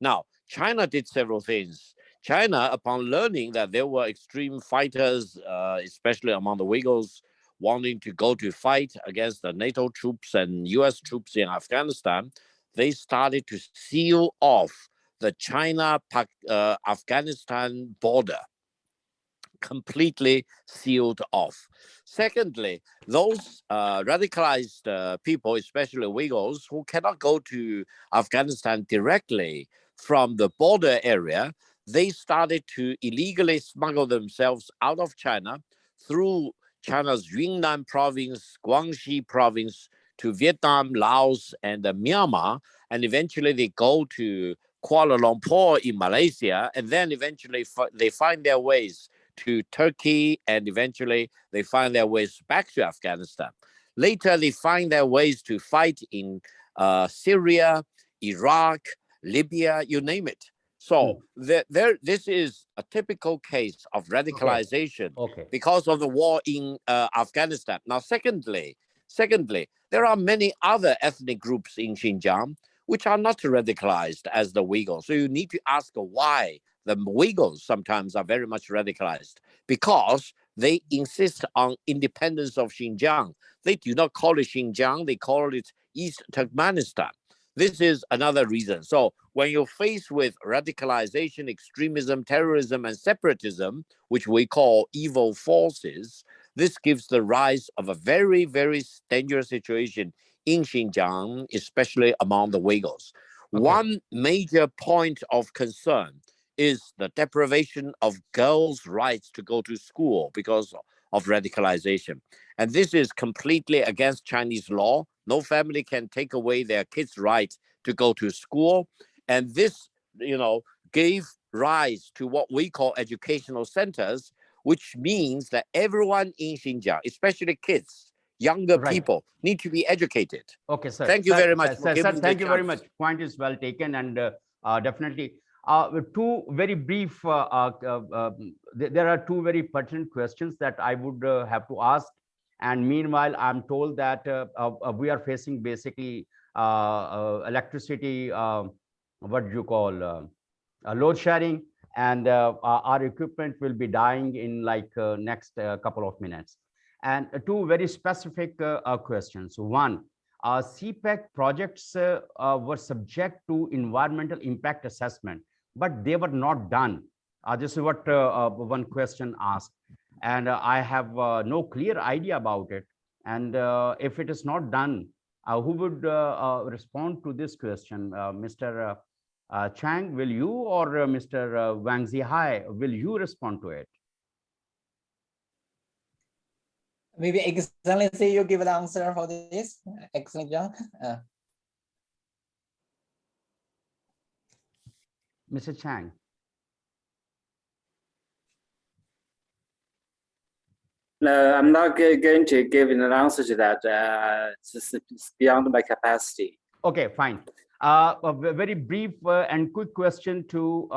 Now, China did several things. China, upon learning that there were extreme fighters, especially among the Uyghurs, wanting to go to fight against the NATO troops and US troops in Afghanistan, they started to seal off the China-Afghanistan border, completely sealed off. Secondly, those radicalized people, especially Uyghurs, who cannot go to Afghanistan directly from the border area, they started to illegally smuggle themselves out of China through China's Yunnan province, Guangxi province, to Vietnam, Laos, and Myanmar. And eventually they go to Kuala Lumpur in Malaysia. And then eventually they find their ways to Turkey, and eventually they find their ways back to Afghanistan. Later, they find their ways to fight in Syria, Iraq, Libya, you name it. So this is a typical case of radicalization because of the war in Afghanistan. Now, secondly, there are many other ethnic groups in Xinjiang which are not radicalized as the Uyghurs. So you need to ask why the Uyghurs sometimes are very much radicalized, because they insist on independence of Xinjiang. They do not call it Xinjiang, they call it East Turkmenistan. This is another reason. So when you're faced with radicalization, extremism, terrorism, and separatism, which we call evil forces, this gives the rise of a very, very dangerous situation in Xinjiang, especially among the Uyghurs. Okay. One major point of concern is the deprivation of girls' rights to go to school because of radicalization. And this is completely against Chinese law. No family can take away their kids' right to go to school. And this, gave rise to what we call educational centers, which means that everyone in Xinjiang, especially kids, younger people, need to be educated. Okay, sir. Thank you very much. Sir, thank you very much. Point is well taken, and definitely two very brief, there are two very pertinent questions that I would have to ask. And meanwhile, I'm told that we are facing basically electricity, what do you call, load sharing, and our equipment will be dying in like next couple of minutes. And two very specific questions. One, CPEC projects were subject to environmental impact assessment, but they were not done. This is what one question asked. And I have no clear idea about it. And if it is not done, who would respond to this question? Mr. Chang, will you, or Mr. Wang Zihai, will you respond to it? Maybe Excellency, you give the answer for this. Excellent, Zhang. Mr. Chang. No, I'm not going to give an answer to that. It's beyond my capacity. Okay, fine. A very brief and quick question to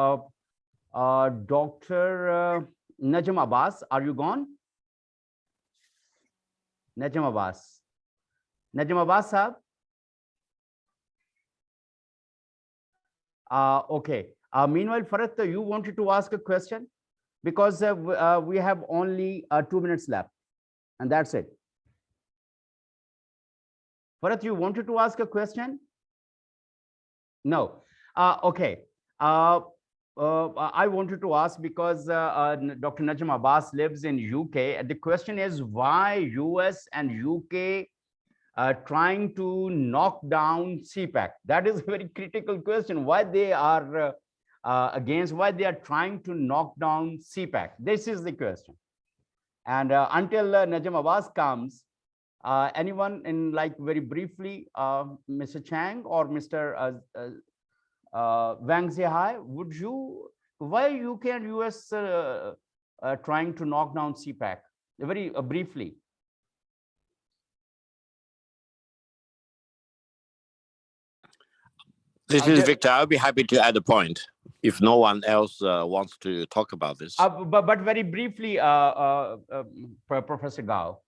Dr. Najam Abbas. Are you gone? Najam Abbas. Najam Abbas, sir? Okay. Meanwhile, Farat, you wanted to ask a question? Because we have only 2 minutes left, and that's it. Farat, you wanted to ask a question? No. Okay. I wanted to ask because Dr. Najam Abbas lives in UK. The question is why US and UK trying to knock down CPEC? That is a very critical question. Why they are against, why they are trying to knock down CPEC? This is the question. And until Najam Abbas comes, anyone in like very briefly, Mr. Chang or Mr. Wang Zihai, would you, why UK and US trying to knock down CPEC? Very briefly. This is Victor. I'll be happy to add a point if no one else wants to talk about this. But very briefly, Professor Gao.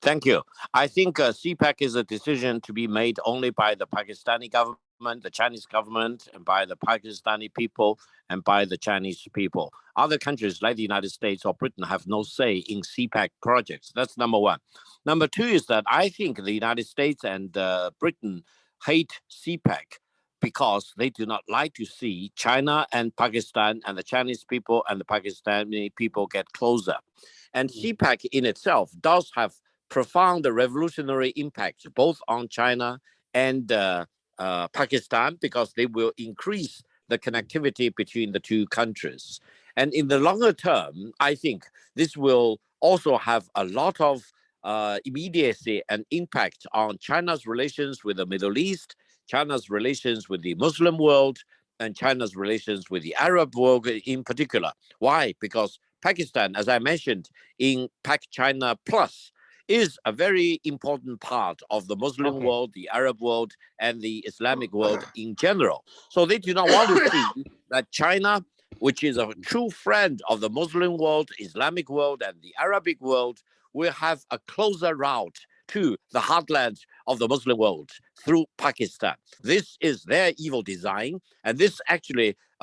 Thank you. I think CPEC is a decision to be made only by the Pakistani government, the Chinese government, and by the Pakistani people and by the Chinese people. Other countries like the United States or Britain have no say in CPEC projects. That's number one. Number two is that I think the United States and Britain hate CPEC because they do not like to see China and Pakistan and the Chinese people and the Pakistani people get closer. And CPEC in itself does have profound revolutionary impact both on China and Pakistan because they will increase the connectivity between the two countries. And in the longer term, I think this will also have a lot of immediacy and impact on China's relations with the Middle East, China's relations with the Muslim world, and China's relations with the Arab world in particular. Why? Because Pakistan, as I mentioned, in Pac-China Plus, is a very important part of the Muslim world, the Arab world, and the Islamic world in general. So they do not want to see that China, which is a true friend of the Muslim world, Islamic world, and the Arabic world, will have a closer route to the heartland of the Muslim world through Pakistan. This is their evil design, and this actually